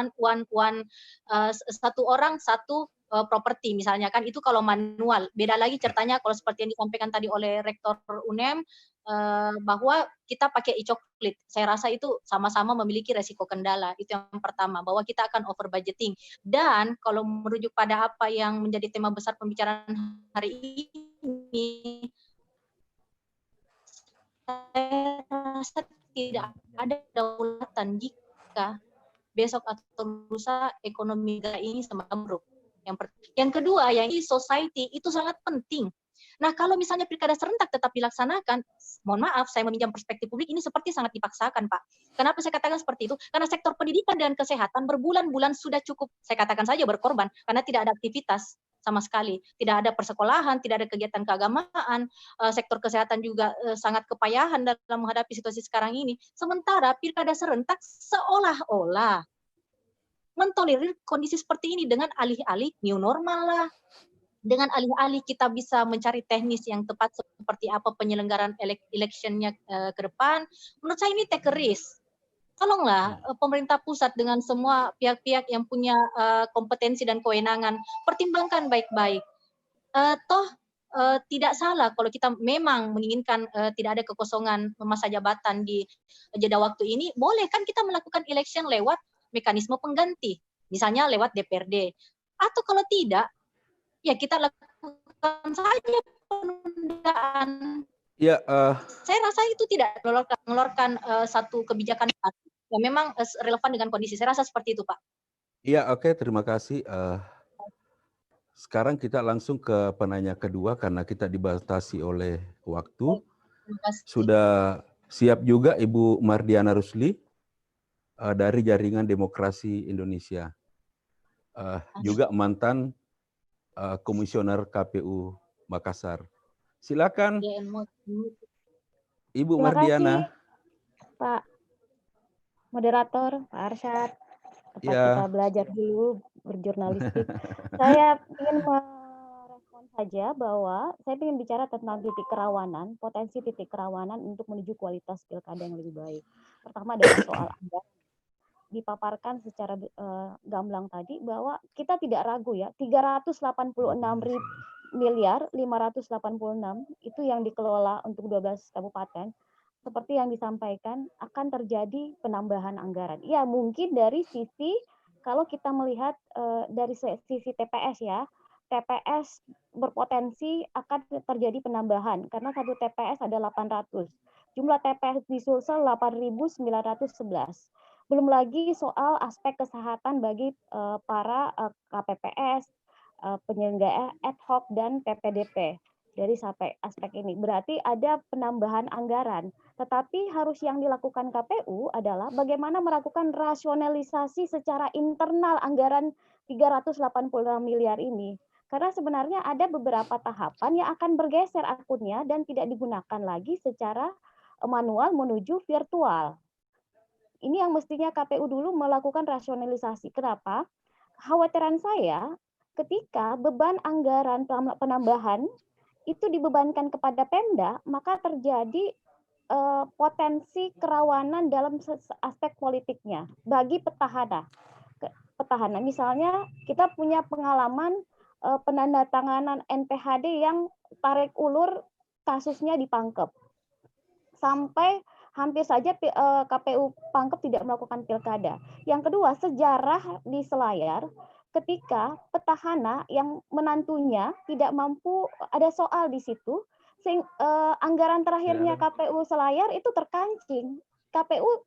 satu orang satu properti misalnya kan, itu kalau manual. Beda lagi ceritanya kalau seperti yang disampaikan tadi oleh Rektor UNEM bahwa kita pakai e-coklit. Saya rasa itu sama-sama memiliki resiko kendala. Itu yang pertama, bahwa kita akan over budgeting. Dan kalau merujuk pada apa yang menjadi tema besar pembicaraan hari ini, saya rasa tidak ada kedaulatan jika besok atau lusa ekonomi negara ini semakin buruk. Yang kedua, yang ini society itu sangat penting. Nah, kalau misalnya pilkada serentak tetap dilaksanakan, mohon maaf, saya meminjam perspektif publik, ini seperti sangat dipaksakan, Pak. Kenapa saya katakan seperti itu? Karena sektor pendidikan dan kesehatan berbulan-bulan sudah cukup, saya katakan saja berkorban, karena tidak ada aktivitas sama sekali. Tidak ada persekolahan, tidak ada kegiatan keagamaan, sektor kesehatan juga sangat kepayahan dalam menghadapi situasi sekarang ini. Sementara pilkada serentak seolah-olah mentolerir kondisi seperti ini dengan alih-alih new normal lah, dengan alih-alih kita bisa mencari teknis yang tepat seperti apa penyelenggaraan electionnya ke depan. Menurut saya ini take a risk. Tolonglah pemerintah pusat dengan semua pihak-pihak yang punya kompetensi dan kewenangan, pertimbangkan baik-baik. Tidak salah kalau kita memang menginginkan tidak ada kekosongan masa jabatan di jeda waktu ini, boleh kan kita melakukan election lewat mekanisme pengganti, misalnya lewat DPRD. Atau kalau tidak, ya kita lakukan saja penundaan. Ya, saya rasa itu tidak mengeluarkan satu kebijakan yang memang relevan dengan kondisi. Saya rasa seperti itu, Pak. Iya, oke, terima kasih. Sekarang kita langsung ke penanya kedua karena kita dibatasi oleh waktu. Sudah siap juga Ibu Mardiana Rusli? dari Jaringan Demokrasi Indonesia, juga mantan Komisioner KPU Makassar. Silakan, Ibu Terima Mardiana. kasih, Pak Moderator, Pak Arsyad. Tempat Ya. kita belajar dulu berjurnalistik. Saya ingin merespon saja bahwa saya ingin bicara tentang titik kerawanan, potensi titik kerawanan untuk menuju kualitas pilkada yang lebih baik. Pertama adalah soal anggaran. Dipaparkan secara gamblang tadi bahwa kita tidak ragu ya, 386 miliar 586 itu yang dikelola untuk 12 kabupaten. Seperti yang disampaikan akan terjadi penambahan anggaran. Ya mungkin dari sisi kalau kita melihat dari sisi TPS ya, TPS berpotensi akan terjadi penambahan karena satu TPS ada 800. Jumlah TPS di Sulsel 8.911. Belum lagi soal aspek kesehatan bagi para KPPS, penyelenggara ad hoc dan PPDP. Dari sampai aspek ini berarti ada penambahan anggaran, tetapi harus yang dilakukan KPU adalah bagaimana melakukan rasionalisasi secara internal anggaran 386 miliar ini, karena sebenarnya ada beberapa tahapan yang akan bergeser akunnya dan tidak digunakan lagi secara manual menuju virtual. Ini yang mestinya KPU dulu melakukan rasionalisasi. Kenapa? Khawatiran saya ketika beban anggaran penambahan itu dibebankan kepada Pemda, maka terjadi potensi kerawanan dalam aspek politiknya bagi petahana. Petahana, misalnya kita punya pengalaman penandatanganan NPHD yang tarik ulur kasusnya di Pangkep. Sampai hampir saja KPU Pangkep tidak melakukan pilkada. Yang kedua, sejarah di Selayar, ketika petahana yang menantunya tidak mampu, ada soal di situ, anggaran terakhirnya KPU Selayar itu terkancing. KPU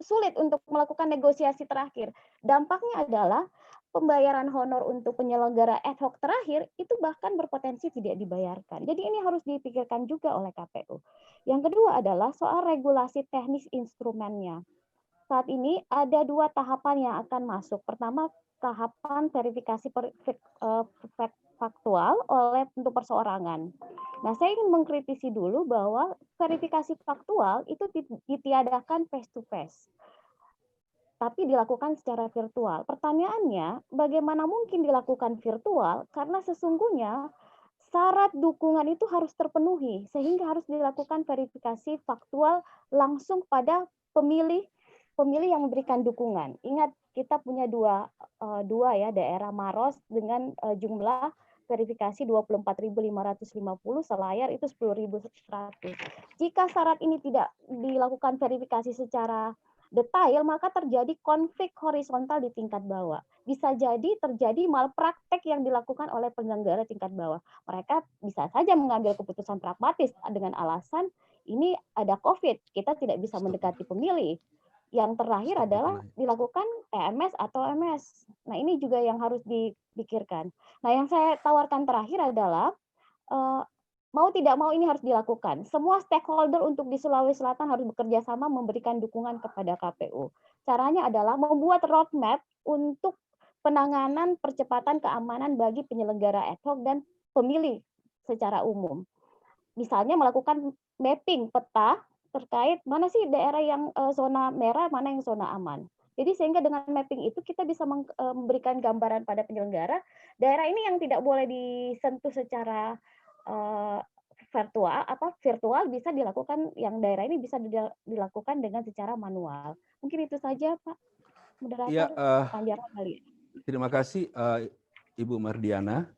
sulit untuk melakukan negosiasi terakhir. Dampaknya adalah pembayaran honor untuk penyelenggara ad hoc terakhir itu bahkan berpotensi tidak dibayarkan. Jadi ini harus dipikirkan juga oleh KPU. Yang kedua adalah soal regulasi teknis instrumennya. Saat ini ada 2 tahapan yang akan masuk. Pertama, tahapan verifikasi faktual oleh untuk perseorangan. Nah, saya ingin mengkritisi dulu bahwa verifikasi faktual itu ditiadakan face to face, tapi dilakukan secara virtual. Pertanyaannya, bagaimana mungkin dilakukan virtual? Karena sesungguhnya syarat dukungan itu harus terpenuhi, sehingga harus dilakukan verifikasi faktual langsung pada pemilih yang memberikan dukungan. Ingat, kita punya dua ya, daerah Maros dengan jumlah verifikasi 24.550, Selayar itu 10.100. Jika syarat ini tidak dilakukan verifikasi secara detail, maka terjadi konflik horizontal di tingkat bawah. Bisa jadi terjadi malpraktek yang dilakukan oleh penyelenggara tingkat bawah. Mereka bisa saja mengambil keputusan pragmatis dengan alasan ini ada COVID, kita tidak bisa mendekati pemilih. Yang terakhir adalah dilakukan TMS atau MS. Nah, ini juga yang harus dipikirkan. Nah, yang saya tawarkan terakhir adalah mau tidak mau ini harus dilakukan. Semua stakeholder untuk di Sulawesi Selatan harus bekerja sama memberikan dukungan kepada KPU. Caranya adalah membuat roadmap untuk penanganan percepatan keamanan bagi penyelenggara ad hoc dan pemilih secara umum. Misalnya melakukan mapping peta terkait mana sih daerah yang zona merah, mana yang zona aman. Jadi sehingga dengan mapping itu kita bisa memberikan gambaran pada penyelenggara, daerah ini yang tidak boleh disentuh secara virtual bisa dilakukan, yang daerah ini bisa dilakukan dengan secara manual. Mungkin itu saja, Pak Moderator. Ya, Panjang kali. Terima kasih Ibu Mardiana.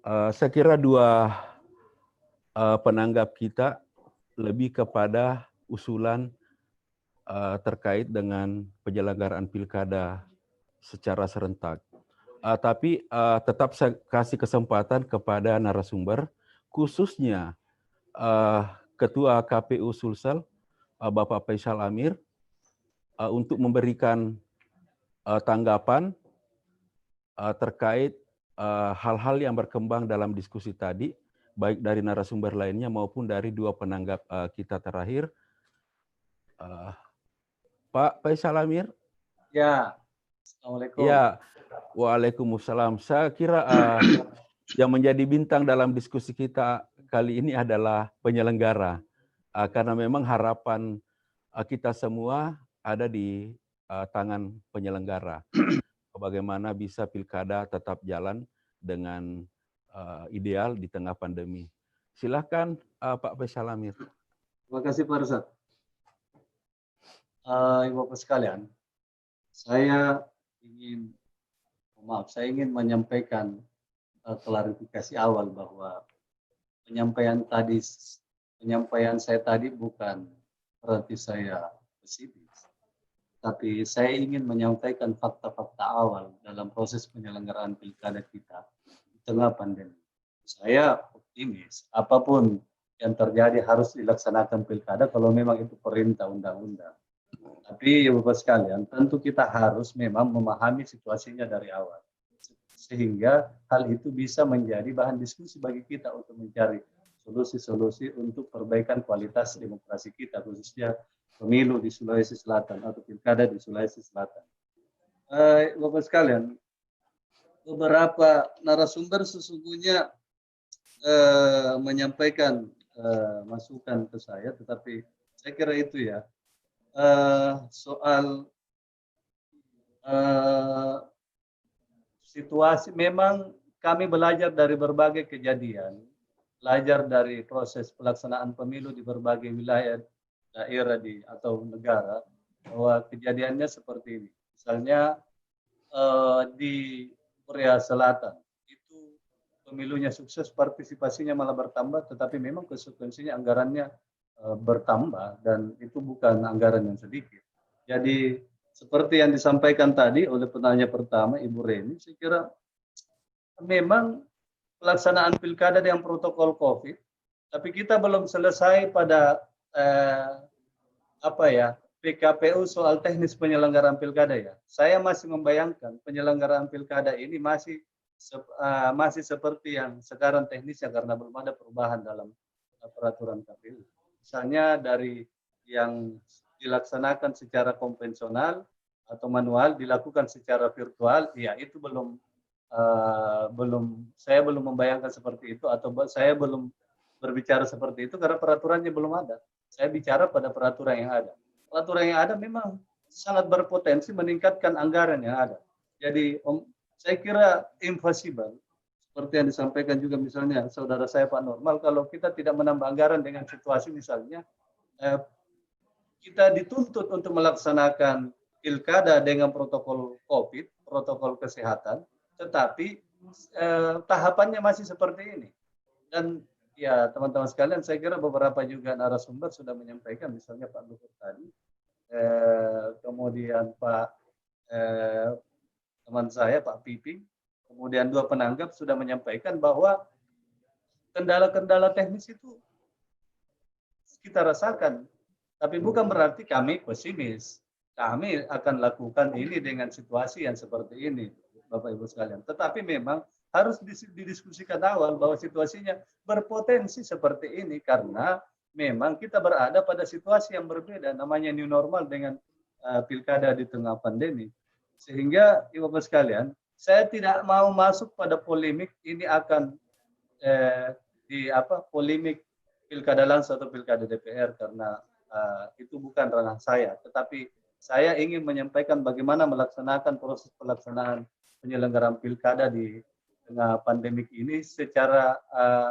Saya kira 2 penanggap kita lebih kepada usulan terkait dengan penyelenggaraan pilkada secara serentak. Tapi tetap saya kasih kesempatan kepada narasumber, khususnya Ketua KPU Sulsel, Bapak Faisal Amir, untuk memberikan tanggapan terkait hal-hal yang berkembang dalam diskusi tadi, baik dari narasumber lainnya maupun dari 2 penanggap kita terakhir. Pak Faisal Amir? Ya, Assalamualaikum. Ya, waalaikumsalam. Saya kira yang menjadi bintang dalam diskusi kita kali ini adalah penyelenggara. Karena memang harapan kita semua ada di tangan penyelenggara. Bagaimana bisa pilkada tetap jalan dengan ideal di tengah pandemi. Silahkan Pak Faisal Amir. Terima kasih Pak Arsad. Ibu Bapak sekalian, saya ingin menyampaikan klarifikasi awal bahwa penyampaian saya tadi bukan berarti saya pesimis, tapi saya ingin menyampaikan fakta-fakta awal dalam proses penyelenggaraan pilkada kita di tengah pandemi. Saya optimis, apapun yang terjadi harus dilaksanakan pilkada kalau memang itu perintah undang-undang. Tapi ya Bapak sekalian, tentu kita harus memang memahami situasinya dari awal. Sehingga hal itu bisa menjadi bahan diskusi bagi kita untuk mencari solusi-solusi untuk perbaikan kualitas demokrasi kita, khususnya pemilu di Sulawesi Selatan atau pilkada di Sulawesi Selatan. Bapak sekalian, beberapa narasumber sesungguhnya menyampaikan masukan ke saya, tetapi saya kira itu ya, soal situasi, memang kami belajar dari berbagai kejadian, belajar dari proses pelaksanaan pemilu di berbagai wilayah, daerah atau negara, bahwa kejadiannya seperti ini. Misalnya di Korea Selatan, itu pemilunya sukses, partisipasinya malah bertambah, tetapi memang konsekuensinya anggarannya bertambah, dan itu bukan anggaran yang sedikit. Jadi seperti yang disampaikan tadi oleh penanya pertama, Ibu Reni, saya kira memang pelaksanaan pilkada dengan protokol COVID, tapi kita belum selesai pada PKPU soal teknis penyelenggaraan pilkada ya. Saya masih membayangkan penyelenggaraan pilkada ini masih seperti yang sekarang teknisnya karena belum ada perubahan dalam peraturan KPU. Misalnya dari yang dilaksanakan secara konvensional atau manual dilakukan secara virtual, ya itu saya belum membayangkan seperti itu, atau saya belum berbicara seperti itu karena peraturannya belum ada. Saya bicara pada peraturan yang ada. Peraturan yang ada memang sangat berpotensi meningkatkan anggaran yang ada. Jadi saya kira impossible, seperti yang disampaikan juga misalnya saudara saya Pak Normal, kalau kita tidak menambah anggaran dengan situasi misalnya kita dituntut untuk melaksanakan pilkada dengan protokol COVID, protokol kesehatan, tetapi tahapannya masih seperti ini. Dan ya teman-teman sekalian, saya kira beberapa juga narasumber sudah menyampaikan, misalnya Pak Luhut tadi, kemudian teman saya Pak Piping, kemudian dua penanggap sudah menyampaikan bahwa kendala-kendala teknis itu kita rasakan. Tapi bukan berarti kami pesimis. Kami akan lakukan ini dengan situasi yang seperti ini, Bapak Ibu sekalian. Tetapi memang harus didiskusikan awal bahwa situasinya berpotensi seperti ini karena memang kita berada pada situasi yang berbeda, namanya new normal dengan pilkada di tengah pandemi. Sehingga Ibu Bapak sekalian, saya tidak mau masuk pada polemik ini akan polemik pilkada langsung atau pilkada DPR karena itu bukan ranah saya. Tetapi saya ingin menyampaikan bagaimana melaksanakan proses pelaksanaan penyelenggaraan pilkada di tengah pandemik ini secara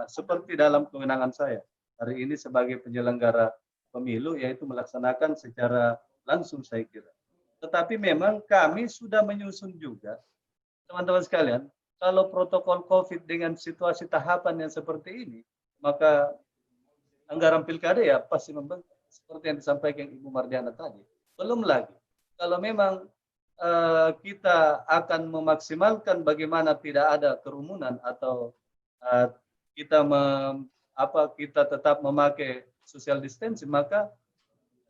seperti dalam kewenangan saya hari ini sebagai penyelenggara pemilu, yaitu melaksanakan secara langsung saya kira. Tetapi memang kami sudah menyusun juga, teman-teman sekalian, kalau protokol COVID dengan situasi tahapan yang seperti ini, maka anggaran pilkada ya pasti membengkak, seperti yang disampaikan Ibu Mardiana tadi. Belum lagi, kalau memang kita akan memaksimalkan bagaimana tidak ada kerumunan atau kita tetap memakai social distancing, maka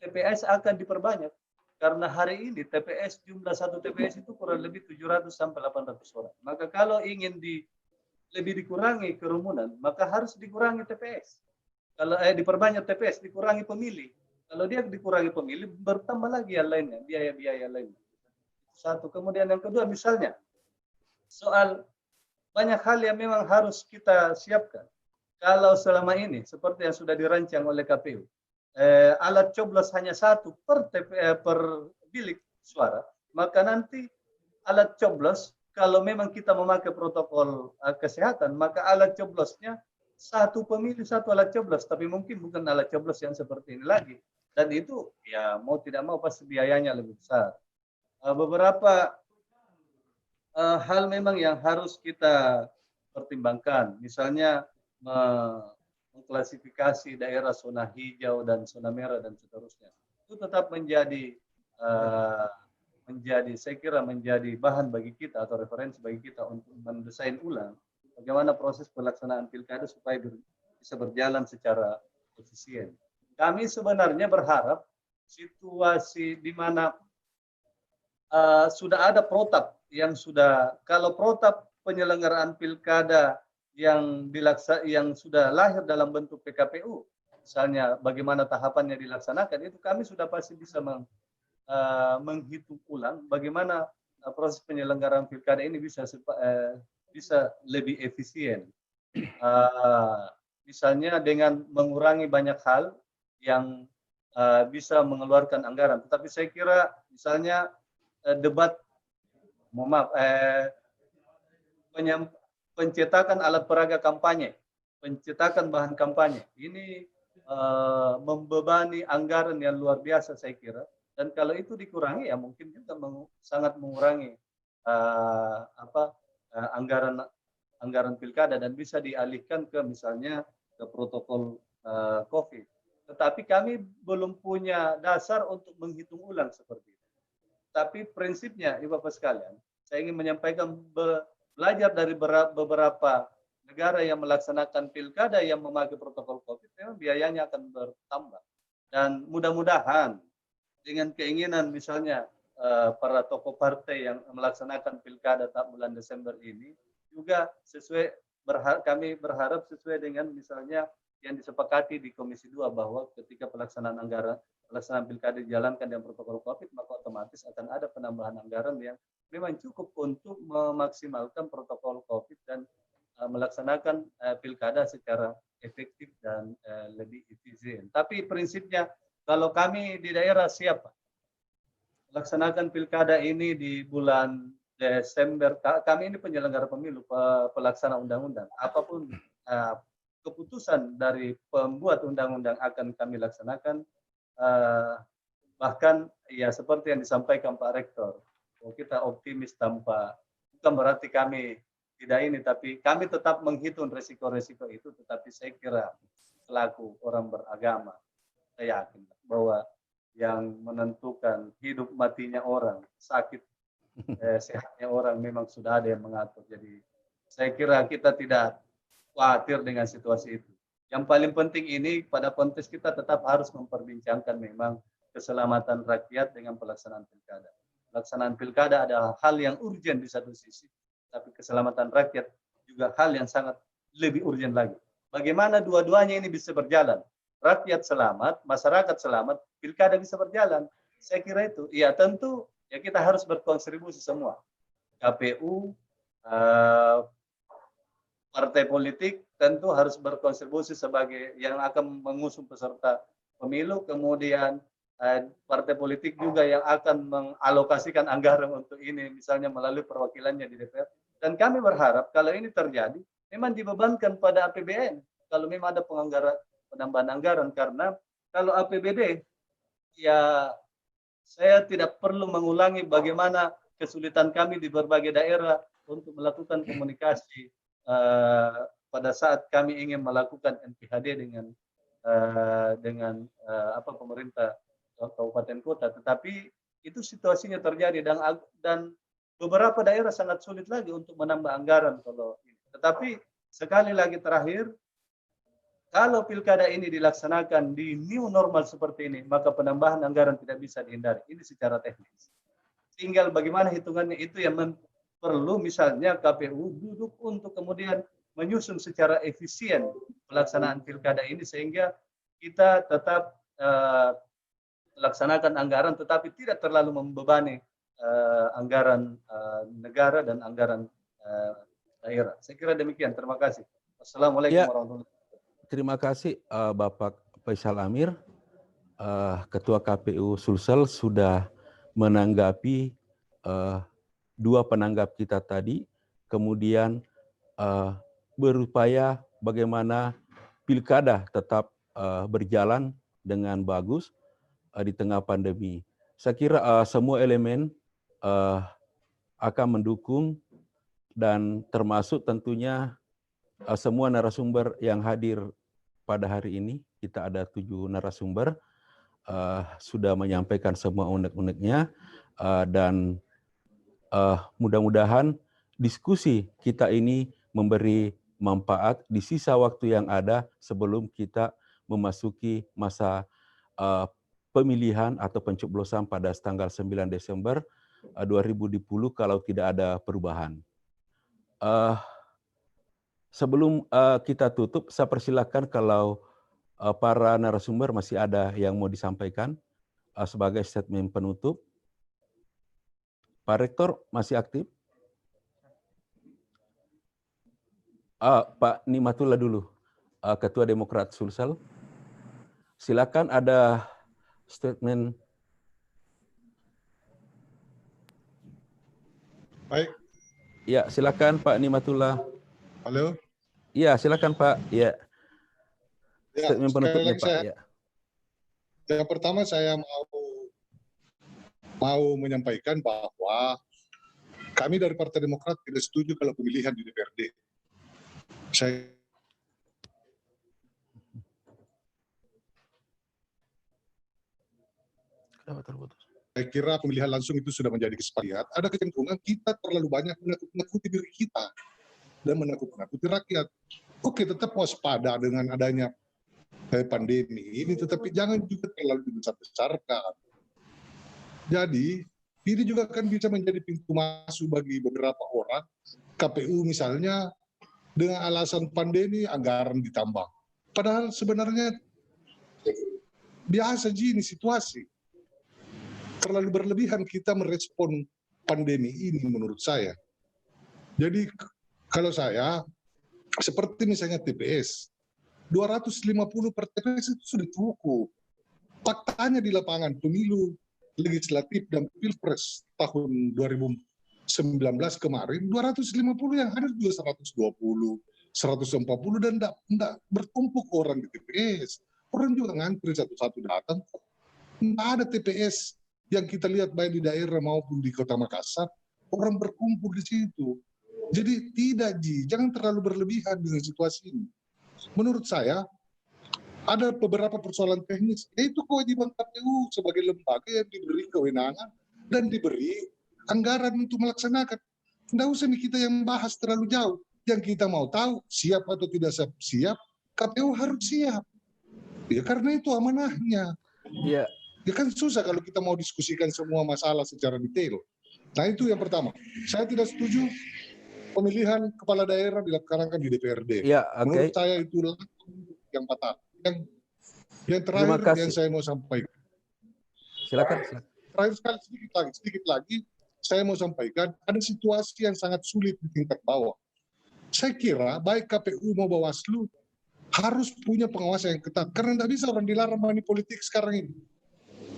TPS akan diperbanyak. Karena hari ini TPS, jumlah satu TPS itu kurang lebih 700 sampai 800 orang. Maka kalau ingin lebih dikurangi kerumunan, maka harus dikurangi TPS. Kalau diperbanyak TPS, dikurangi pemilih. Kalau dia dikurangi pemilih, bertambah lagi yang lainnya, biaya-biaya lainnya. Satu. Kemudian yang kedua, misalnya soal banyak hal yang memang harus kita siapkan. Kalau selama ini seperti yang sudah dirancang oleh KPU, alat coblos hanya satu per bilik suara, maka nanti alat coblos kalau memang kita memakai protokol kesehatan, maka alat coblosnya satu pemilih satu alat coblos, tapi mungkin bukan alat coblos yang seperti ini lagi. Dan itu ya mau tidak mau pasti biayanya lebih besar. Beberapa hal memang yang harus kita pertimbangkan, misalnya mengklasifikasi daerah zona hijau dan zona merah dan seterusnya. Itu tetap menjadi saya kira menjadi bahan bagi kita atau referensi bagi kita untuk mendesain ulang bagaimana proses pelaksanaan pilkada supaya bisa berjalan secara efisien. Kami sebenarnya berharap situasi di mana sudah ada protap yang sudah, kalau protap penyelenggaraan pilkada yang sudah lahir dalam bentuk PKPU, misalnya bagaimana tahapannya dilaksanakan, itu kami sudah pasti bisa menghitung ulang bagaimana proses penyelenggaraan pilkada ini bisa lebih efisien. Misalnya dengan mengurangi banyak hal yang bisa mengeluarkan anggaran. Tetapi saya kira misalnya debat, pencetakan alat peraga kampanye, pencetakan bahan kampanye, ini membebani anggaran yang luar biasa saya kira. Dan kalau itu dikurangi ya mungkin juga sangat mengurangi anggaran pilkada dan bisa dialihkan ke misalnya ke protokol COVID. Tetapi kami belum punya dasar untuk menghitung ulang seperti itu. Tapi prinsipnya, Ibu Bapak sekalian, saya ingin menyampaikan belajar dari beberapa negara yang melaksanakan pilkada yang memakai protokol COVID, memang biayanya akan bertambah. Dan mudah-mudahan dengan keinginan misalnya para tokoh partai yang melaksanakan pilkada bulan Desember ini juga kami berharap sesuai dengan misalnya yang disepakati di Komisi 2 bahwa ketika pelaksanaan pilkada dijalankan dengan protokol COVID, maka otomatis akan ada penambahan anggaran yang memang cukup untuk memaksimalkan protokol COVID dan melaksanakan pilkada secara efektif dan lebih efisien. Tapi prinsipnya kalau kami di daerah siapa melaksanakan pilkada ini di bulan Desember, kami ini penyelenggara pemilu, pelaksana undang-undang, apapun keputusan dari pembuat undang-undang akan kami laksanakan. Bahkan ya seperti yang disampaikan Pak Rektor, kita optimis bukan berarti kami tidak ini, tapi kami tetap menghitung resiko-resiko itu. Tetapi saya kira selaku orang beragama, saya yakin bahwa yang menentukan hidup matinya orang, sakit sehatnya orang memang sudah ada yang mengatur. Jadi saya kira kita tidak khawatir dengan situasi itu. Yang paling penting ini pada konteks kita tetap harus memperbincangkan memang keselamatan rakyat dengan pelaksanaan pilkada. Pelaksanaan pilkada adalah hal yang urgent di satu sisi, tapi keselamatan rakyat juga hal yang sangat lebih urgent lagi. Bagaimana dua-duanya ini bisa berjalan? Rakyat selamat, masyarakat selamat, pilkada bisa berjalan. Saya kira itu. Ya tentu ya kita harus berkontribusi semua. KPU, partai politik tentu harus berkontribusi sebagai yang akan mengusung peserta pemilu, kemudian partai politik juga yang akan mengalokasikan anggaran untuk ini, misalnya melalui perwakilannya di DPR. Dan kami berharap kalau ini terjadi, memang dibebankan pada APBN. Kalau memang ada penambahan anggaran, karena kalau APBD, ya saya tidak perlu mengulangi bagaimana kesulitan kami di berbagai daerah untuk melakukan komunikasi pada saat kami ingin melakukan NPHD dengan pemerintah kabupaten kota, tetapi itu situasinya terjadi dan beberapa daerah sangat sulit lagi untuk menambah anggaran kalau ini. Tetapi sekali lagi terakhir, kalau pilkada ini dilaksanakan di new normal seperti ini, maka penambahan anggaran tidak bisa dihindari. Ini secara teknis. Tinggal bagaimana hitungannya itu yang perlu misalnya KPU duduk untuk kemudian menyusun secara efisien pelaksanaan pilkada ini sehingga kita tetap melaksanakan anggaran tetapi tidak terlalu membebani anggaran negara dan anggaran daerah. Saya kira demikian. Terima kasih. Assalamualaikum warahmatullahi wabarakatuh. Terima kasih Bapak Faisal Amir. Ketua KPU Sulsel sudah menanggapi dua penanggap kita tadi, kemudian berupaya bagaimana pilkada tetap berjalan dengan bagus di tengah pandemi. Saya kira semua elemen akan mendukung dan termasuk tentunya semua narasumber yang hadir pada hari ini. Kita ada 7 narasumber, sudah menyampaikan semua unek-uneknya, dan mudah-mudahan diskusi kita ini memberi manfaat di sisa waktu yang ada sebelum kita memasuki masa pemilihan atau pencoblosan pada tanggal 9 Desember 2020 kalau tidak ada perubahan. Sebelum kita tutup, saya persilakan kalau para narasumber masih ada yang mau disampaikan sebagai statement penutup. Pak Rektor masih aktif? Pak Nimatullah dulu, Ketua Demokrat Sulsel. Silakan ada statement. Baik. Ya, silakan Pak Nimatullah. Halo. Iya, silakan Pak. Ya. Statement penutupnya Pak. Ya. Yang pertama saya mau menyampaikan bahwa kami dari Partai Demokrat tidak setuju kalau pemilihan di DPRD. Saya kira pemilihan langsung itu sudah menjadi kesepakatan. Ada kecenderungan kita terlalu banyak menakut-nakuti diri kita dan menakut-nakuti rakyat. Oke, tetap waspada dengan adanya pandemi ini, tetapi jangan juga terlalu dibesar-besarkan. Jadi, ini juga kan bisa menjadi pintu masuk bagi beberapa orang. KPU misalnya, dengan alasan pandemi, anggaran ditambah. Padahal sebenarnya biasa ini situasi. Terlalu berlebihan kita merespon pandemi ini menurut saya. Jadi kalau saya, seperti misalnya TPS, 250 per TPS itu sudah cukup. Faktanya di lapangan pemilu legislatif dan pilpres tahun 2019 kemarin, 250 yang hadir juga 120, 140 dan tidak bertumpuk orang di TPS. Orang juga ngantri satu-satu datang. Tidak ada TPS yang kita lihat baik di daerah maupun di Kota Makassar, orang berkumpul di situ. Jadi tidak, jangan terlalu berlebihan dengan situasi ini. Menurut saya, ada beberapa persoalan teknis, yaitu kewajiban KPU sebagai lembaga yang diberi kewenangan dan diberi anggaran untuk melaksanakan. Tidak usah kita yang bahas terlalu jauh. Yang kita mau tahu, siap atau tidak siap, KPU harus siap. Ya karena itu amanahnya. Ya. Ya kan susah kalau kita mau diskusikan semua masalah secara detail. Nah itu yang pertama. Saya tidak setuju pemilihan kepala daerah dilaksanakan di DPRD. Ya, okay. Menurut saya itu yang patah. Yang terakhir yang saya mau sampaikan. Silakan. Terakhir sekali sedikit lagi, saya mau sampaikan ada situasi yang sangat sulit di tingkat bawah. Saya kira baik KPU mau Bawaslu harus punya pengawasan yang ketat karena tidak bisa orang dilarang money politik sekarang ini.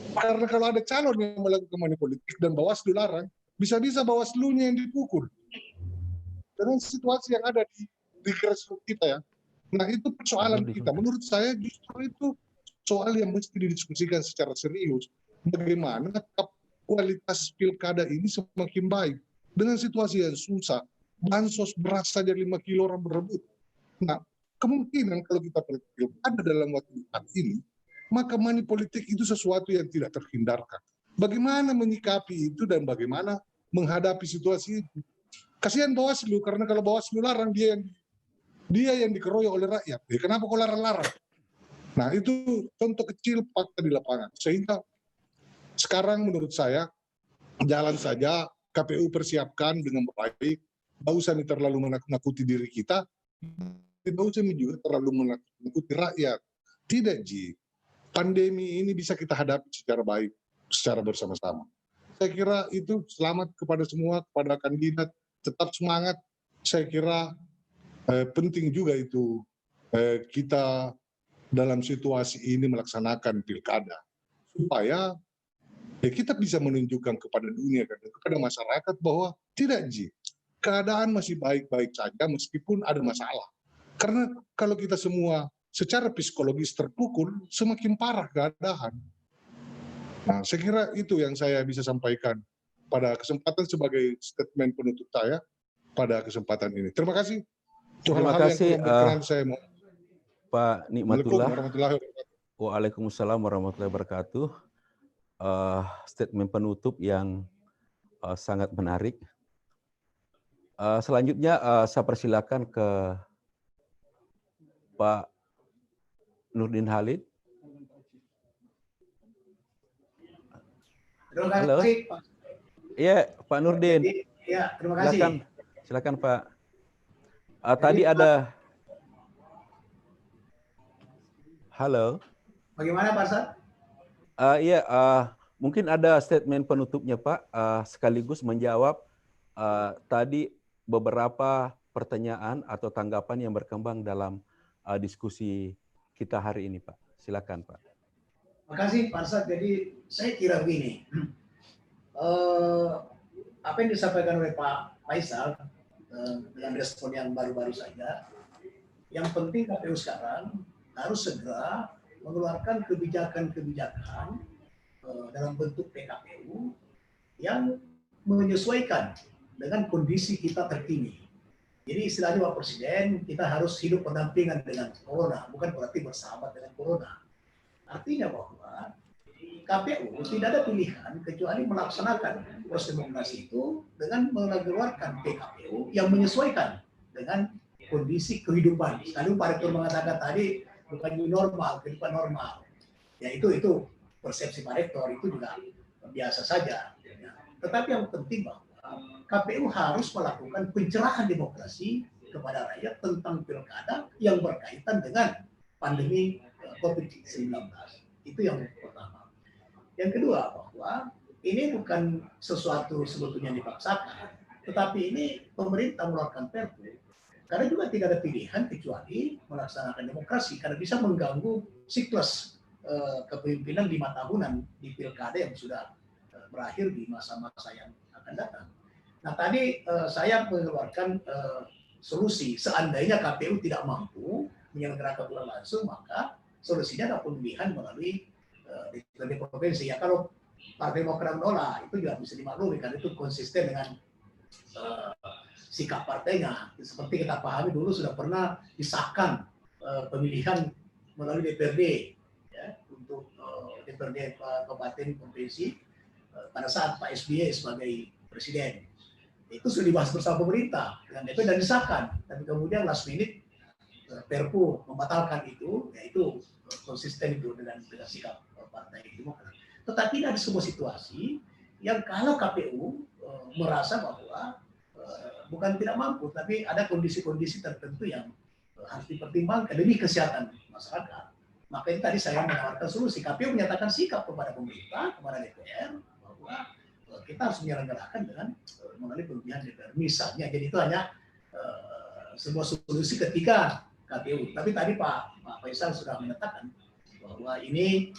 Karena kalau ada calon yang melakukan money politik dan Bawaslu larang, bisa-bisa Bawaslunya yang dipukul. Dengan situasi yang ada di grassroots kita ya. Nah itu persoalan kita. Menurut saya justru itu soal yang mesti didiskusikan secara serius. Bagaimana kualitas pilkada ini semakin baik. Dengan situasi yang susah, bansos beras saja 5 kilo orang berebut. Nah kemungkinan kalau kita pilkada dalam waktu dekat ini, maka money politik itu sesuatu yang tidak terhindarkan. Bagaimana menyikapi itu dan bagaimana menghadapi situasi itu. Kasihan Bawaslu, karena kalau Bawaslu larang, dia yang dikeroyok oleh rakyat. Kenapa kok larang-larang? Nah itu contoh kecil fakta di lapangan. Sehingga sekarang menurut saya, jalan saja KPU persiapkan dengan baik. Tidak usah terlalu menakuti diri kita. Tidak usah juga terlalu menakuti rakyat. Tidak, pandemi ini bisa kita hadapi secara baik, secara bersama-sama. Saya kira itu selamat kepada semua, kepada kandidat, tetap semangat. Saya kira penting juga itu kita dalam situasi ini melaksanakan pilkada supaya kita bisa menunjukkan kepada dunia dan kepada masyarakat bahwa tidak, Ji, keadaan masih baik-baik saja meskipun ada masalah. Karena kalau kita semua secara psikologis terpukul, semakin parah keadaan. Nah, saya kira itu yang saya bisa sampaikan pada kesempatan sebagai statement penutup saya pada kesempatan ini. Terima kasih. Terima kasih, saya mau. Pak Nikmatullah. Waalaikumsalam Waalaikumsalam warahmatullahi wabarakatuh. Statement penutup yang sangat menarik. Selanjutnya saya persilakan ke Pak Nurdin Halid. Terima Halo. kasih, Pak. Iya, Pak Nurdin. Ya, terima kasih. Silakan Pak. Tadi ada. Halo. Bagaimana Pak Arsad? Iya, mungkin ada statement penutupnya Pak, sekaligus menjawab tadi beberapa pertanyaan atau tanggapan yang berkembang dalam diskusi kita hari ini Pak. Silakan Pak. Terima kasih Pak Arsad. Jadi saya kira begini, apa yang disampaikan oleh Pak Faisal dengan respon yang baru-baru saja, yang penting KPU sekarang harus segera mengeluarkan kebijakan-kebijakan dalam bentuk PKPU yang menyesuaikan dengan kondisi kita terkini. Jadi istilahnya Pak Presiden, kita harus hidup berdampingan dengan corona, bukan berarti bersahabat dengan corona. Artinya bahwa KPU tidak ada pilihan kecuali melaksanakan proses demokrasi itu dengan mengeluarkan PKPU yang menyesuaikan dengan kondisi kehidupan. Tadi Pak Rektor mengatakan tadi bukan new normal, kehidupan normal. Ya itu persepsi Pak Rektor itu juga biasa saja. Tetapi yang penting bahwa KPU harus melakukan pencerahan demokrasi kepada rakyat tentang pilkada yang berkaitan dengan pandemi COVID-19. Itu yang pertama. Yang kedua bahwa ini bukan sesuatu sebetulnya dipaksakan, tetapi ini pemerintah mengeluarkan Perpu karena juga tidak ada pilihan kecuali melaksanakan demokrasi karena bisa mengganggu siklus kepemimpinan 5 tahunan di pilkada yang sudah berakhir di masa-masa yang akan datang. Nah tadi saya mengeluarkan solusi seandainya KPU tidak mampu menyelenggarakan pilihan langsung, maka solusinya ada pemilihan melalui DPRD provinsi. Ya kalau Partai Demokrat menolak itu juga bisa dimaklumi karena itu konsisten dengan sikap partainya. Seperti kita pahami dulu sudah pernah disahkan pemilihan melalui DPRD ya, untuk DPRD Kabupaten Provinsi pada saat Pak SBY sebagai presiden. Itu sudah dibahas bersama pemerintah dengan DPR dan disahkan. Tapi kemudian last minute Perpu membatalkan itu, yaitu konsisten itu dengan sikap Partai Demokrat. Tetapi ada sebuah situasi yang kalau KPU merasa bahwa bukan tidak mampu, tapi ada kondisi-kondisi tertentu yang harus dipertimbangkan demi kesehatan masyarakat. Makanya tadi saya menawarkan solusi. KPU menyatakan sikap kepada pemerintah, kepada DPR, bahwa kita harus menyelenggarakan dengan melalui pemilihan DPR. Misalnya, jadi itu hanya sebuah solusi ketika KPU. Tapi tadi Pak Faisal sudah menyatakan bahwa ini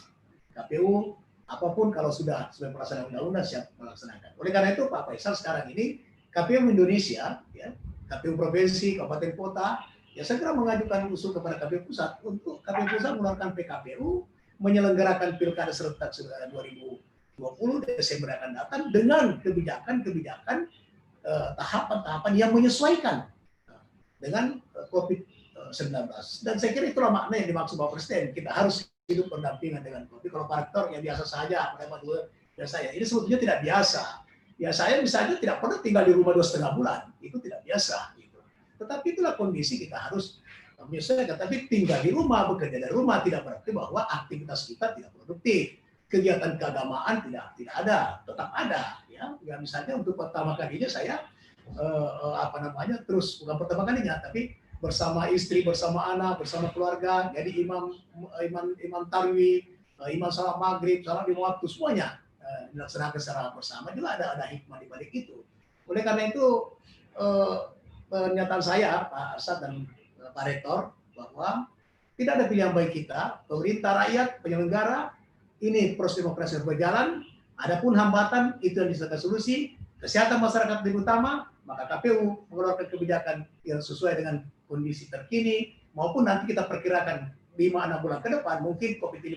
KPU apapun kalau sudah sebagai pelaksana undang-undang siap melaksanakan. Oleh karena itu Pak Faisal sekarang ini KPU Indonesia, ya, KPU provinsi, kabupaten kota, ya segera mengajukan usul kepada KPU pusat untuk KPU pusat mengeluarkan PKPU menyelenggarakan pilkada serentak 2020 Desember akan datang dengan kebijakan-kebijakan tahapan-tahapan yang menyesuaikan dengan COVID-19. Dan saya kira itulah makna yang dimaksud Bapak Presiden. Kita harus hidup berdampingan dengan COVID. Kalau Pak Rektor yang biasa saja, biasa ya. Ini sebetulnya tidak biasa. Ya saya misalnya tidak pernah tinggal di rumah 2,5 bulan, itu tidak biasa. Gitu. Tetapi itulah kondisi kita harus menyesuaikan. Tapi tinggal di rumah, bekerja dari rumah tidak berarti bahwa aktivitas kita tidak produktif. Kegiatan keagamaan tidak ada, tetap ada. Ya misalnya untuk pertama kalinya saya terus bukan pertama kalinya, tapi bersama istri, bersama anak, bersama keluarga, jadi imam tarwih, imam salat maghrib, salat lima waktu, semuanya dilaksanakan secara bersama, juga ada hikmah di balik itu. Oleh karena itu pernyataan saya Pak Arsad dan Pak Rektor bahwa tidak ada pilihan bagi kita, pemerintah, rakyat, penyelenggara, ini proses demokrasi berjalan, adapun hambatan itu yang disediakan solusi, kesehatan masyarakat lebih utama, maka KPU mengeluarkan kebijakan yang sesuai dengan kondisi terkini, maupun nanti kita perkirakan 5-6 bulan ke depan, mungkin COVID ini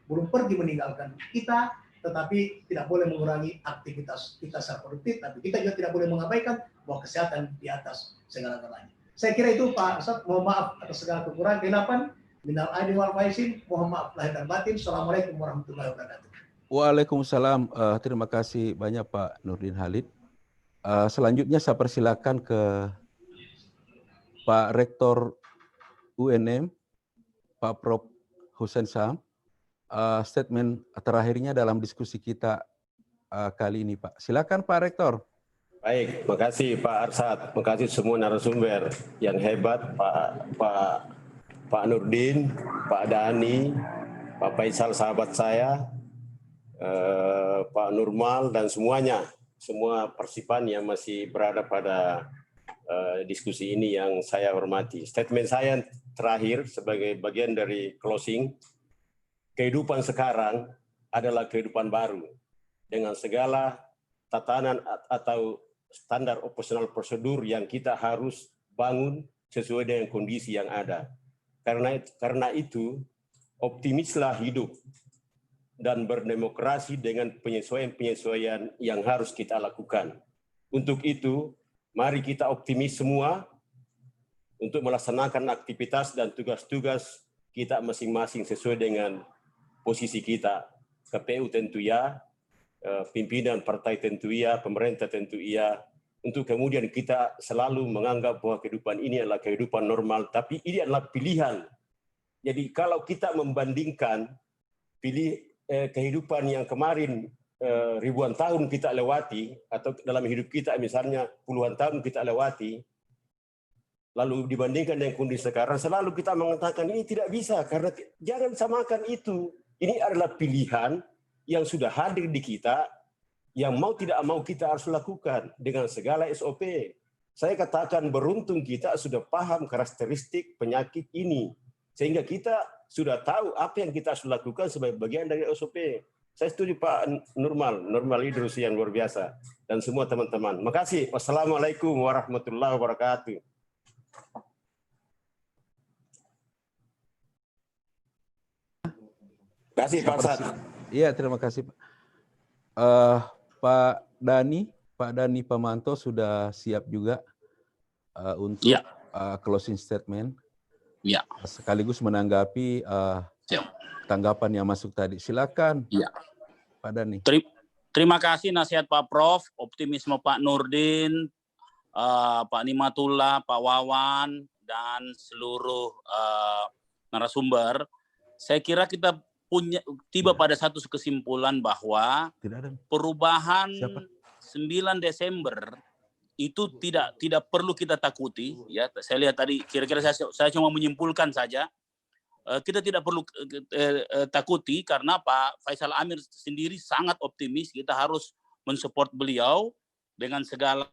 belum pergi meninggalkan kita, tetapi tidak boleh mengurangi aktivitas kita secara produktif, tapi kita juga tidak boleh mengabaikan bahwa kesehatan di atas segala-galanya. Saya kira itu Pak Asad, mohon maaf atas segala kekurangan, keilapan, minal aidin wal faizin, mohon maaf lahir dan batin. Assalamualaikum warahmatullahi wabarakatuh. Waalaikumsalam. Terima kasih banyak Pak Nurdin Halid. Selanjutnya saya persilakan ke Pak Rektor UNM, Pak Prof. Hussein Sam. Statement terakhirnya dalam diskusi kita kali ini, Pak. Silakan Pak Rektor. Baik, makasih Pak Arsad, makasih semua narasumber yang hebat, Pak Nurdin, Pak Dani, Pak Faisal sahabat saya, Pak Nurmal dan semuanya, semua persipan yang masih berada pada diskusi ini yang saya hormati. Statement saya terakhir sebagai bagian dari closing, kehidupan sekarang adalah kehidupan baru dengan segala tatanan atau standar operasional prosedur yang kita harus bangun sesuai dengan kondisi yang ada. Karena itu, optimislah hidup dan berdemokrasi dengan penyesuaian-penyesuaian yang harus kita lakukan. Untuk itu, mari kita optimis semua untuk melaksanakan aktivitas dan tugas-tugas kita masing-masing sesuai dengan posisi kita. KPU tentu ya, pimpinan partai tentu ya, pemerintah tentu iya, untuk kemudian kita selalu menganggap bahwa kehidupan ini adalah kehidupan normal, tapi ini adalah pilihan. Jadi kalau kita membandingkan kehidupan yang kemarin ribuan tahun kita lewati, atau dalam hidup kita misalnya puluhan tahun kita lewati, lalu dibandingkan dengan kondisi sekarang, selalu kita mengatakan ini tidak bisa, karena jangan samakan itu. Ini adalah pilihan yang sudah hadir di kita, yang mau tidak mau kita harus lakukan dengan segala SOP. Saya katakan beruntung kita sudah paham karakteristik penyakit ini, sehingga kita sudah tahu apa yang kita harus lakukan sebagai bagian dari SOP. Saya setuju Pak Nurmal Idrus yang luar biasa, dan semua teman-teman. Makasih. Wassalamualaikum warahmatullahi wabarakatuh. Terima kasih Pak Arsad. Iya, terima kasih Pak. Pak Dani Pamanto sudah siap juga untuk closing statement. Ya. Sekaligus menanggapi tanggapan yang masuk tadi. Silakan. Ya. Pak Dani. Terima kasih nasihat Pak Prof, optimisme Pak Nurdin, Pak Nimatullah, Pak Wawan, dan seluruh narasumber. Saya kira kita tiba pada satu kesimpulan bahwa perubahan 9 Desember itu tidak perlu kita takuti. Ya, saya lihat tadi kira-kira saya cuma menyimpulkan saja. Kita tidak perlu takuti karena Pak Faisal Amir sendiri sangat optimis. Kita harus mensupport beliau dengan segala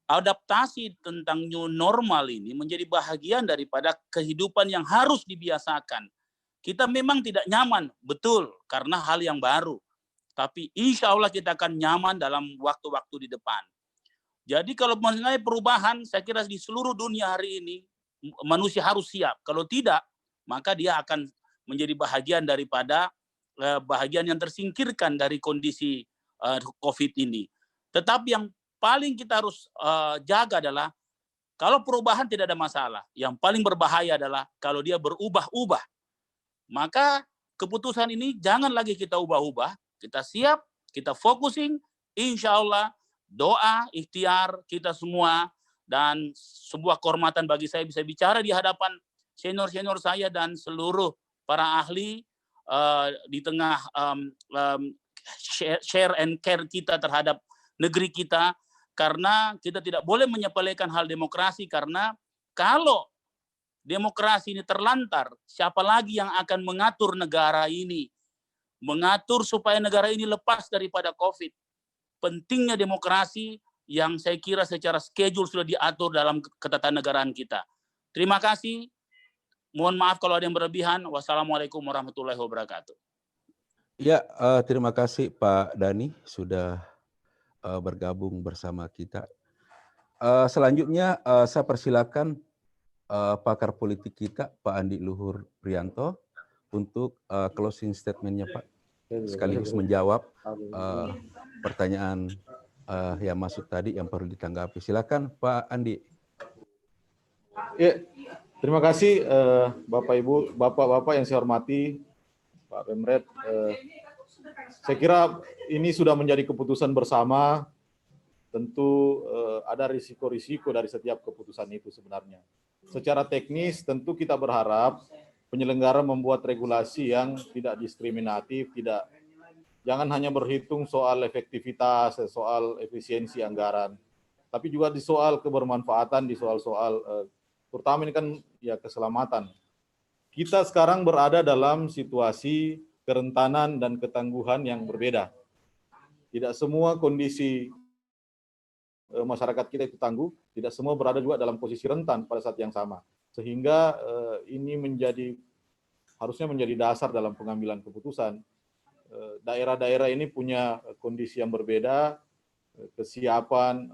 adaptasi tentang new normal ini menjadi bahagian daripada kehidupan yang harus dibiasakan. Kita memang tidak nyaman, betul, karena hal yang baru. Tapi insya Allah kita akan nyaman dalam waktu-waktu di depan. Jadi kalau mengenai perubahan, saya kira di seluruh dunia hari ini, manusia harus siap. Kalau tidak, maka dia akan menjadi bahagian daripada bahagian yang tersingkirkan dari kondisi COVID ini. Tetapi yang paling kita harus jaga adalah kalau perubahan tidak ada masalah. Yang paling berbahaya adalah kalau dia berubah-ubah. Maka keputusan ini jangan lagi kita ubah-ubah. Kita siap, kita focusing, insya Allah doa, ikhtiar kita semua, dan sebuah kehormatan bagi saya bisa bicara di hadapan senior-senior saya dan seluruh para ahli di tengah share and care kita terhadap negeri kita. karena kita tidak boleh menyepelekan hal demokrasi, karena kalau demokrasi ini terlantar, siapa lagi yang akan mengatur negara ini? Mengatur supaya negara ini lepas daripada COVID. Pentingnya demokrasi yang saya kira secara schedule sudah diatur dalam ketatanegaraan kita. Terima kasih. Mohon maaf kalau ada yang berlebihan. Wassalamualaikum warahmatullahi wabarakatuh. Ya, terima kasih Pak Dhani sudah bergabung bersama kita. Selanjutnya saya persilakan pakar politik kita, Pak Andi Luhur Priyanto, untuk closing statement-nya, Pak, sekaligus menjawab pertanyaan yang masuk tadi yang perlu ditanggapi. Silakan, Pak Andi. Ya, terima kasih Bapak Ibu, Bapak-bapak yang saya hormati, Pak Pemret. Saya kira ini sudah menjadi keputusan bersama. Tentu ada risiko-risiko dari setiap keputusan itu sebenarnya. Secara teknis tentu kita berharap penyelenggara membuat regulasi yang tidak diskriminatif, jangan hanya berhitung soal efektivitas, soal efisiensi anggaran, tapi juga di soal kebermanfaatan, di soal-soal terutama ini kan ya keselamatan. Kita sekarang berada dalam situasi kerentanan dan ketangguhan yang berbeda. Tidak semua kondisi masyarakat kita itu tangguh, tidak semua berada juga dalam posisi rentan pada saat yang sama. Sehingga ini harusnya menjadi dasar dalam pengambilan keputusan. Daerah-daerah ini punya kondisi yang berbeda, kesiapan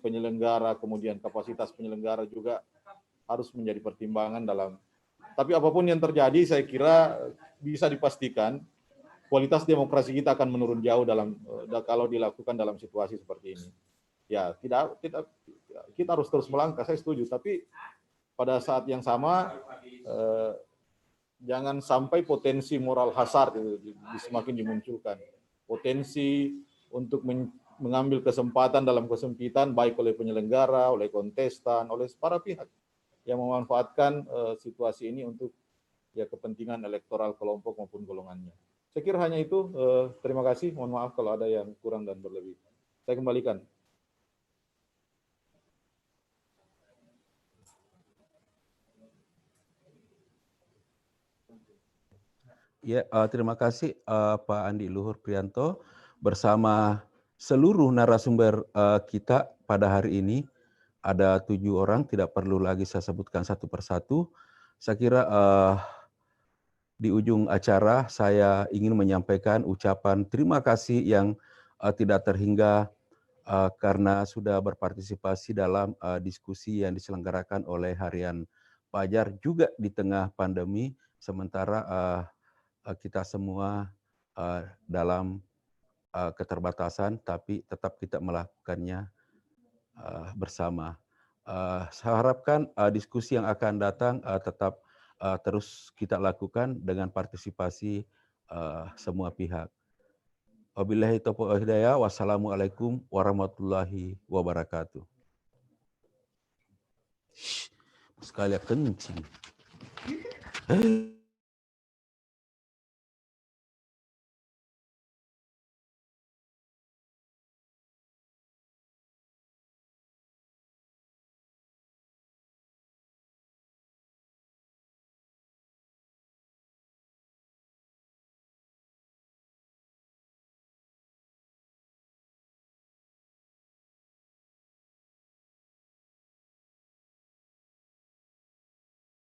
penyelenggara, kemudian kapasitas penyelenggara juga harus menjadi pertimbangan dalam. Tapi apapun yang terjadi, saya kira bisa dipastikan kualitas demokrasi kita akan menurun jauh kalau dilakukan dalam situasi seperti ini. Ya, kita harus terus melangkah, saya setuju. Tapi pada saat yang sama, jangan sampai potensi moral hazard semakin dimunculkan. Potensi untuk mengambil kesempatan dalam kesempitan, baik oleh penyelenggara, oleh kontestan, oleh para pihak yang memanfaatkan situasi ini untuk ya kepentingan elektoral kelompok maupun golongannya. Saya kira hanya itu. Terima kasih. Mohon maaf kalau ada yang kurang dan berlebih. Saya kembalikan. Ya, terima kasih Pak Andi Luhur Priyanto bersama seluruh narasumber kita pada hari ini. Ada 7 orang, tidak perlu lagi saya sebutkan satu persatu. Saya kira di ujung acara saya ingin menyampaikan ucapan terima kasih yang tidak terhingga karena sudah berpartisipasi dalam diskusi yang diselenggarakan oleh Harian Pajar juga di tengah pandemi, sementara kita semua dalam keterbatasan, tapi tetap kita melakukannya bersama. Saya harapkan diskusi yang akan datang tetap terus kita lakukan dengan partisipasi semua pihak. Wabillahi taufiq wal hidayah. Wassalamualaikum warahmatullahi wabarakatuh. Sekali kencing.